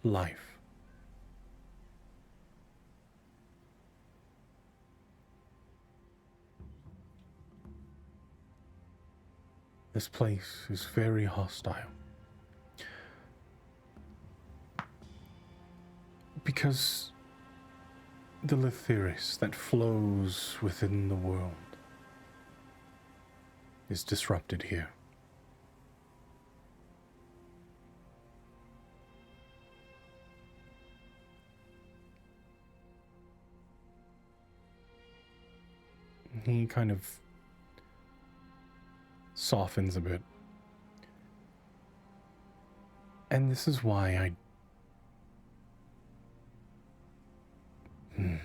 life. This place is very hostile. Because the Lethyris that flows within the world is disrupted here. He kind of softens a bit. And this is why and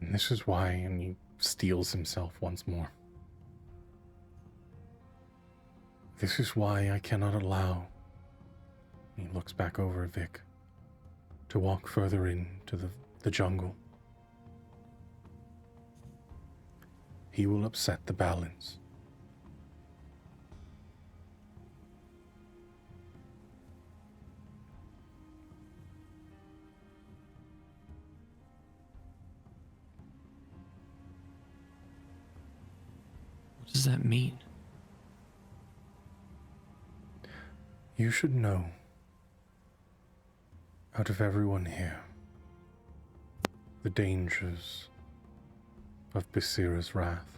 this is why, and he steels himself once more. This is why I cannot allow, he looks back over at Vic, to walk further into the jungle. He will upset the balance. What does that mean? You should know, out of everyone here, the dangers of Basira's wrath.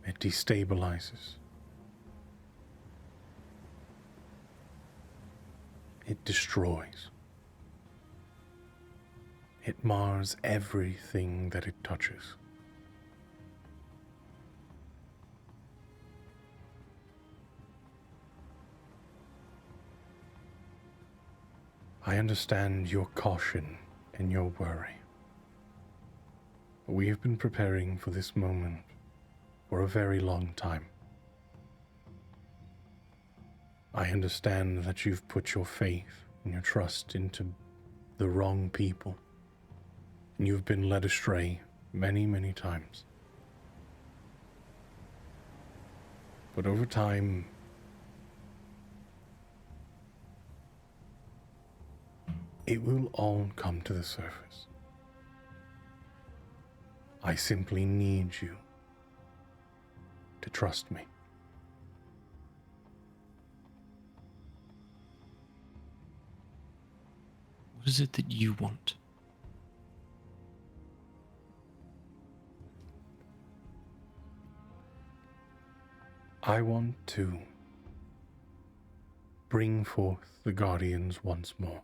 It destabilizes. It destroys. It mars everything that it touches. I understand your caution and your worry. We have been preparing for this moment for a very long time. I understand that you've put your faith and your trust into the wrong people, and you've been led astray many, many times. But over time, it will all come to the surface. I simply need you to trust me. What is it that you want? I want to bring forth the Guardians once more.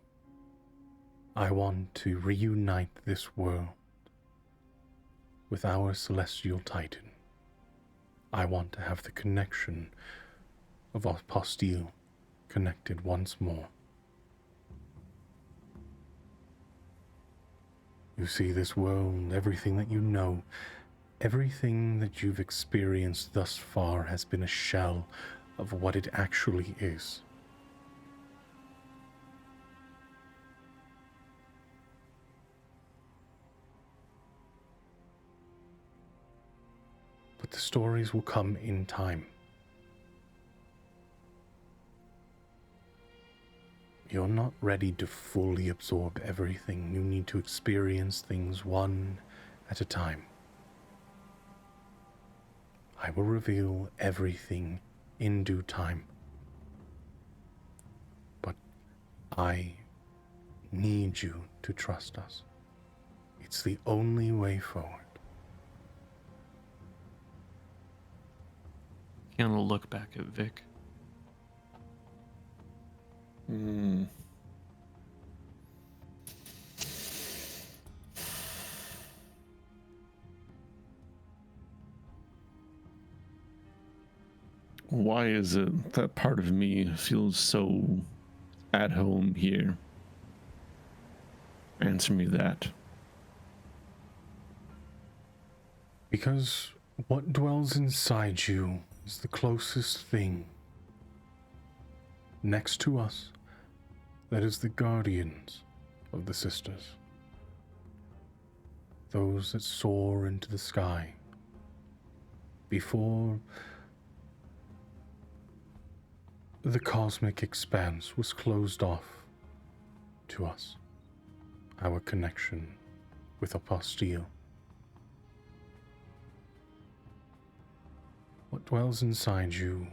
I want to reunite this world with our celestial titan. I want to have the connection of Apostille connected once more. You see, this world, everything that you know, Everything that you've experienced thus far has been a shell of what it actually is. But the stories will come in time. You're not ready to fully absorb everything. You need to experience things one at a time. I will reveal everything in due time. But I need you to trust us. It's the only way forward. Gonna look back at Vic. Why is it that part of me feels so at home here? Answer me that. Because what dwells inside you is the closest thing next to us that is the guardians of the sisters. Those that soar into the sky before the cosmic expanse was closed off to us. Our connection with Apostille. What dwells inside you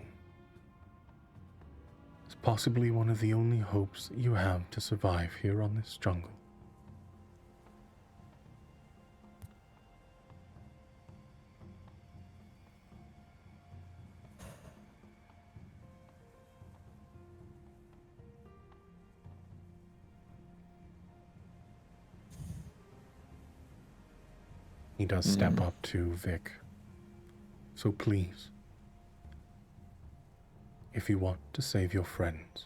is possibly one of the only hopes that you have to survive here on this jungle. He does step up to Vic. So please, if you want to save your friends,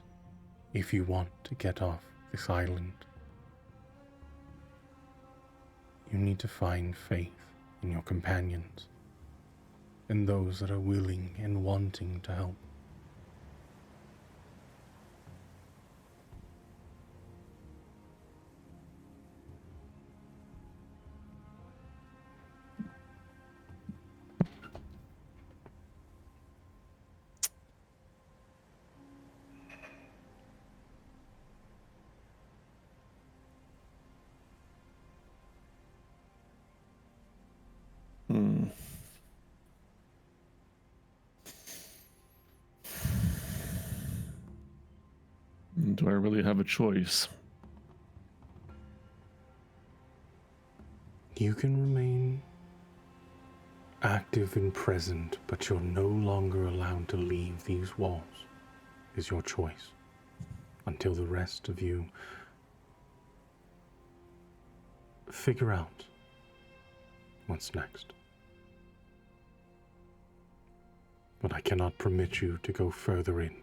if you want to get off this island, you need to find faith in your companions and those that are willing and wanting to help. Do I really have a choice? You can remain active and present, but you're no longer allowed to leave these walls, is your choice, until the rest of you figure out what's next. But I cannot permit you to go further in.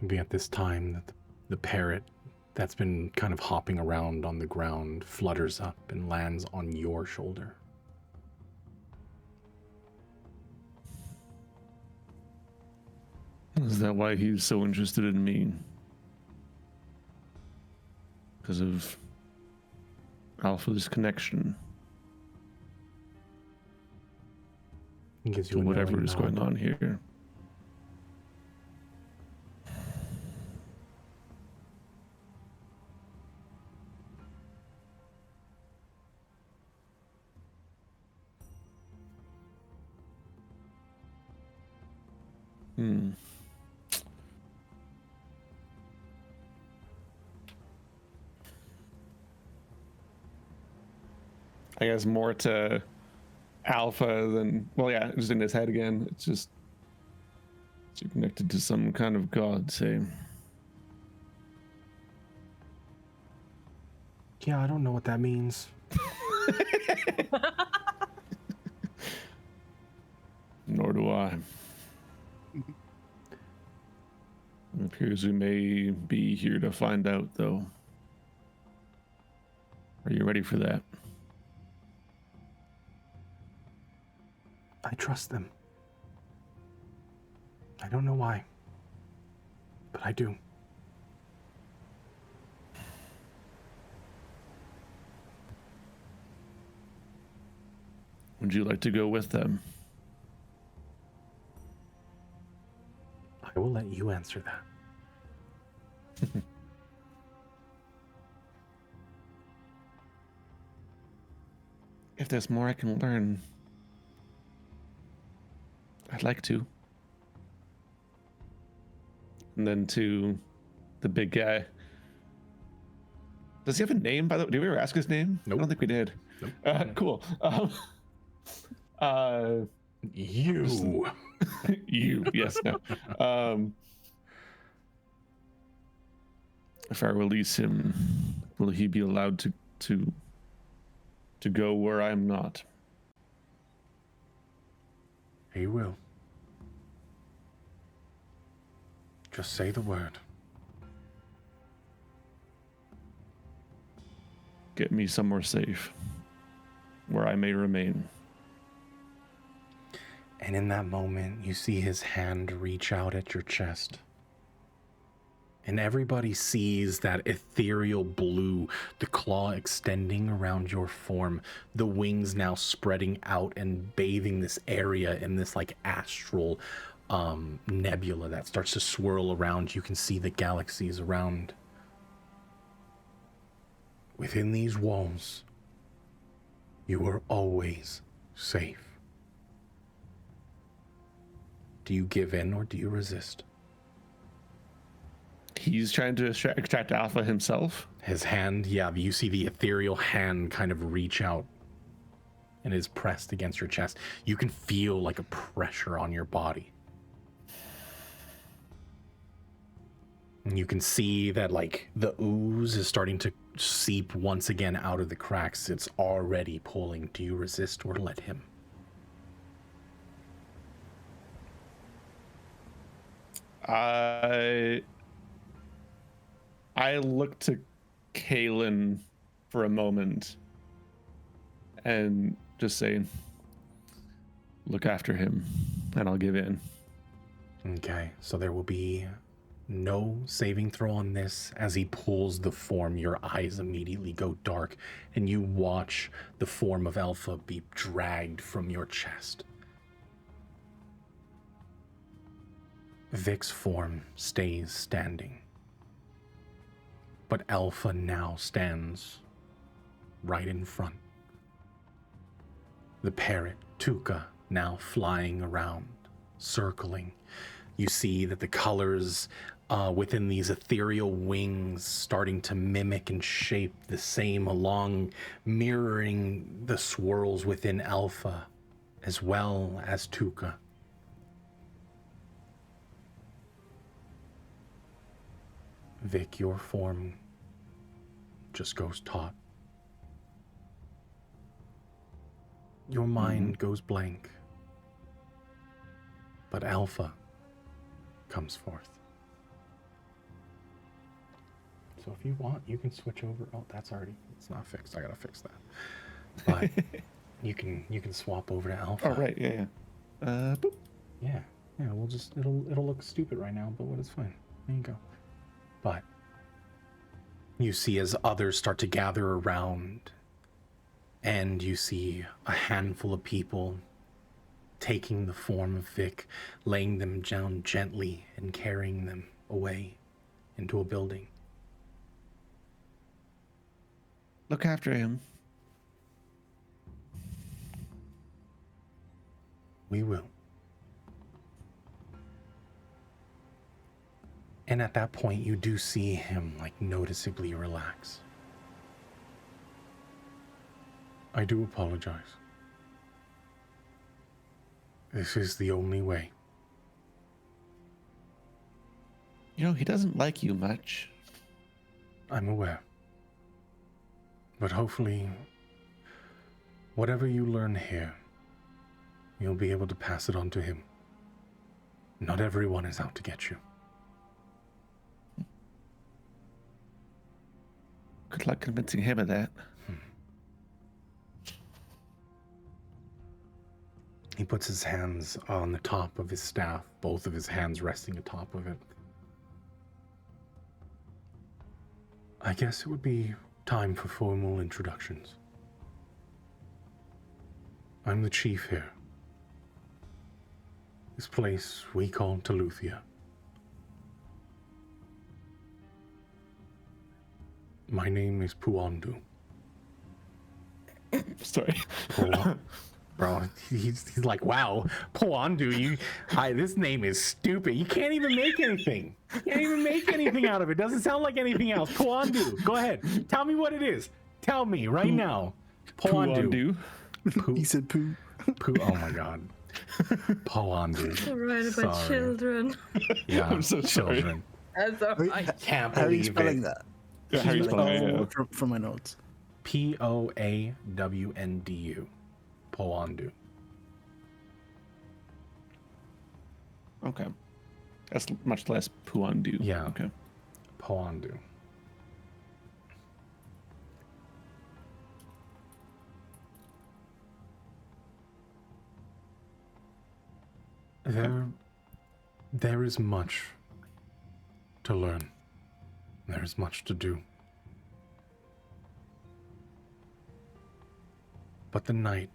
Maybe at this time that the parrot that's been kind of hopping around on the ground flutters up and lands on your shoulder. Is that why he's so interested in me? Because of Alpha's connection He gives you to a whatever knowing is nod. going on here. I guess more to Alpha than, well, yeah, just in his head again. It's just, you're connected to some kind of god, say. Yeah, I don't know what that means. do I. It appears we may be here to find out, though. Are you ready for that? I trust them. I don't know why, but I do. Would you like to go with them? I will let you answer that. If there's more I can learn, I'd like to. And then to the big guy. Does he have a name, by the way? Did we ever ask his name? Nope. I don't think we did. Nope. Cool. You. You, yes, no. If I release him, will he be allowed to go where I'm not? He will. Just say the word. Get me somewhere safe, where I may remain. And in that moment, you see his hand reach out at your chest. And everybody sees that ethereal blue, the claw extending around your form, the wings now spreading out and bathing this area in this like astral nebula that starts to swirl around. You can see the galaxies around. Within these walls, you are always safe. Do you give in or do you resist? He's trying to extract alpha himself. His hand, yeah, you see the ethereal hand kind of reach out and is pressed against your chest. You can feel like a pressure on your body. And you can see that like the ooze is starting to seep once again out of the cracks. It's already pulling. Do you resist or let him? I look to Kalen for a moment and just say, look after him, and I'll give in. Okay, so there will be no saving throw on this. As he pulls the form, your eyes immediately go dark, and you watch the form of Alpha be dragged from your chest. Vic's form stays standing, but Alpha now stands right in front. The parrot, Tuca, now flying around, circling. You see that the colors within these ethereal wings starting to mimic and shape the same along, mirroring the swirls within Alpha as well as Tuca. Vic, your form just goes taut. Your mind goes blank. But Alpha comes forth. So if you want, you can switch over. Oh, it's not fixed. I gotta fix that. But you can swap over to Alpha. Oh, right, yeah. Boop. Yeah, it'll look stupid right now, but it's fine. There you go. But you see as others start to gather around, and you see a handful of people taking the form of Vic, laying them down gently and carrying them away into a building. Look after him. We will. And at that point, you do see him like noticeably relax. I do apologize. This is the only way. You know, he doesn't like you much. I'm aware. But hopefully, whatever you learn here you'll be able to pass it on to him. Not everyone is out to get you. Good luck convincing him of that. He puts his hands on the top of his staff, both of his hands resting atop of it. I guess it would be time for formal introductions. I'm the chief here. This place we call Teluthia. My name is Puandu. Sorry. Bro, he's like, wow, Puandu, this name is stupid. You can't even make anything. You can't even make anything out of it. Doesn't sound like anything else. Puandu, go ahead. Tell me what it is. Tell me right now. Puandu. He said poo. Poo. Oh my god. Puandu. You're right about Sorry. children. Yeah, I'm so sorry. children. That's all Wait, right. Can't How are you believe spelling it. that? Yeah, how are you spelling it? From my notes. Poawndu. Puandu. Okay. That's much less Puandu. Yeah. Okay. Puandu. There is much to learn. There is much to do. But the night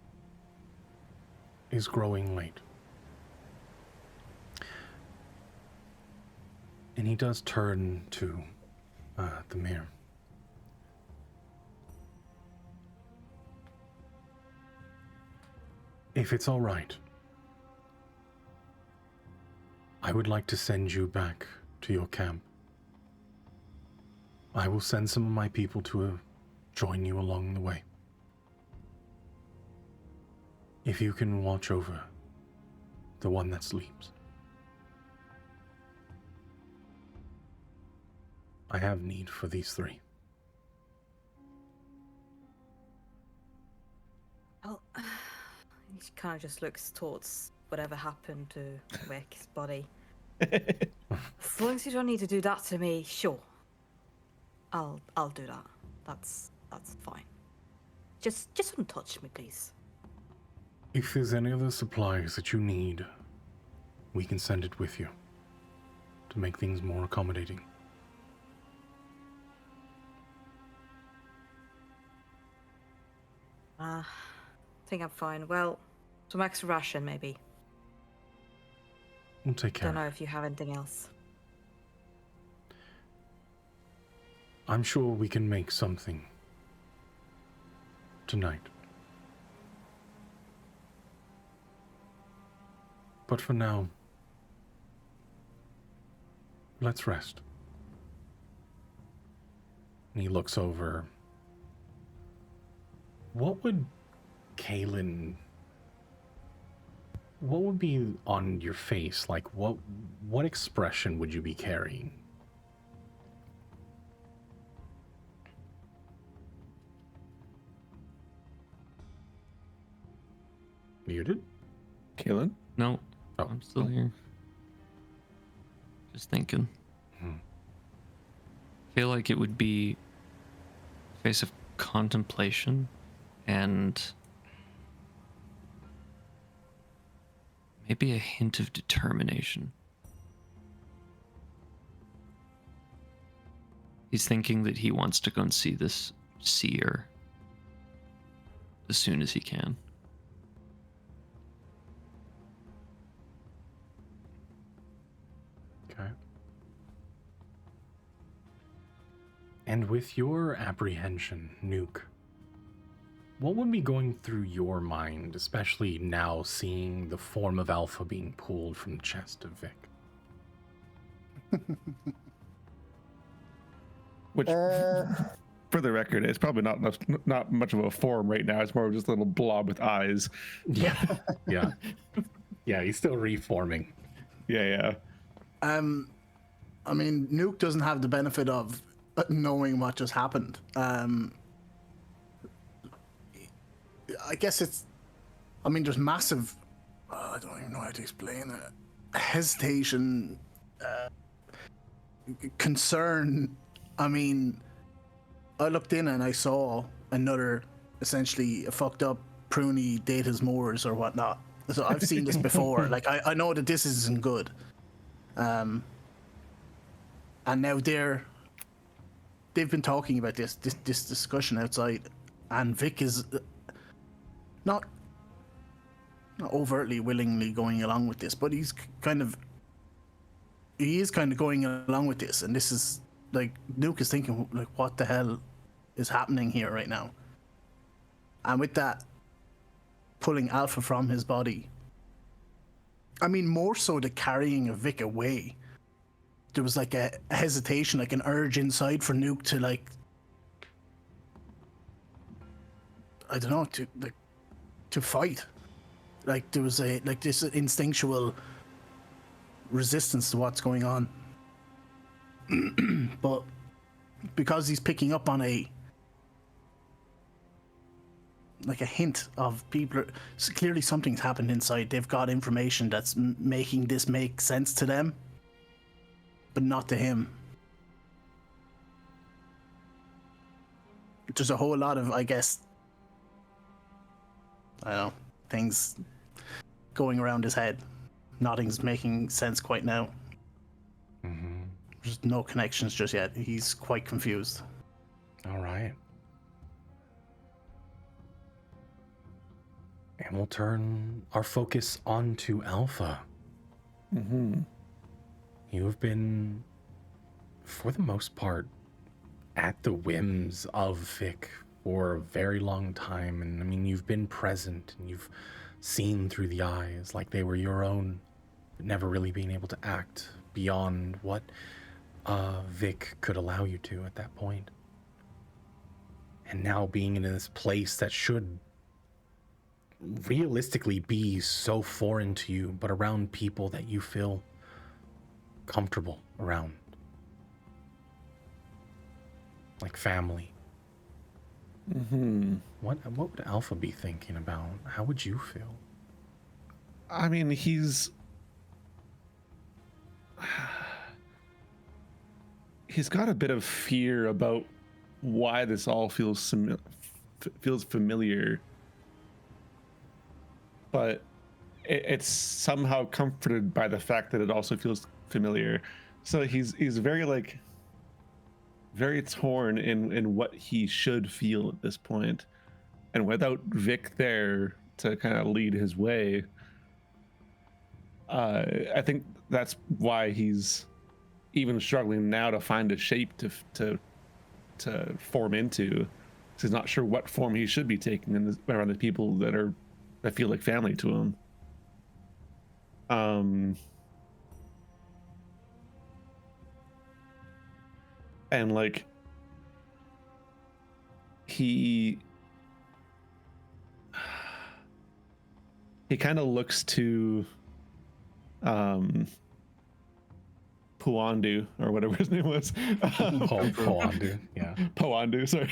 is growing late. And he does turn to the mayor. If it's all right, I would like to send you back to your camp. I will send some of my people to join you along the way. If you can watch over the one that sleeps. I have need for these three. Oh, he kind of just looks towards whatever happened to Rick's body. As long as you don't need to do that to me, sure. I'll do that. That's fine. Just don't touch me, please. If there's any other supplies that you need, we can send it with you to make things more accommodating. I think I'm fine. Well, some extra ration maybe. We'll take care Don't of know it. if you have anything else. I'm sure we can make something tonight. But for now, let's rest. And he looks over. What would Kaylin... What would be on your face? Like, what expression would you be carrying? Muted? Kaylin? No, Oh. I'm still here. Just thinking. Hmm. Feel like it would be a face of contemplation and maybe a hint of determination. He's thinking that he wants to go and see this seer as soon as he can. Okay. And with your apprehension, Nuke, what would be going through your mind, especially now seeing the form of Alpha being pulled from the chest of Vic? Which, for the record, it's probably not much of a form right now. It's more of just a little blob with eyes. Yeah. Yeah. Yeah, he's still reforming. Yeah. I mean, Nuke doesn't have the benefit of knowing what just happened. I guess it's. I mean, there's massive I don't even know how to explain it. Hesitation, concern. I mean, I looked in and I saw another, essentially a fucked up pruny Data's Moors or whatnot. So I've seen this before. Like I know that this isn't good. And now they've been talking about this discussion outside, and Vic is not overtly willingly going along with this, but he is kind of going along with this, and this is like Nuke is thinking like, what the hell is happening here right now? And with that, pulling Alpha from his body, I mean, more so the carrying of Vic away, there was like a hesitation, like an urge inside for Nuke to like, I don't know, to fight. Like there was this instinctual resistance to what's going on. But because he's picking up on a hint of people, clearly something's happened inside. They've got information that's making this make sense to them, but not to him. There's a whole lot of, I guess, I don't know, things going around his head. Nothing's making sense quite now. Mm-hmm. There's no connections just yet. He's quite confused. All right. And we'll turn our focus onto Alpha. Mm-hmm. You have been, for the most part, at the whims of Vic for a very long time. And I mean, you've been present and you've seen through the eyes like they were your own, but never really being able to act beyond what Vic could allow you to at that point. And now being in this place that should realistically be so foreign to you, but around people that you feel comfortable around. Like family. Mm-hmm. What would Alpha be thinking about? How would you feel? I mean, he's got a bit of fear about why this all feels familiar, but it's somehow comforted by the fact that it also feels familiar. So he's very torn in what he should feel at this point, and without Vic there to kind of lead his way, I think that's why he's even struggling now to find a shape to form into. He's not sure what form he should be taking around the people that feel like family to him. And like he kind of looks to Puandu or whatever his name was. Poandu, yeah. Poandu, sorry.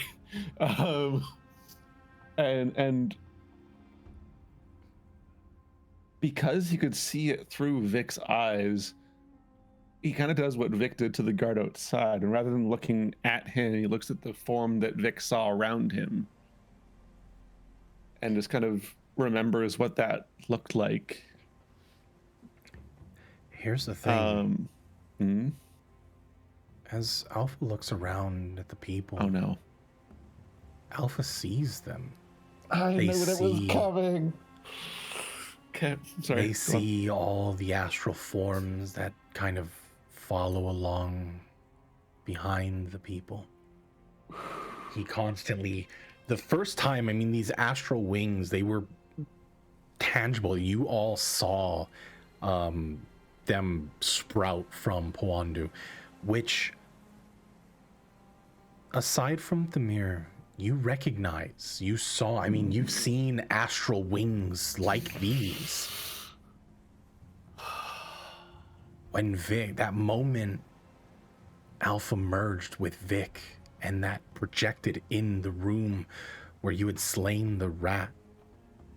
And because he could see it through Vic's eyes, he kind of does what Vic did to the guard outside, and rather than looking at him, he looks at the form that Vic saw around him and just kind of remembers what that looked like. Here's the thing. As Alpha looks around at the people, oh no, Alpha sees them. I knew that was coming. Okay, sorry. They see all the astral forms that kind of follow along behind the people. He constantly, the first time, I mean, these astral wings, they were tangible. You all saw them sprout from Poandu, which, aside from the mirror, you recognize, you saw, I mean, you've seen astral wings like these. When Vic, that moment Alpha merged with Vic and that projected in the room where you had slain the rat,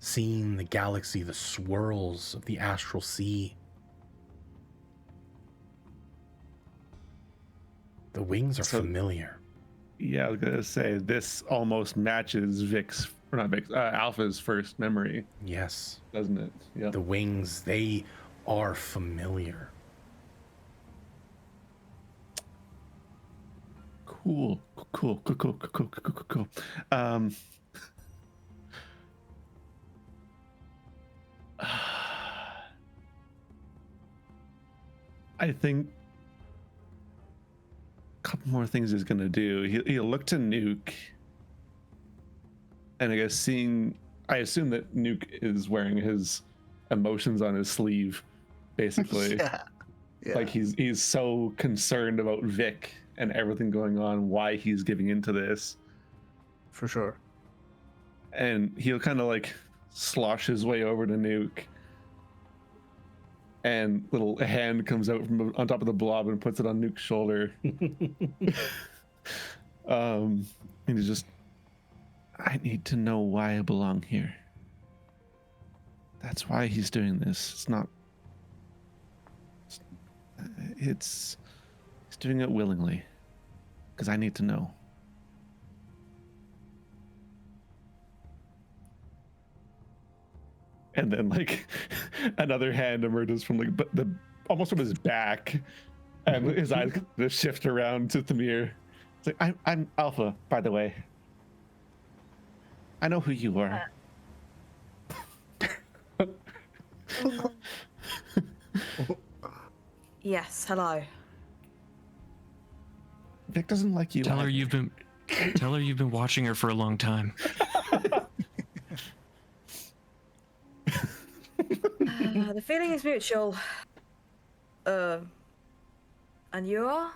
seeing the galaxy, the swirls of the astral sea. The wings are familiar. Yeah, I was gonna say this almost matches Alpha's first memory. Yes. Doesn't it? Yeah. The wings, they are familiar. Cool. I think a couple more things he's gonna do. He'll look to Nuke, and I assume that Nuke is wearing his emotions on his sleeve, basically. Yeah. Like he's so concerned about Vic and everything going on, why he's giving into this. For sure. And he'll kind of like slosh his way over to Nuke, and a hand comes out from on top of the blob and puts it on Nuke's shoulder. And he's just, I need to know why I belong here. That's why he's doing this. He's doing it willingly, because I need to know. And then like another hand emerges from like almost from his back, and his eyes just shift around to Thamir. It's like, I'm Alpha, by the way. I know who you are. Yes, hello. Vic doesn't like you. Tell her you've been watching her for a long time. The feeling is mutual. And you are?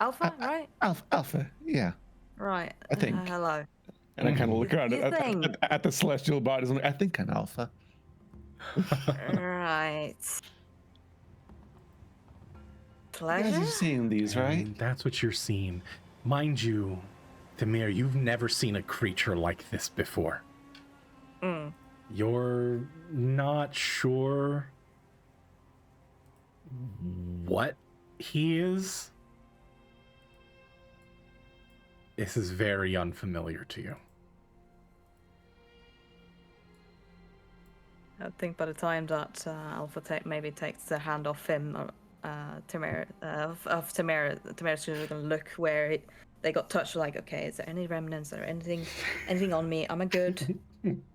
Alpha, right? Alpha, yeah. Right. I think. Hello. And I kind of look around You think? at the celestial bodies. I'm like, I think I'm Alpha. Right. You guys Pleasure? have seen these, right? And that's what you're seeing. Mind you, Thamir, you've never seen a creature like this before. You're not sure what he is. This is very unfamiliar to you. I think by the time that Alpha maybe takes the hand off him, Tamara, Tamara's going to look where they got touched. Like, okay, is there any remnants or anything on me? Am I good?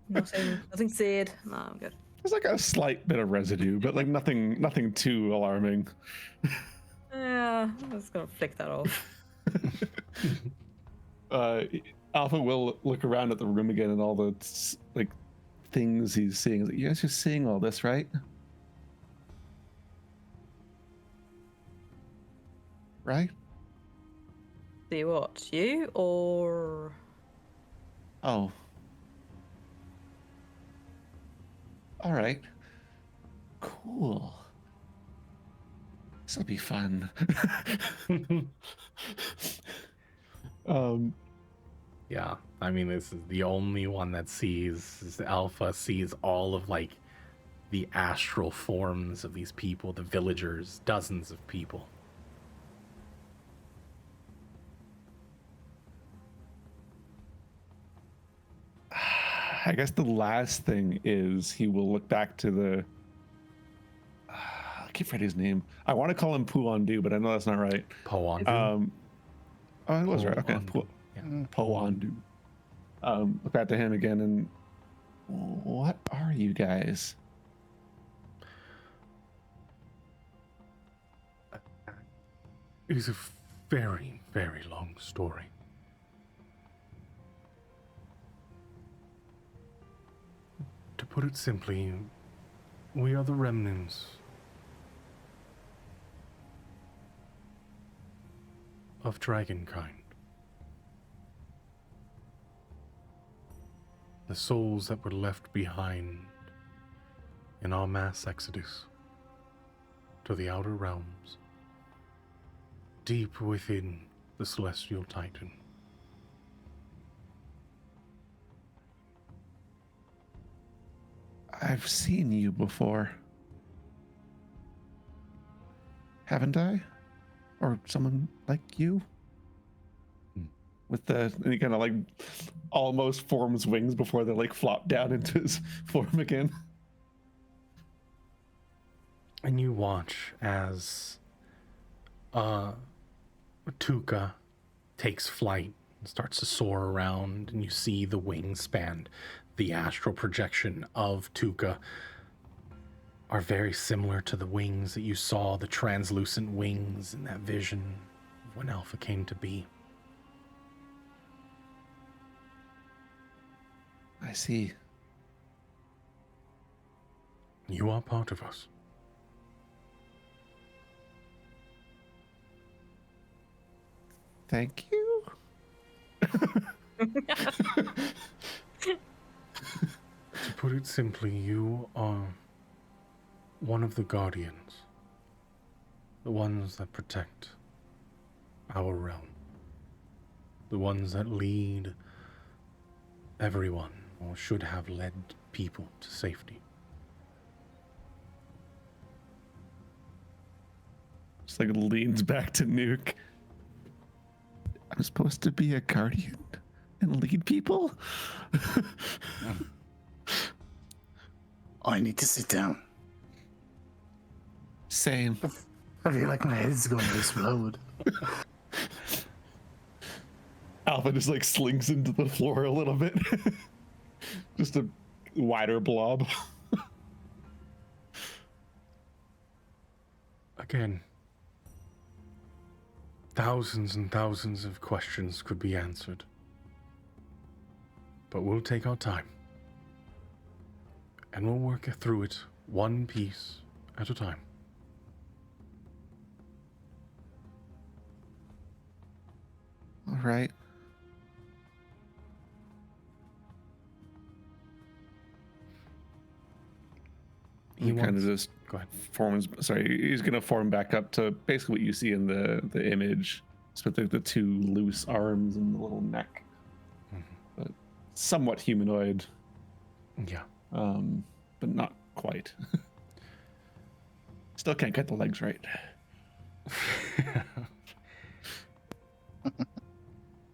Nothing seared. No, I'm good. There's like a slight bit of residue, but like nothing too alarming. Yeah, I'm just gonna flick that off. Alpha will look around at the room again and all the like things he's seeing. He's like, you guys are seeing all this, right? Right? See what? You or? Oh. All right. Cool. This'll be fun. Yeah, I mean, this is the only one that sees Alpha, sees all of like the astral forms of these people, the villagers, dozens of people. I guess the last thing is he will look back to the. I keep forgetting his name. I want to call him Puandu, but I know that's not right. Poandu. Oh, it was right. Okay, Puandu. Look back to him again, and what are you guys? It's a very, very long story. To put it simply, we are the remnants of Dragonkind. The souls that were left behind in our mass exodus to the outer realms, deep within the celestial titan. I've seen you before. Haven't I? Or someone like you? With the, and he kind of like almost forms wings before they like flop down into his form again. And you watch as Tuca takes flight and starts to soar around, and you see the wingspan, the astral projection of Tuca are very similar to the wings that you saw, the translucent wings in that vision of when Alpha came to be. I see. You are part of us. Thank you. To put it simply, you are one of the guardians. The ones that protect our realm. The ones that lead everyone, or should have led people, to safety. Just like leans back to Nuke. I'm supposed to be a guardian and lead people? I need to sit down. Same. I feel like my head's going to explode. Alpha just like slinks into the floor a little bit. Just a wider blob. Again, thousands and thousands of questions could be answered. But we'll take our time. And we'll work through it one piece at a time. All right. He kind of just Go ahead. forms. Sorry, he's gonna form back up to basically what you see in the image, just with the two loose arms and the little neck, but somewhat humanoid. Yeah. But not quite. Still can't get the legs right.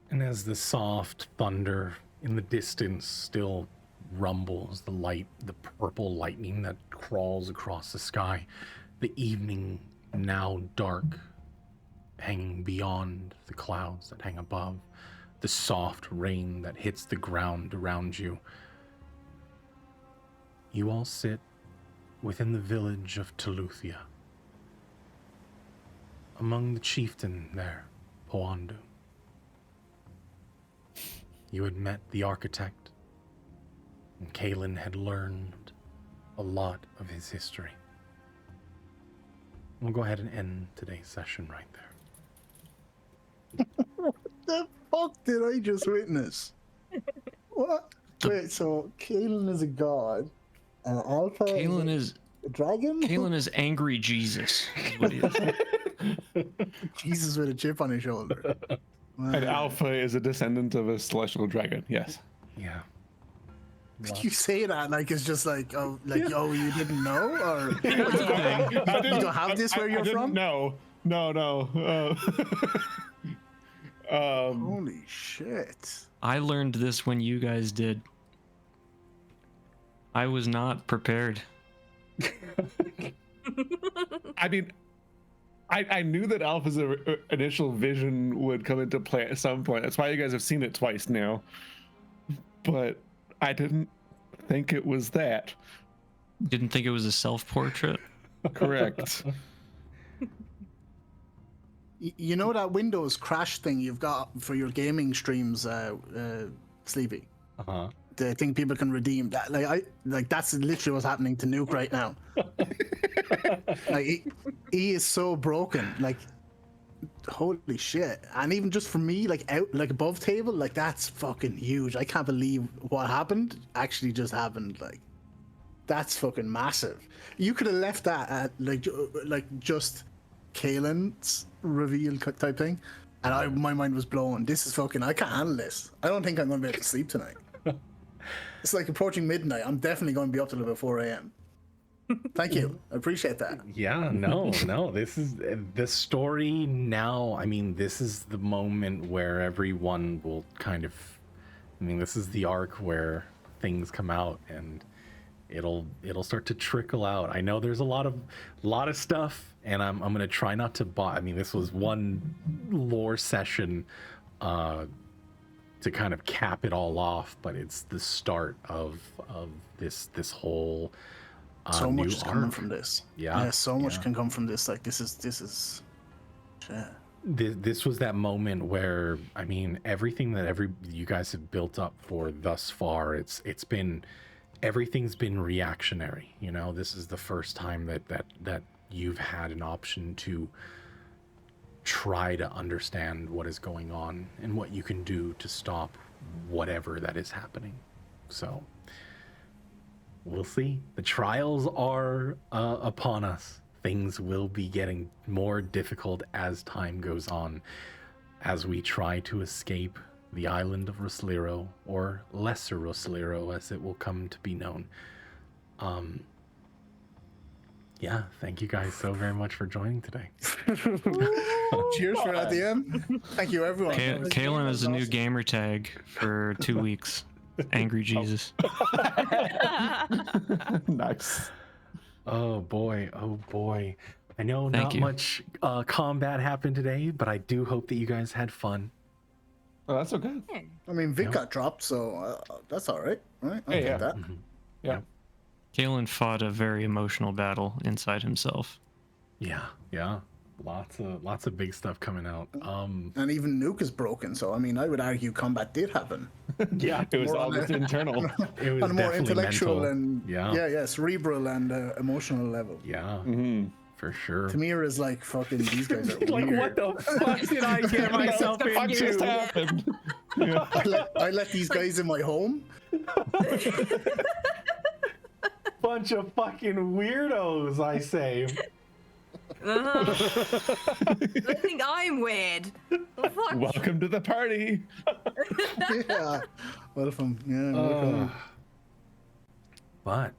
And as the soft thunder in the distance still rumbles, the purple lightning that crawls across the sky, the evening now dark, hanging beyond the clouds that hang above, the soft rain that hits the ground around you. You all sit within the village of Teluthia, among the chieftain there, Poandu. You had met the architect, and Kalen had learned a lot of his history. We'll go ahead and end today's session right there. What the fuck did I just witness? What? Wait, so Kalen is a god, and Alpha Kalen is a dragon? Kalen is angry Jesus. Is what he is. Jesus with a chip on his shoulder. And Alpha is a descendant of a celestial dragon. Yes. Yeah. You say that like it's just like oh you didn't know, or you don't have this where you're from? No. Holy shit! I learned this when you guys did. I was not prepared. I mean, I knew that Alpha's initial vision would come into play at some point. That's why you guys have seen it twice now. But I didn't think it was that. Didn't think it was a self-portrait. Correct. You know that Windows crash thing you've got for your gaming streams, Sleepy? Uh-huh. The thing people can redeem. That that's literally what's happening to Nuke right now. Like he is so broken. Like holy shit. And even just for me, like out like above table, like that's fucking huge. I can't believe what happened actually just happened. Like that's fucking massive. You could have left that at like just Kalen's reveal type thing, and my mind was blown. This is fucking. I can't handle this. I don't think I'm gonna be able to sleep tonight. It's like approaching midnight. I'm definitely going to be up till about 4 a.m. Thank you. I appreciate that. Yeah, no. This is the story now. I mean, this is the moment where everyone will kind of. I mean, this is the arc where things come out, and it'll start to trickle out. I know there's a lot of stuff, and I'm gonna try not to. I mean, this was one lore session, to kind of cap it all off, but it's the start of this whole. So much is coming arc. from this. Yeah, so much yeah. can come from this. Like this is. Yeah. This was that moment where, I mean, everything that you guys have built up for thus far, everything's been reactionary. You know, this is the first time that you've had an option to try to understand what is going on and what you can do to stop whatever that is happening. So we'll see. The trials are upon us. Things will be getting more difficult as time goes on, as we try to escape the island of Rosliro, or Lesser Rosliro as it will come to be known. Yeah, thank you guys so very much for joining today. Cheers for that, DM. Thank you, everyone. Kalen is a new gamer tag for 2 weeks. Angry Jesus. Nice. Oh boy. I know Thank not you. much combat happened today, but I do hope that you guys had fun. Oh, that's okay. I mean, Vic got dropped, so that's all right. Right? I'll take that. Yeah. Kalen fought a very emotional battle inside himself. Yeah. Lots of big stuff coming out. And even Nuke is broken, so I mean, I would argue combat did happen. Yeah, It was More all on just a- internal. it was On a more definitely intellectual mental. and yeah, cerebral and emotional level. yeah, for sure. Tamir is like fucking. These guys are Like, weird. what the fuck did I get myself What just into? happened? I let these guys in my home. Bunch of fucking weirdos, I say. I think I'm weird. The fuck? Welcome to the party. Yeah. Welcome. Yeah. Welcome. But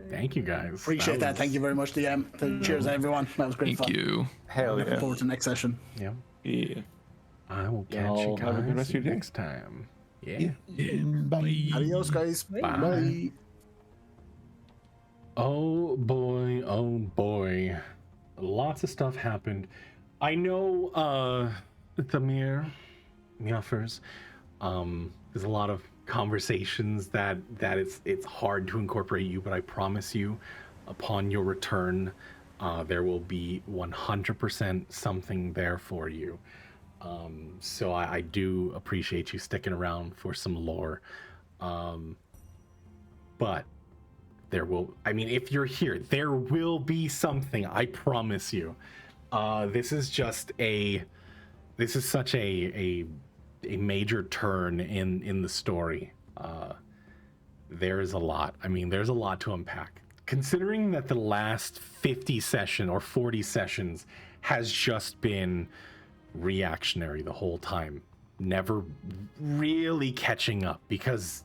thank you guys. Appreciate that. Thank you very much, DM. Cheers, everyone. That was great Thank fun. you. Hell Looking yeah. forward to next session. Yeah, Yeah. I will catch Y'all you have a good guys rest of your day. next time. Yeah. Bye. Adios, guys. Bye. Bye. Oh boy. Lots of stuff happened. I know Thamir Miaffers, there's a lot of conversations that it's hard to incorporate you, but I promise you, upon your return, there will be 100% something there for you. So I do appreciate you sticking around for some lore. But there will, I mean, if you're here, there will be something, I promise you. This is such a major turn in the story. There is a lot. I mean, there's a lot to unpack. Considering that the last 50 session or 40 sessions has just been reactionary the whole time, never really catching up, because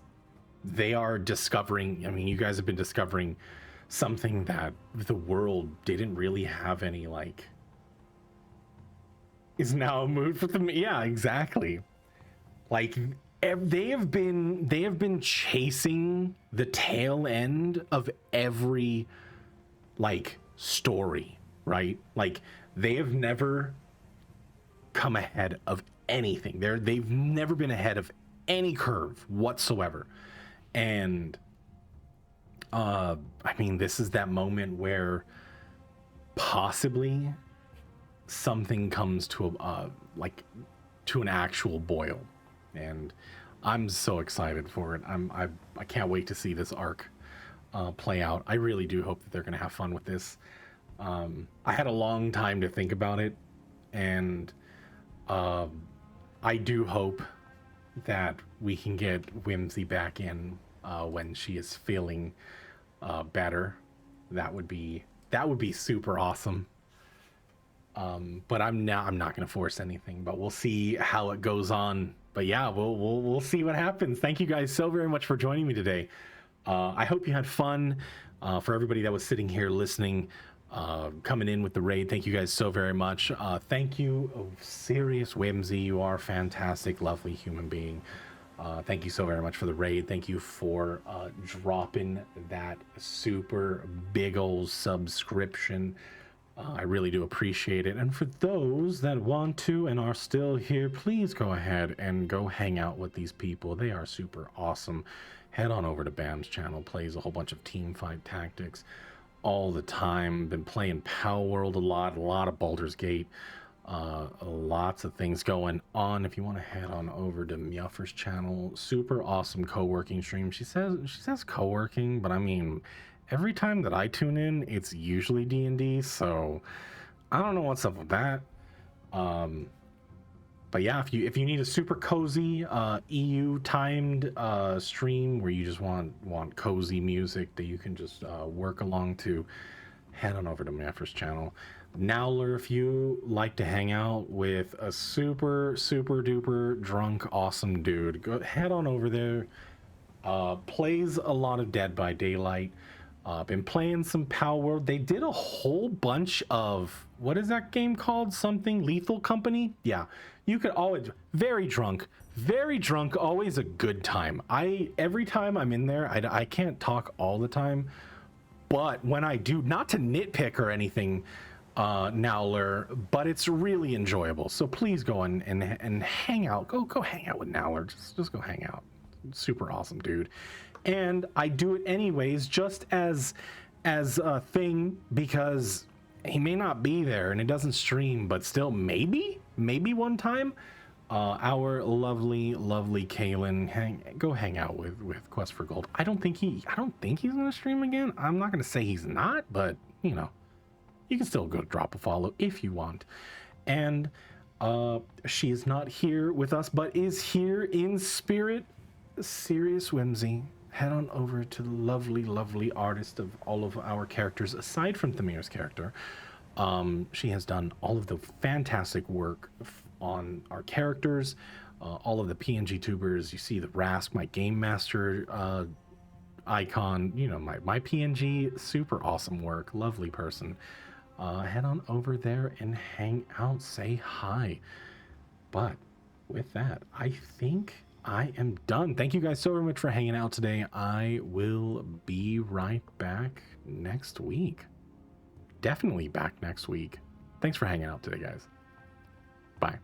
they are discovering, I mean, you guys have been discovering something that the world didn't really have any, like, is now a mood for them. Yeah, exactly. Like, they have been chasing the tail end of every, like, story, right? Like, they have never come ahead of anything. They've never been ahead of any curve whatsoever. And I mean, this is that moment where possibly something comes to to an actual boil, and I'm so excited for it. I can't wait to see this arc play out. I really do hope that they're gonna have fun with this. I had a long time to think about it, and I do hope that we can get Whimsy back in when she is feeling better. That would be super awesome. But I'm not going to force anything, but we'll see how it goes on yeah, we'll see what happens. Thank you guys so very much for joining me today. I hope you had fun. For everybody that was sitting here listening, coming in with the raid, thank you guys so very much. Thank you, Serious Whimsy. You are a fantastic, lovely human being. Thank you so very much for the raid. Thank you for dropping that super big old subscription. I really do appreciate it. And for those that want to and are still here, please go ahead and go hang out with these people. They are super awesome. Head on over to Bam's channel. Plays a whole bunch of team fight tactics all the time. Been playing Power World a lot of Baldur's Gate. Lots of things going on. If you want to head on over to Muffer's channel, super awesome co-working stream. She says co-working, but I mean, every time that I tune in, it's usually D&D, so I don't know what's up with that. But yeah, if you need a super cozy EU timed stream where you just want cozy music that you can just work along to, head on over to Maffer's channel. Nowler, if you like to hang out with a super duper drunk awesome dude, go head on over there. Plays a lot of Dead by Daylight. Been playing some Power World. They did a whole bunch of, what is that game called? Something Lethal Company? Yeah, you could always, very drunk, always a good time. Every time I'm in there, I can't talk all the time, but when I do, not to nitpick or anything, Nowler, but it's really enjoyable. So please go and hang out. Go hang out with Nowler. Just go hang out. Super awesome dude. And I do it anyways, just as a thing, because he may not be there and it doesn't stream, but still maybe one time our lovely Kaylin go hang out with Quest for Gold. I don't think he's gonna stream again. I'm not gonna say he's not, but you know, you can still go drop a follow if you want. And she is not here with us, but is here in spirit. Serious Whimsy. Head on over to the lovely artist of all of our characters, aside from Thamir's character. She has done all of the fantastic work on our characters, all of the PNG tubers. You see the Rask, my game master icon, you know, my PNG, super awesome work, lovely person. Head on over there and hang out, say hi. But with that, I think I am done. Thank you guys so very much for hanging out today. I will be right back next week. Definitely back next week. Thanks for hanging out today, guys. Bye.